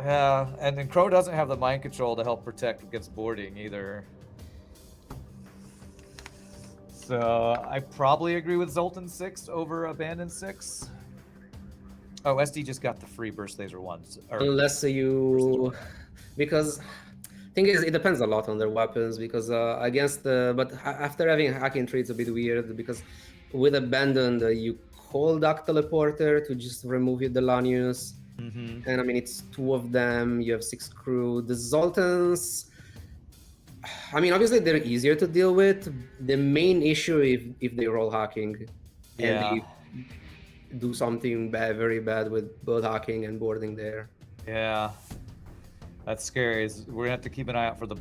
Yeah, and then Crow doesn't have the mind control to help protect against boarding either. So I probably agree with Zoltan 6 over Abandoned 6. Oh, SD just got the free burst laser ones. Unless you... Because... Thing is, it depends a lot on their weapons, because against the... But after having hacking 3, it's a bit weird, because with Abandoned, you call Duck Teleporter to just remove the Lanius. And I mean, it's 2 of them, you have 6 crew. The Zoltans... I mean, obviously they're easier to deal with. The main issue if they roll hacking and they do something bad, very bad with both hacking and boarding there. Yeah, that's scary. We're gonna have to keep an eye out for the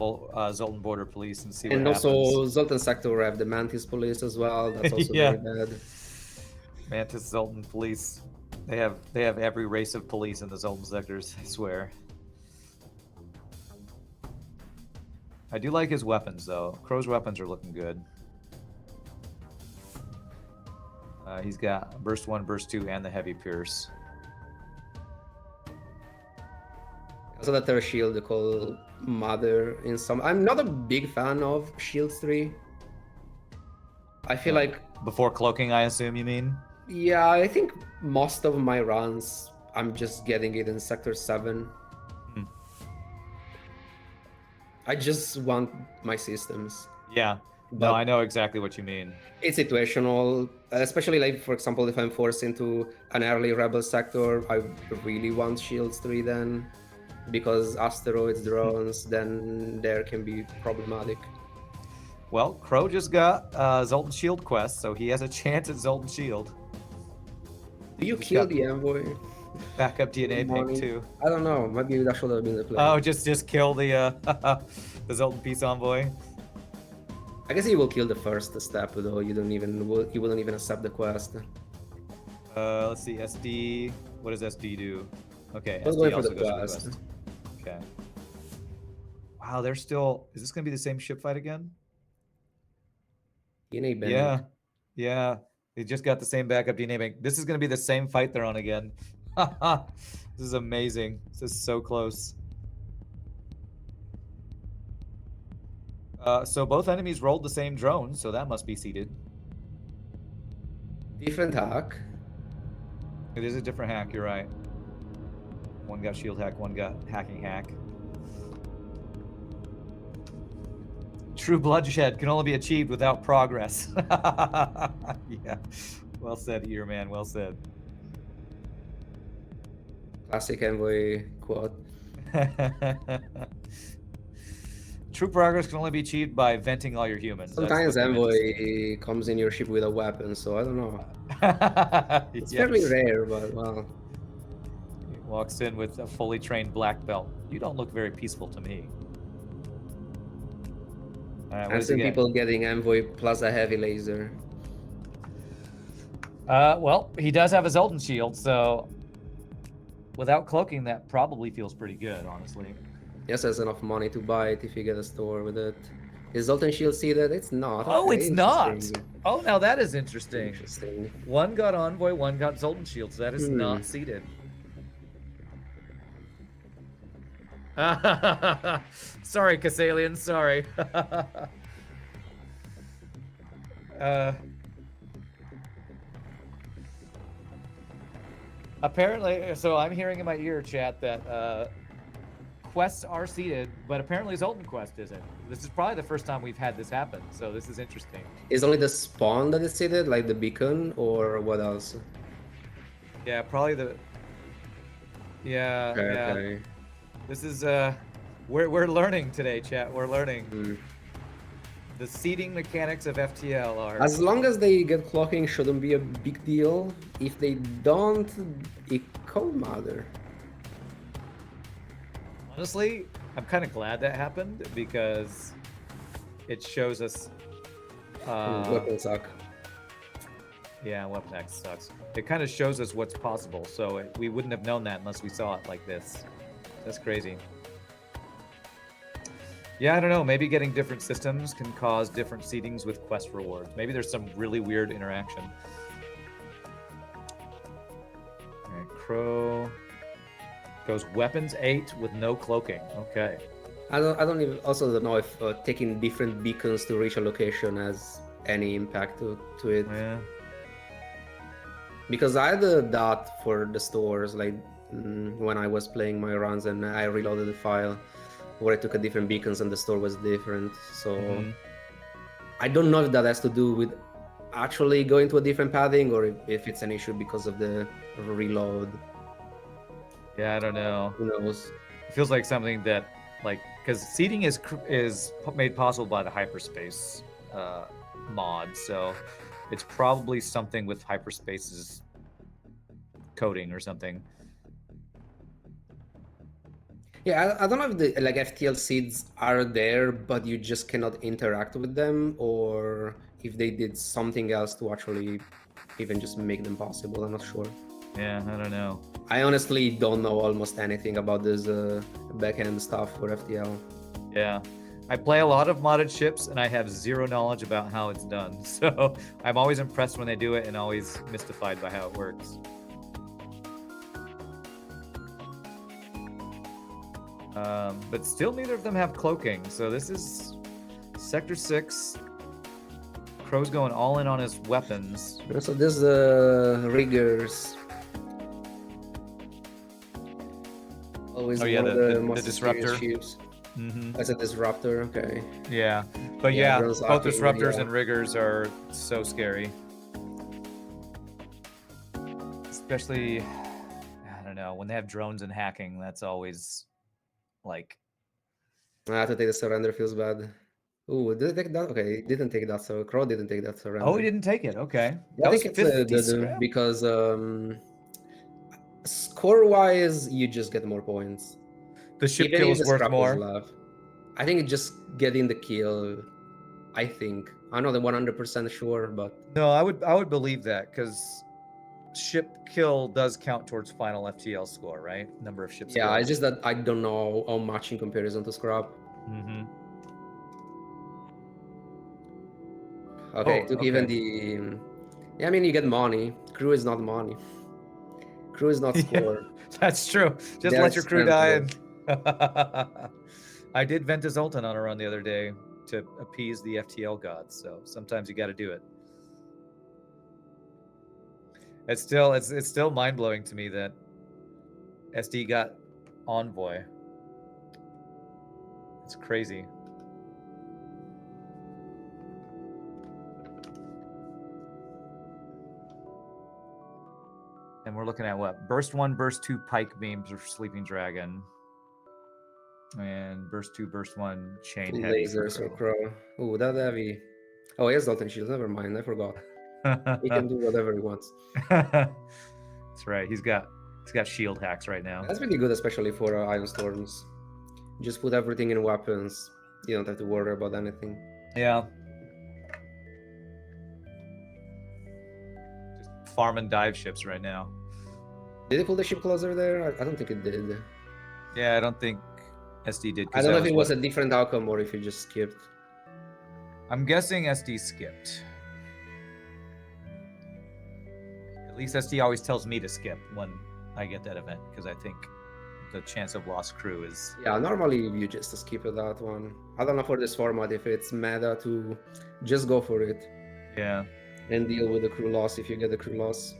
Zoltan Border Police and see what happens. And also, Zoltan Sector have the Mantis Police as well. That's also very bad. Mantis Zoltan Police. They have every race of police in the Zoltan sectors, I swear. I do like his weapons, though. Crow's weapons are looking good. He's got Burst 1, Burst 2, and the Heavy Pierce. Also, that their shield called Mother in some... I'm not a big fan of Shields 3. I feel like... Before cloaking, I assume you mean? Yeah, I think most of my runs, I'm just getting it in Sector 7. I just want my systems. Yeah. No, I know exactly what you mean. It's situational, especially like, for example, if I'm forced into an early Rebel sector, I really want Shields 3 then, because asteroids, drones, then there can be problematic. Well, Crow just got Zoltan Shield quest, so he has a chance at Zoltan Shield. Do you kill the envoy? Backup DNA ping too. I don't know. Maybe that should have been the play. Oh, just kill the the Zoltan Peace Envoy. I guess he will kill the first step though. He wouldn't even accept the quest. Let's see. SD. What does SD do? Okay. Let's SD go for the goes quest. Okay. Wow, they're still. Is this gonna be the same ship fight again? DNA bank. Yeah. Yeah. They just got the same backup DNA bank. This is gonna be the same fight they're on again. This is amazing. This is so close. So both enemies rolled the same drone, so that must be seeded. Different hack. It is a different hack, you're right. One got shield hack, one got hacking hack. True bloodshed can only be achieved without progress. Yeah. Well said, Earman. Well said. Classic Envoy quote. True progress can only be achieved by venting all your humans. Sometimes That's what they meant to say. Envoy comes in your ship with a weapon, so I don't know. It's Yeah. fairly rare, but well. He walks in with a fully trained black belt. You don't look very peaceful to me. All right, what I've does he seen get? people getting Envoy plus a heavy laser. Well, he does have a Zoltan shield, so without cloaking, that probably feels pretty good, honestly. Yes, there's enough money to buy it if you get a store with it. Is Zoltan Shield seeded? It's not. Oh, Okay, it's not. interesting. Oh, now that is interesting. Interesting. One got Envoy, one got Zoltan shield, so that is not seeded. Sorry, Cassalien, sorry. Apparently, so I'm hearing in my ear chat that quests are seeded, but apparently Zoltan quest isn't. This is probably the first time we've had this happen, so this is interesting. Is only the spawn that is seeded, like the beacon, or what else? Yeah, probably the. Yeah, Okay, yeah. okay. This is we're learning today, chat. We're learning. The seeding mechanics of FTL are. As long as they get clocking, shouldn't be a big deal. If they don't, it could matter. Honestly, I'm kind of glad that happened because it shows us. Weapons suck. Yeah, Weapon X sucks. It kind of shows us what's possible, so we wouldn't have known that unless we saw it like this. That's crazy. Yeah, I don't know. Maybe getting different systems can cause different seedings with quest rewards. Maybe there's some really weird interaction. All right, Crow goes weapons 8 with no cloaking. Okay. I don't even also don't know if taking different beacons to reach a location has any impact to it. Yeah. Because I had that for the stores, like when I was playing my runs and I reloaded the file where I took a different beacons and the store was different. So I don't know if that has to do with actually going to a different padding or if it's an issue because of the reload. Yeah, I don't know. Who knows? It feels like something that, like, because seeding is made possible by the hyperspace mod, so it's probably something with hyperspace's coding or something. Yeah, I don't know if the like FTL seeds are there, but you just cannot interact with them, or if they did something else to actually even just make them possible. I'm not sure. Yeah, I don't know. I honestly don't know almost anything about this backend stuff for FTL. Yeah. I play a lot of modded ships, and I have zero knowledge about how it's done. So I'm always impressed when they do it and always mystified by how it works. But still neither of them have cloaking. So this is Sector 6. Crow's going all in on his weapons. So this riggers. Always yeah, one of the most disruptor. Ships. That's a disruptor, okay. Yeah, but yeah, everyone's both acting, disruptors yeah. and riggers are so scary. Especially, I don't know, when they have drones and hacking, that's always like. I have to take the surrender, feels bad. Ooh, did it take that? Okay, it didn't take that, so Crow didn't take that surrender. Oh, he didn't take it. Okay. I That was think it's 50 scrap? because score-wise, you just get more points. The ship Even kill if is the worth scrap was more. left. I think just getting the kill, I think. I'm not 100% sure, but... No, I would believe that, because ship kill does count towards final FTL score, right? Number of ships Yeah, killed. it's just that I don't know how much in comparison to scrap. Okay, took even the... Yeah, I mean, you get money. Crew is not money. Crew is not score. That's true. Just They're let your crew die. expensive. And I did vent a Zoltan on a run the other day to appease the FTL gods, so sometimes you got to do it. It's still mind-blowing to me that SD got Envoy. It's crazy. And we're looking at what? Burst 1, Burst 2 Pike Beams for Sleeping Dragon. And Burst 2, Burst 1 Chain Heavy for Lasers for Crow. Crow. Oh, that heavy. Oh, he has Dalton Shields. Never mind. I forgot. He can do whatever he wants. That's right. He's got shield hacks right now. That's really good, especially for Iron Storms. Just put everything in weapons. You don't have to worry about anything. Yeah. Just farming dive ships right now. Did he pull the ship closer there? I don't think it did. Yeah, I don't think SD did. I don't know if it was a different outcome or if he just skipped. I'm guessing SD skipped. At least SD always tells me to skip when I get that event, because I think the chance of lost crew is... Yeah, normally you just skip that one. I don't know for this format if it's meta to just go for it. Yeah. And deal with the crew loss if you get the crew loss.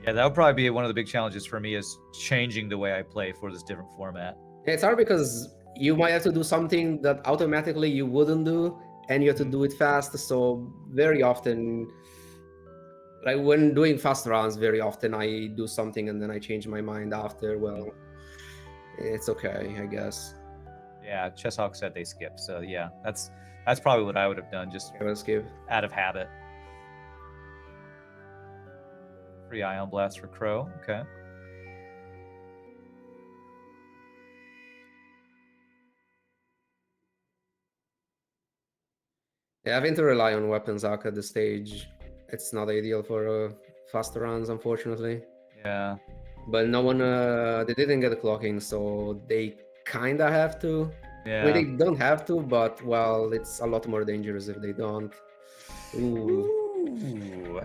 Yeah, that would probably be one of the big challenges for me, is changing the way I play for this different format. It's hard because you might have to do something that automatically you wouldn't do, and you have to do it fast. So very often, like when doing fast runs, very often I do something and then I change my mind after. Well, it's okay, I guess. Yeah, Chesshawk said they skipped, so yeah, that's probably what I would have done, just Skip. out of habit. Free Ion Blast for Crow, okay. Yeah, having to rely on weapons hack at this stage, it's not ideal for faster runs, unfortunately. Yeah. But no one, they didn't get the clocking, so they kind of have to. Yeah. I mean, they don't have to, but, well, it's a lot more dangerous if they don't. Ooh.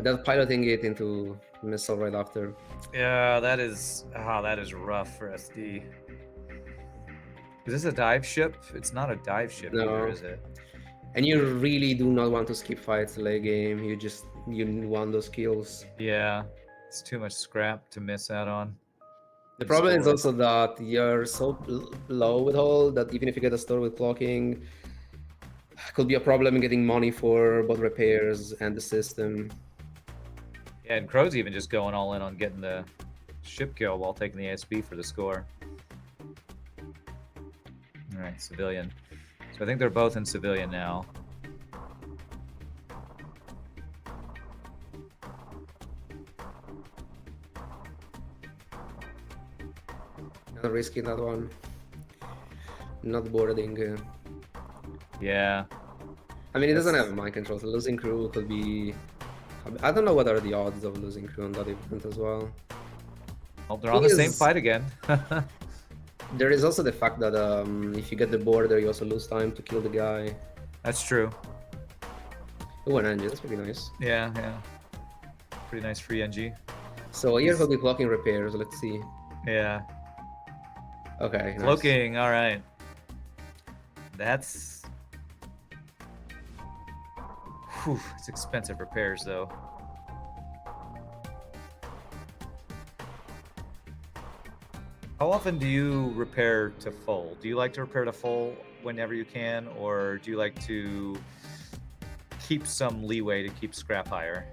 They're piloting it into missile right after. Yeah, that is rough for SD. Is this a dive ship? It's not a dive ship either, is it? And you really do not want to skip fights late game. You want those kills. Yeah, it's too much scrap to miss out on. The problem is also that you're so low with hold that even if you get a store with clocking, could be a problem in getting money for both repairs and the system. Yeah, and Crow's even just going all in on getting the ship kill while taking the ASB for the score. All right, civilian. So I think they're both in civilian now. Not risking that one. Not boarding. Yeah. I mean, it doesn't have mind control. So losing crew could be... I don't know what are the odds of losing crew on that event as well. Well, they're on the same fight again. There is also the fact that if you get the border, you also lose time to kill the guy. That's true. Oh, an NG, that's pretty nice. Yeah, yeah. Pretty nice free NG. So here will be clocking repairs, let's see. Yeah. Okay, nice. Cloaking, all right. That's... Whew, it's expensive repairs, though. How often do you repair to full? Do you like to repair to full whenever you can, or do you like to keep some leeway to keep scrap higher?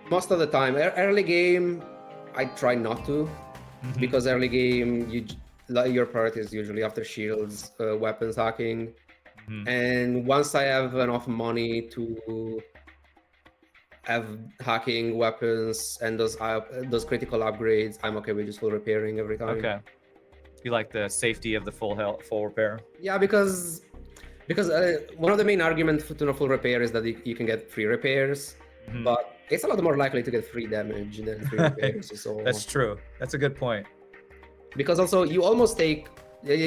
Most of the time, early game, I try not to, because early game, your priority is usually after shields, weapons hacking, and once I have enough money to have hacking weapons and those critical upgrades, I'm okay with just full repairing every time. Okay. You like the safety of the full repair? Yeah, because one of the main arguments to full repair is that you can get free repairs, but it's a lot more likely to get free damage than free repairs. So that's true. That's a good point. Because also you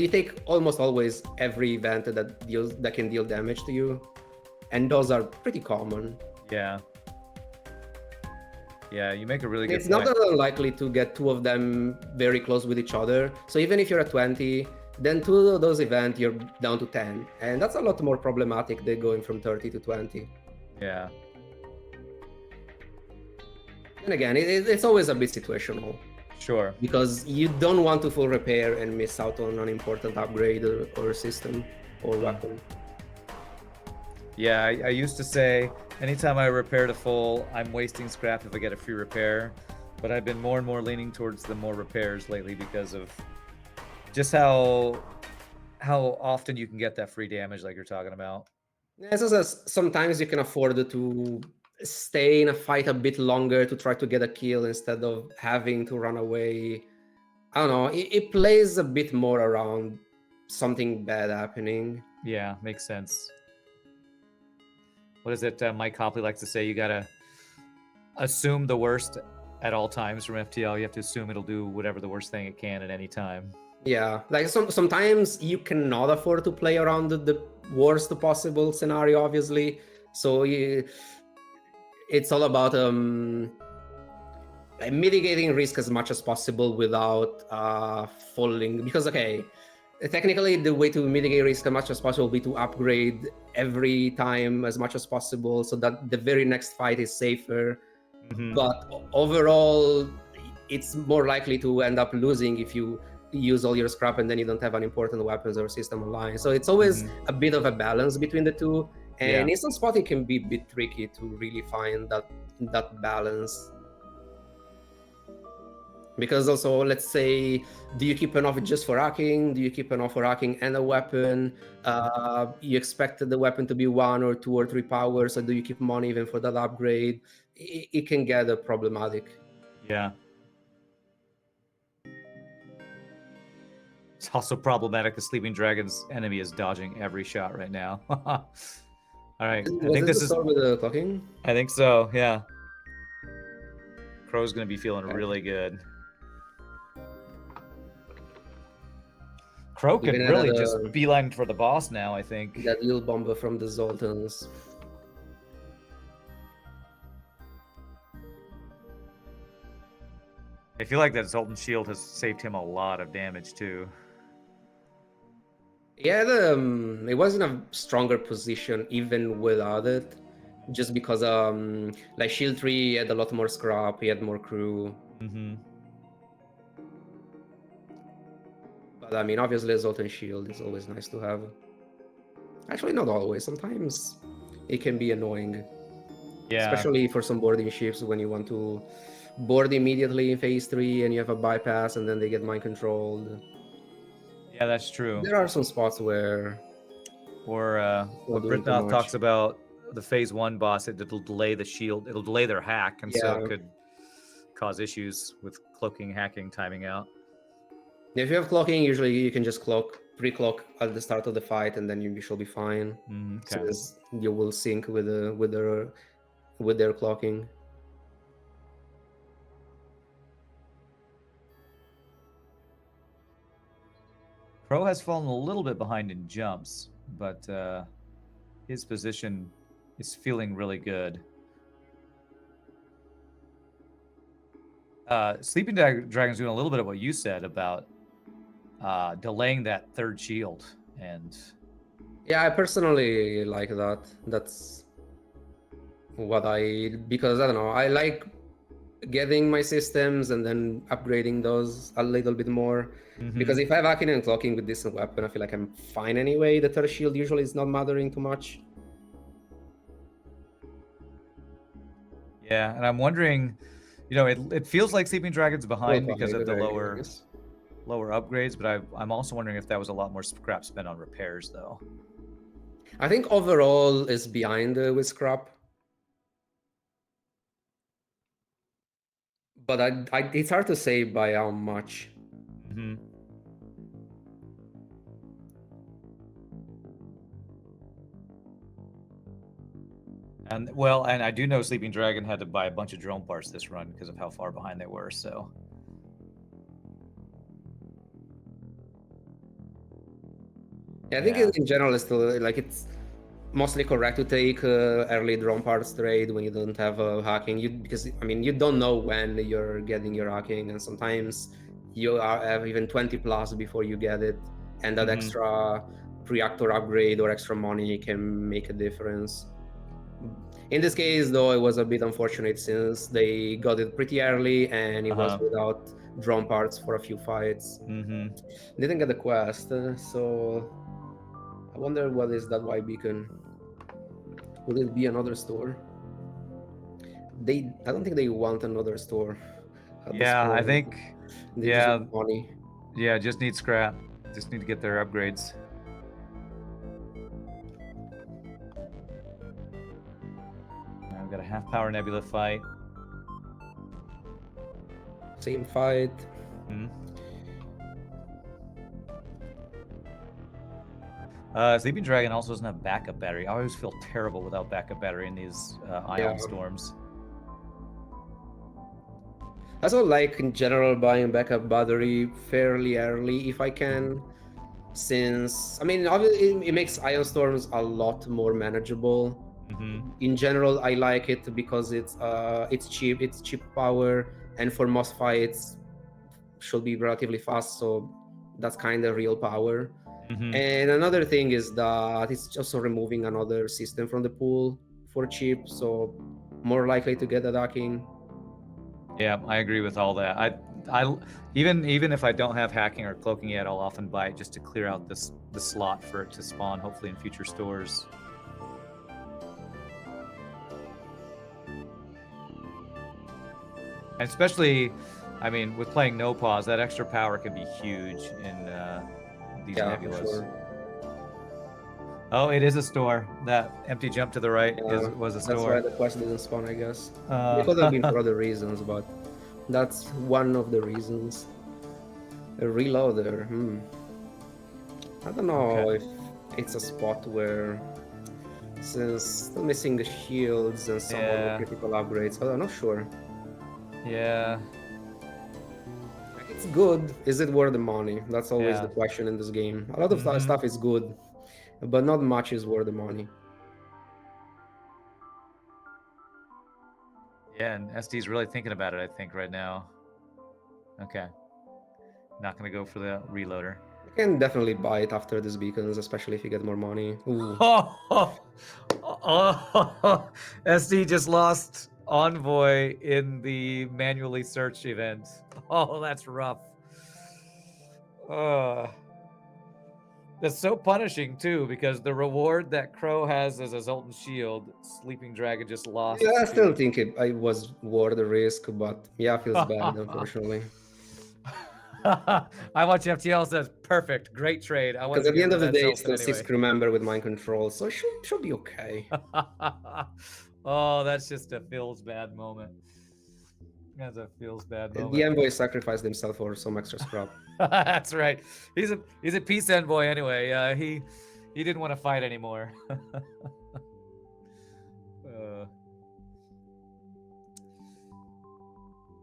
take almost always every event that can deal damage to you, and those are pretty common. Yeah. Yeah, you make a really good point. It's not that unlikely to get two of them very close with each other. So even if you're at 20, then two of those events, you're down to 10. And that's a lot more problematic than going from 30 to 20. Yeah. And again, it's always a bit situational. Sure. Because you don't want to full repair and miss out on an important upgrade or system or weapon. Yeah, I used to say Anytime I repair to full, I'm wasting scrap if I get a free repair. But I've been more and more leaning towards the more repairs lately because of just how often you can get that free damage like you're talking about. Yeah, it's also sometimes you can afford to stay in a fight a bit longer to try to get a kill instead of having to run away. I don't know. It plays a bit more around something bad happening. Yeah, makes sense. What is it Mike Copley likes to say? You gotta assume the worst at all times from FTL. You have to assume it'll do whatever the worst thing it can at any time. Yeah, like sometimes you cannot afford to play around the worst possible scenario, obviously. So it's all about like mitigating risk as much as possible without falling. Because technically the way to mitigate risk as much as possible will be to upgrade every time as much as possible, so that the very next fight is safer. But overall, it's more likely to end up losing if you use all your scrap and then you don't have an important weapons or system online. So it's always a bit of a balance between the two. And instant spotting can be a bit tricky to really find that balance. Because also, let's say, do you keep enough just for hacking? Do you keep enough for hacking and a weapon? You expected the weapon to be 1 or 2 or 3 powers, so do you keep money even for that upgrade? It can get problematic. Yeah. It's also problematic. The Sleeping Dragon's enemy is dodging every shot right now. All right. I think this is with the clocking. I think so. Yeah. Crow's gonna be feeling really good. Crow could really just beeline for the boss now, I think. That little bomber from the Zoltans. I feel like that Zoltan shield has saved him a lot of damage too. Yeah, it was in a stronger position even without it, just because like Shield 3 had a lot more scrap, he had more crew. But I mean, obviously, a Zoltan shield is always nice to have. Actually, not always. Sometimes it can be annoying. Yeah. Especially for some boarding ships when you want to board immediately in phase 3 and you have a bypass and then they get mind controlled. Yeah, that's true. There are some spots where... Or what Britnoth talks about, the phase 1 boss, it'll delay the shield, it'll delay their hack, and so it could cause issues with cloaking, hacking, timing out. If you have clocking, usually you can just pre-clock at the start of the fight, and then you should be fine. Since you will sync with their clocking. Crow has fallen a little bit behind in jumps, but his position is feeling really good. Sleeping Dragon's doing a little bit of what you said about delaying that third shield, and yeah, I personally like that. That's what because I don't know, I like getting my systems and then upgrading those a little bit more. Because if I have hacking and clocking with decent weapon, I feel like I'm fine anyway. The third shield usually is not mattering too much. Yeah, and I'm wondering, you know, it feels like Sleeping Dragon's behind because of the lower upgrades, but I'm also wondering if that was a lot more scrap spent on repairs, though. I think overall is behind with scrap. But it's hard to say by how much. And well, and I do know Sleeping Dragon had to buy a bunch of drone parts this run because of how far behind they were, so. Yeah, I think in general it's still like it's mostly correct to take early drone parts trade when you don't have hacking. Because I mean you don't know when you're getting your hacking, and sometimes you have even 20 plus before you get it, and that extra reactor upgrade or extra money can make a difference. In this case, though, it was a bit unfortunate since they got it pretty early and it was without drone parts for a few fights. Didn't get the quest, so I wonder what is that white beacon. Will it be another store? I don't think they want another store. At this Yeah, I point. think. They Yeah. just want money. Yeah, just need scrap. Just need to get their upgrades. Now we've got a half power Nebula fight. Same fight. Hmm. Sleeping Dragon also doesn't have backup battery. I always feel terrible without backup battery in these ion storms. I also like in general buying backup battery fairly early if I can, since I mean obviously it makes ion storms a lot more manageable. In general, I like it because it's cheap, it's cheap power, and for most fights should be relatively fast, so that's kind of real power. And another thing is that it's also removing another system from the pool for cheap, so more likely to get attacking. Yeah, I agree with all that. I even if I don't have hacking or cloaking yet, I'll often buy it just to clear out the slot for it to spawn, hopefully in future stores. And especially, I mean, with playing no pause, that extra power can be huge in these nebulas. Sure. Oh, it is a store. That empty jump to the right was a store. That's why the quest didn't spawn, I guess. It could have been for other reasons, but that's one of the reasons. A reloader. I don't know if it's a spot where, since still missing the shields and some of the critical upgrades, I'm not sure. Yeah. It's good. Is it worth the money? That's always the question in this game. A lot of stuff is good, but not much is worth the money. Yeah, and SD's really thinking about it, I think, right now. Okay. Not going to go for the reloader. You can definitely buy it after these beacons, especially if you get more money. Ooh. SD just lost Envoy in the manually searched event. Oh, that's rough. That's so punishing, too, because the reward that Crow has as a Zoltan shield, Sleeping Dragon just lost. Yeah, I still think it was worth the risk, but yeah, it feels bad, unfortunately. I watch FTL says, perfect, great trade. I want Because at the end of the day, it's still anyway. 6 crew member with mind control, so it should be okay. Oh, that's just a feels bad moment. That's a feels bad moment. The envoy sacrificed himself for some extra scrap. That's right. He's a peace envoy anyway. He didn't want to fight anymore.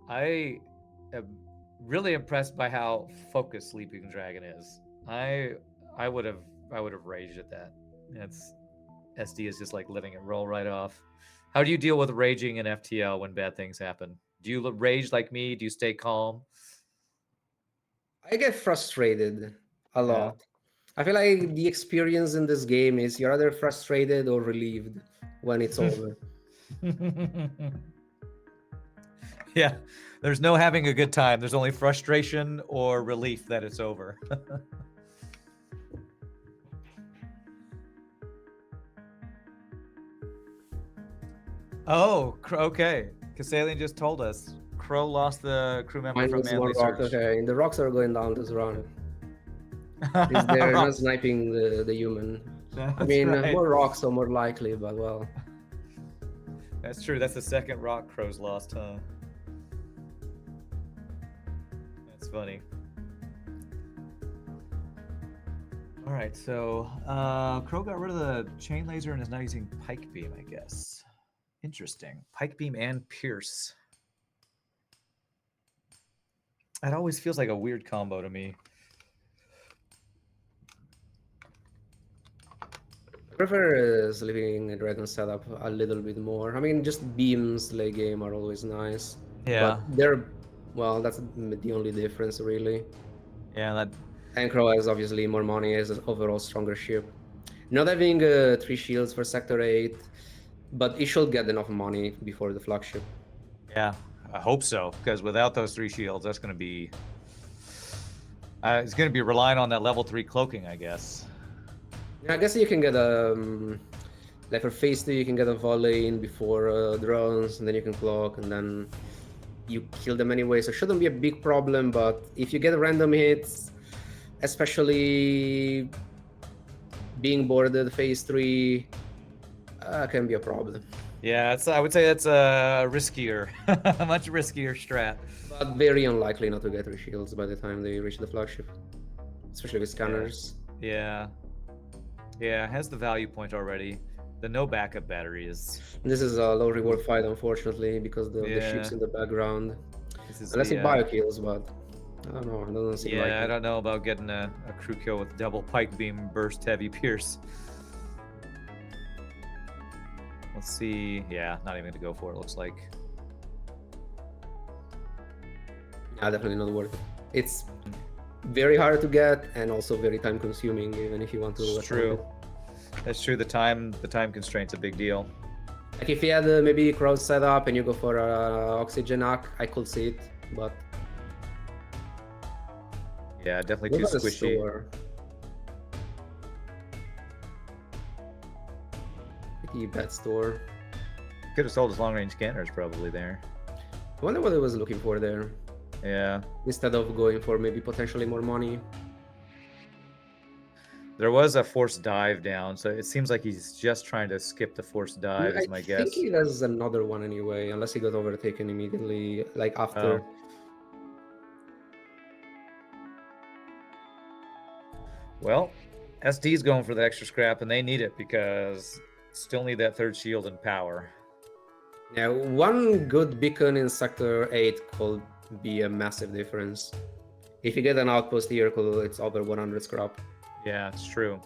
I am really impressed by how focused Sleeping Dragon is. I would have raged at that. SD is just like letting it roll right off. How do you deal with raging in FTL when bad things happen? Do you rage like me? Do you stay calm? I get frustrated a lot. I feel like the experience in this game is you're either frustrated or relieved when it's over. Yeah, there's no having a good time. There's only frustration or relief that it's over. Oh, okay. Cassalien just told us. Crow lost the crew member from Manly Search. Okay, the rocks are going down this run. They're not sniping the human. That's I mean, right. more rocks are more likely, but well. That's true. That's the second rock Crow's lost, huh? That's funny. All right, so Crow got rid of the chain laser and is now using pike beam, I guess. Interesting. Pike beam and pierce. That always feels like a weird combo to me. I prefer Sleeping Dragon setup a little bit more. I mean, just beams late game are always nice. Yeah. But that's the only difference, really. Yeah, And Crow has obviously more money as an overall stronger ship. Not having 3 shields for Sector 8, but it should get enough money before the Flagship. Yeah, I hope so, because without those 3 shields, that's going to be... it's going to be relying on that level 3 cloaking, I guess. Yeah, I guess you can get Like for phase 2, you can get a volley in before drones, and then you can clock, and then you kill them anyway. So it shouldn't be a big problem. But if you get random hits, especially being boarded phase 3, can be a problem. Yeah, I would say that's a riskier, much riskier strat. But very unlikely not to get reshields by the time they reach the flagship, especially with scanners. Yeah, has the value point already. The no backup battery is. This is a low reward fight, unfortunately, because the ships Yeah. in the background. This is Unless the, it bio kills, but I don't know. It doesn't seem like I it. don't know about getting a crew kill with double pike beam burst heavy pierce. Let's see. Yeah, not even gonna go for it. Looks like. Yeah, definitely not worth it. It's very hard to get and also very time consuming, even if you want to. It's true. That's true. The time constraint's a big deal. Like if you had maybe crowd set up and you go for oxygen arc, I could see it, but yeah, definitely too squishy. Pretty bad store. Could have sold his long range scanners probably there. I wonder what he was looking for there. Yeah. Instead of going for maybe potentially more money. There was a forced dive down, so it seems like he's just trying to skip the forced dive, is my guess. I think he has another one anyway, unless he got overtaken immediately, like after. Oh. Well, SD's going for the extra scrap, and they need it because still need that third shield and power. Yeah, one good beacon in Sector 8 could be a massive difference. If you get an outpost here, it's over 100 scrap. Yeah, it's true.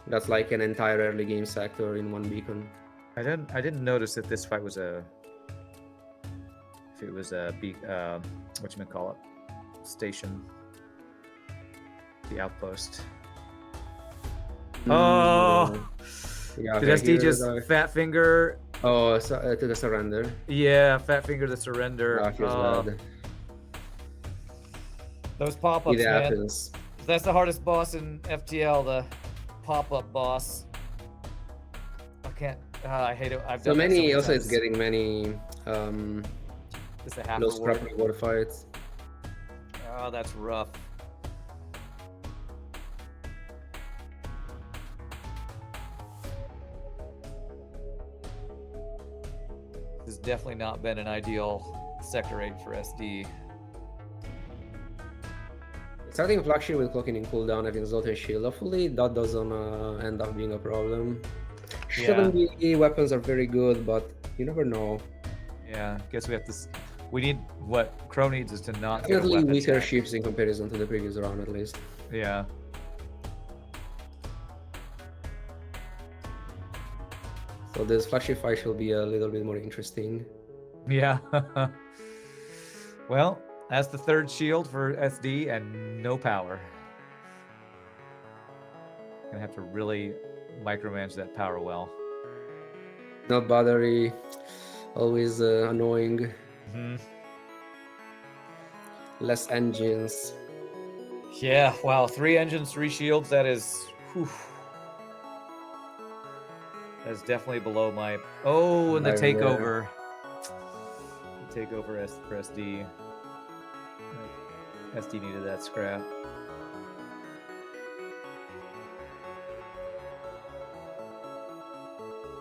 That's like an entire early game sector in one beacon. I didn't notice that this fight was whatchamacallit, station. The outpost. Oh, yeah. Did SD just fat finger? Oh, so, to the surrender. Yeah, fat finger the surrender. Oh, feels bad. Those pop-ups, It man. happens. That's the hardest boss in FTL, the pop-up boss. I can't. I hate it. So many. Also, it's getting many. Just a half low scrap reward fights. Oh, that's rough. This has definitely not been an ideal Sector 8 for SD. Starting Flagship with clocking in cooldown, having Zoltan and Shield. Hopefully that doesn't end up being a problem. Shouldn't be. Weapons are very good, but you never know. Yeah, guess we have to. We need what Crow needs is to not Definitely get a weapon weaker tech. ships in comparison to the previous round, at least. Yeah. So this Flagship fight should be a little bit more interesting. Yeah. Well, that's the third shield for SD and no power. Gonna have to really micromanage that power well. No battery, always annoying. Mm-hmm. Less engines. Yeah, wow, 3 engines, 3 shields, that is... Whew. That's definitely below my... Oh, and the takeover. The takeover for SD. SD needed that scrap.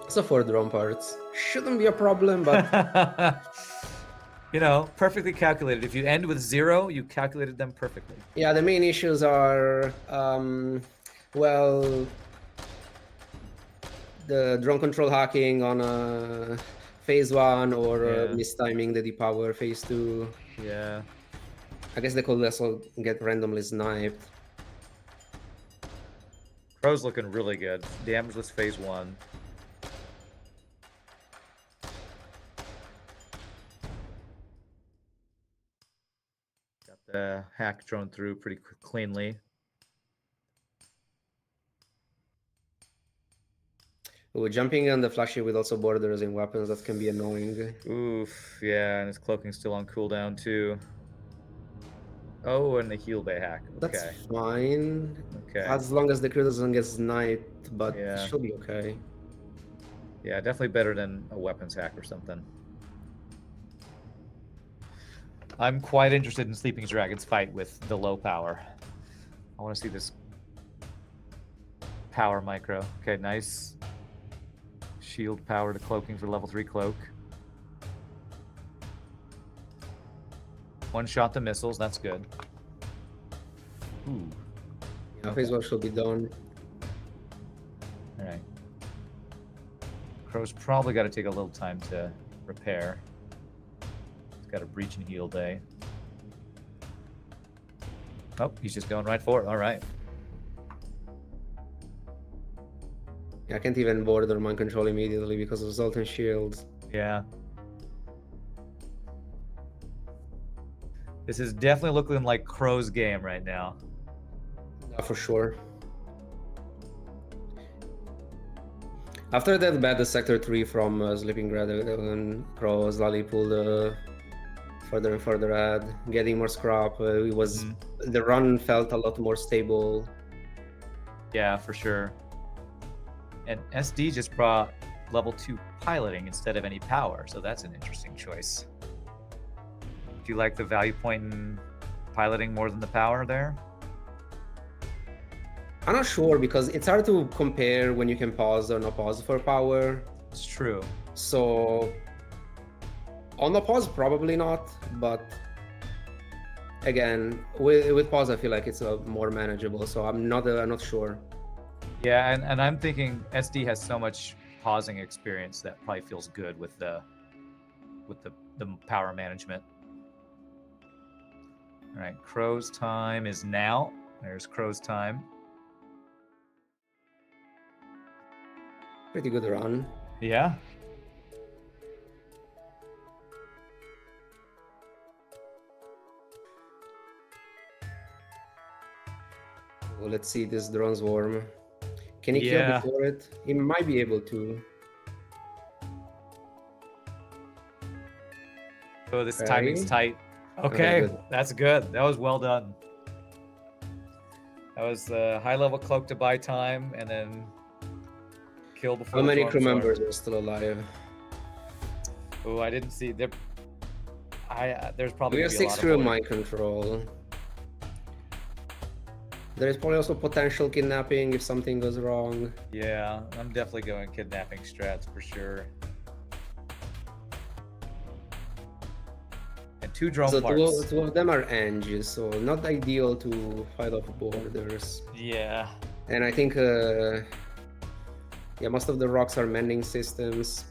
So for drone parts, shouldn't be a problem, but... You know, perfectly calculated. If you end with 0, you calculated them perfectly. Yeah, the main issues are, well, the drone control hacking on phase 1 or mistiming the depower phase 2. Yeah. I guess they could also get randomly sniped. Crow's looking really good. Damageless phase 1. Got the hack drone through pretty cleanly. Ooh, jumping on the Flagship with also borders and weapons, that can be annoying. Oof, yeah, and his cloaking's still on cooldown too. Oh, and the heal bay hack. Okay. That's fine. Okay. As long as the crew doesn't get sniped, but Yeah. it should be okay. Yeah, definitely better than a weapons hack or something. I'm quite interested in Sleeping Dragon's fight with the low power. I want to see this power micro. Okay, nice. Shield power to cloaking for level 3 cloak. One shot the missiles, that's good. Ooh. Yeah, phase 1 should be done. All right. Crow's probably got to take a little time to repair. He's got a breach and heal day. Oh, he's just going right for it. All right. Yeah, I can't even border mind control immediately because of Zoltan shields. Yeah. This is definitely looking like Crow's game right now. Yeah, for sure. After that bad Sector 3 from SleepingDragon, Crow slowly pulled further and further ahead, getting more scrap. It was the run felt a lot more stable. Yeah, for sure. And SD just brought level 2 piloting instead of any power, so that's an interesting choice. Do you like the value point in piloting more than the power there? I'm not sure because it's hard to compare when you can pause or not pause for power. It's true. So on the pause, probably not, but again, with pause, I feel like it's more manageable. So I'm not sure. Yeah, and I'm thinking SD has so much pausing experience that probably feels good with the power management. All right, Crow's time is now. There's Crow's time. Pretty good run. Yeah. Well, let's see this drone swarm. Can he Yeah. kill before it? He might be able to. Oh, this Okay. timing's tight. Okay, Okay, good. that's good. That was well done. That was high level cloak to buy time and then kill before. How many the crew storm members are still alive? Oh, I didn't see there. There's probably We have gonna be a 6 lot crew of in void. mind control. There is probably also potential kidnapping if something goes wrong. Yeah, I'm definitely going kidnapping strats for sure. And 2 drone So parts. two of them are Anges, so not ideal to fight off borders. Yeah. And I think, yeah, most of the rocks are mending systems.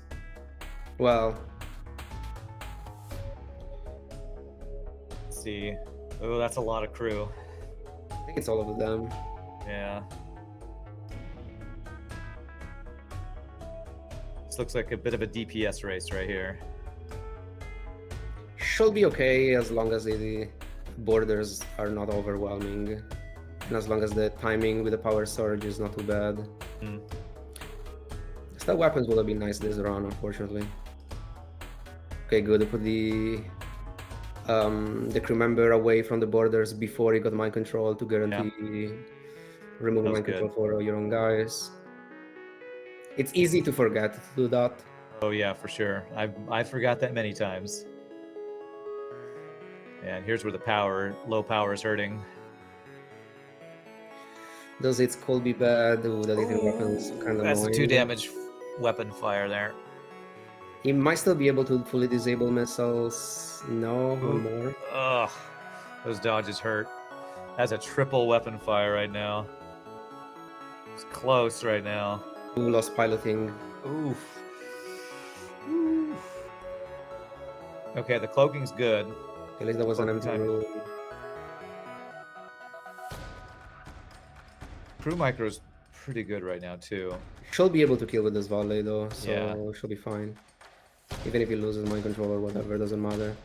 Well, Let's see. Oh, that's a lot of crew. I think it's all of them. Yeah. This looks like a bit of a DPS race right here. Should be okay as long as the borders are not overwhelming. And as long as the timing with the power surge is not too bad. Still, weapons would have been nice this run, unfortunately. Okay, good. Put the crew member away from the borders before he got mind control to guarantee removing mind control for your own guys. It's easy to forget to do that. Oh yeah, for sure. I forgot that many times. And here's where the low power is hurting. Those hits could be bad. Ooh, the little weapons kind of That's annoying. a 2 damage weapon fire there. He might still be able to fully disable missiles. No, one more. Ugh, those dodges hurt. That's a triple weapon fire right now. It's close right now. Ooh, lost piloting. Oof. Oof. Okay, the cloaking's good. At least there was an Cloaking empty time. room. Crew micro's pretty good right now too. Should be able to kill with this volley though, so Yeah. should be fine. Even if he loses mind control or whatever, doesn't matter.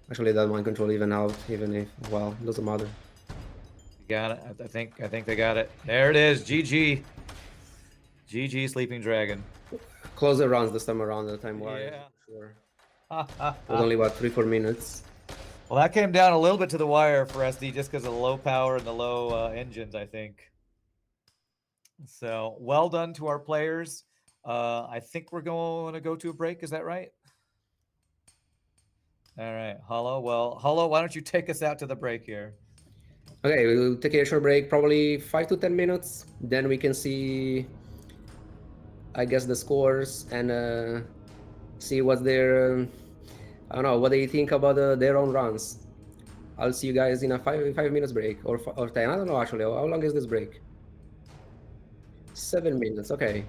Actually, that mind control even out, even if, well, doesn't matter. You got it. I think they got it. There it is. GG. GG Sleeping Dragon. Closer rounds this time around, the time wise. Yeah. Sure. It was only about 3-4 minutes. Well, that came down a little bit to the wire for SD just because of the low power and the low engines, I think. So well done to our players. I think we're going to go to a break. Is that right? All right, Holo. Well, Holo, why don't you take us out to the break here? Okay, we'll take a short break, probably 5 to 10 minutes. Then we can see, I guess, the scores and see what their, I don't know, what they think about their own runs. I'll see you guys in a 5 minutes break or 10. I don't know actually. How long is this break? 7 minutes. Okay.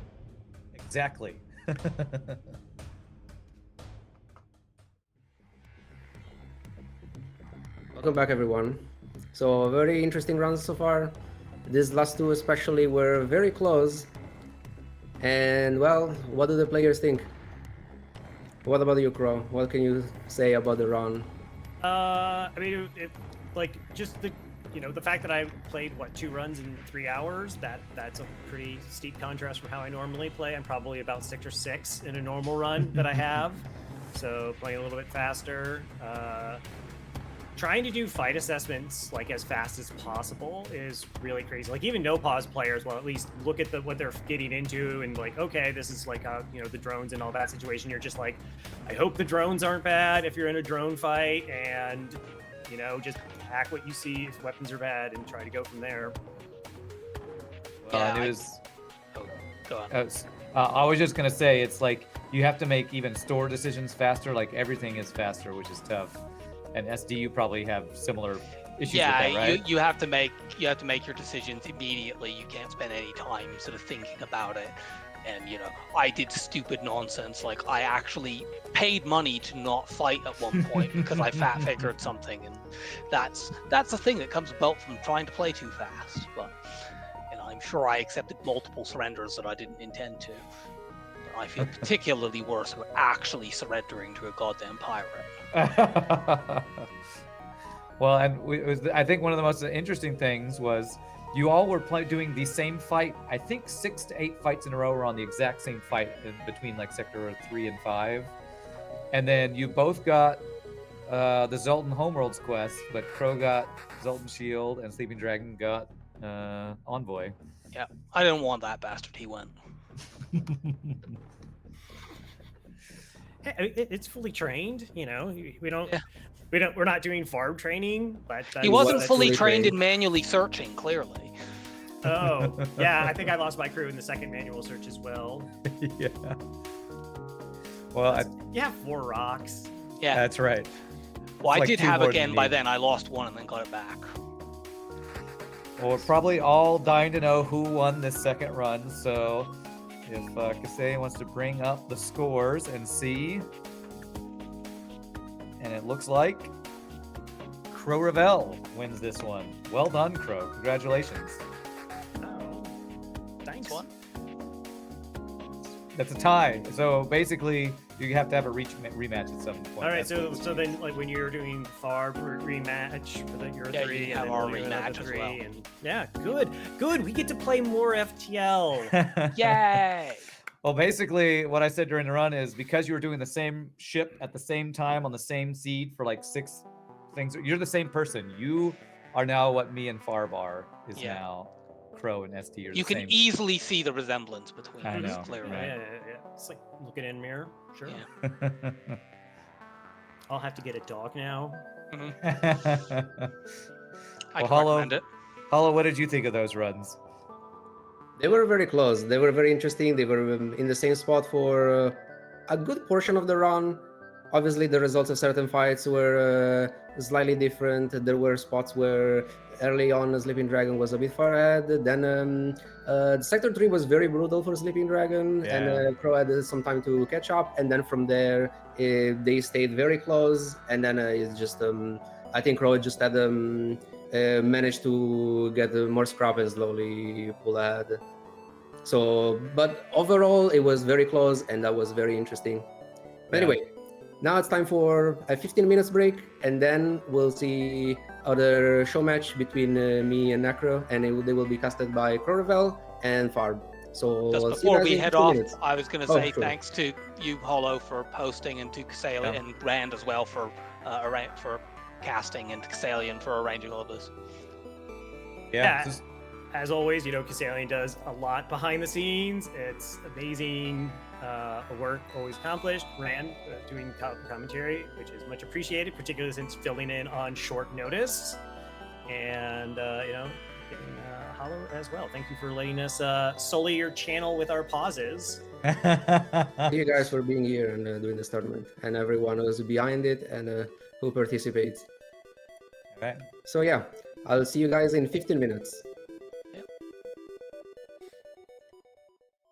Exactly. Welcome back, everyone. So very interesting runs so far. These last two especially were very close. And well, what do the players think? What about you, Crow? What can you say about the run? I mean, like just the the fact that I played 2 runs in 3 hours. That's a pretty steep contrast from how I normally play. I'm probably about 6 or 6 in a normal run that I have. So playing a little bit faster. Trying to do fight assessments like as fast as possible is really crazy. Like even no pause players will at least look at what they're getting into and like, okay, this is like the drones and all that situation. You're just like, I hope the drones aren't bad if you're in a drone fight, and just hack what you see if weapons are bad and try to go from there. Yeah, It was. Go on. I was just gonna say it's like you have to make even store decisions faster. Like everything is faster, which is tough. And SD, you probably have similar issues with that, right? you have to make your decisions immediately. You can't spend any time sort of thinking about it. And I did stupid nonsense. Like I actually paid money to not fight at one point because I fat figured something, and that's the thing that comes about from trying to play too fast. But I'm sure I accepted multiple surrenders that I didn't intend to. But I feel particularly worse about actually surrendering to a goddamn pirate. Well, and I think one of the most interesting things was you all were doing the same fight. I think 6 to 8 fights in a row were on the exact same fight in between like sector 3 and 5, and then you both got the Zoltan Homeworlds quest, but Crow got Zoltan Shield and SleepingDragon got Envoy. Yeah, I didn't want that bastard. He went. It's fully trained. We're not doing farm training, but He wasn't that's fully trained in manually searching. Clearly. Oh, yeah. I think I lost my crew in the second manual search as well. Yeah. Well, you have 4 rocks. Yeah, that's right. Well, It's I like did 2 have more again than by you need. then. I lost 1 and then got it back. Well, we're probably all dying to know who won this second run, so if Cassalien wants to bring up the scores and see. And it looks like Crowrevell wins this one. Well done, Crow. Congratulations. Oh, thanks. What? That's a tie. So basically, you have to have a rematch at some point. All right, That's so then like when you're doing farm Yeah, rematch for the Euro 3, you and have then our we'll do another rematch as 3, well. and yeah, good. We get to play more FTL. Yay! Well, basically, what I said during the run is because you were doing the same ship at the same time on the same seed for like 6 things, you're the same person. You are now what me and Farbar is Yeah. now. Crow and ST are You the can same. easily see the resemblance between I us. know, Clearly. right. Yeah. It's like looking in a mirror. Sure. Yeah. I'll have to get a dog now. I Well, can recommend it. Holo, what did you think of those runs? They were very close. They were very interesting. They were in the same spot for a good portion of the run. Obviously, the results of certain fights were slightly different. There were spots where early on SleepingDragon was a bit far ahead. Then Sector 3 was very brutal for SleepingDragon, Yeah. and Crow had some time to catch up. And then from there, they stayed very close. And then it's just, I think Crow just had managed to get more scrap and slowly pull ahead. So, but overall, it was very close, and that was very interesting. But Yeah. anyway, now it's time for a 15 minutes break, and then we'll see other show match between me and Necro, and they will be casted by Crowrevell and Farb. So Just I'll see you before guys we in head 15 off, minutes. I was going to Oh, say sure. thanks to you, Holo, for posting, and to Cassalien Yeah. and Rand as well for casting, and to Cassalien for arranging all of this. Yeah. Yeah. Just as always, Cassalien does a lot behind the scenes. It's amazing work always accomplished. Rand doing commentary, which is much appreciated, particularly since filling in on short notice. And, getting Hollow as well. Thank you for letting us sully your channel with our pauses. Thank you guys for being here and doing this tournament, and everyone who's behind it and who participates. All right. So yeah, I'll see you guys in 15 minutes.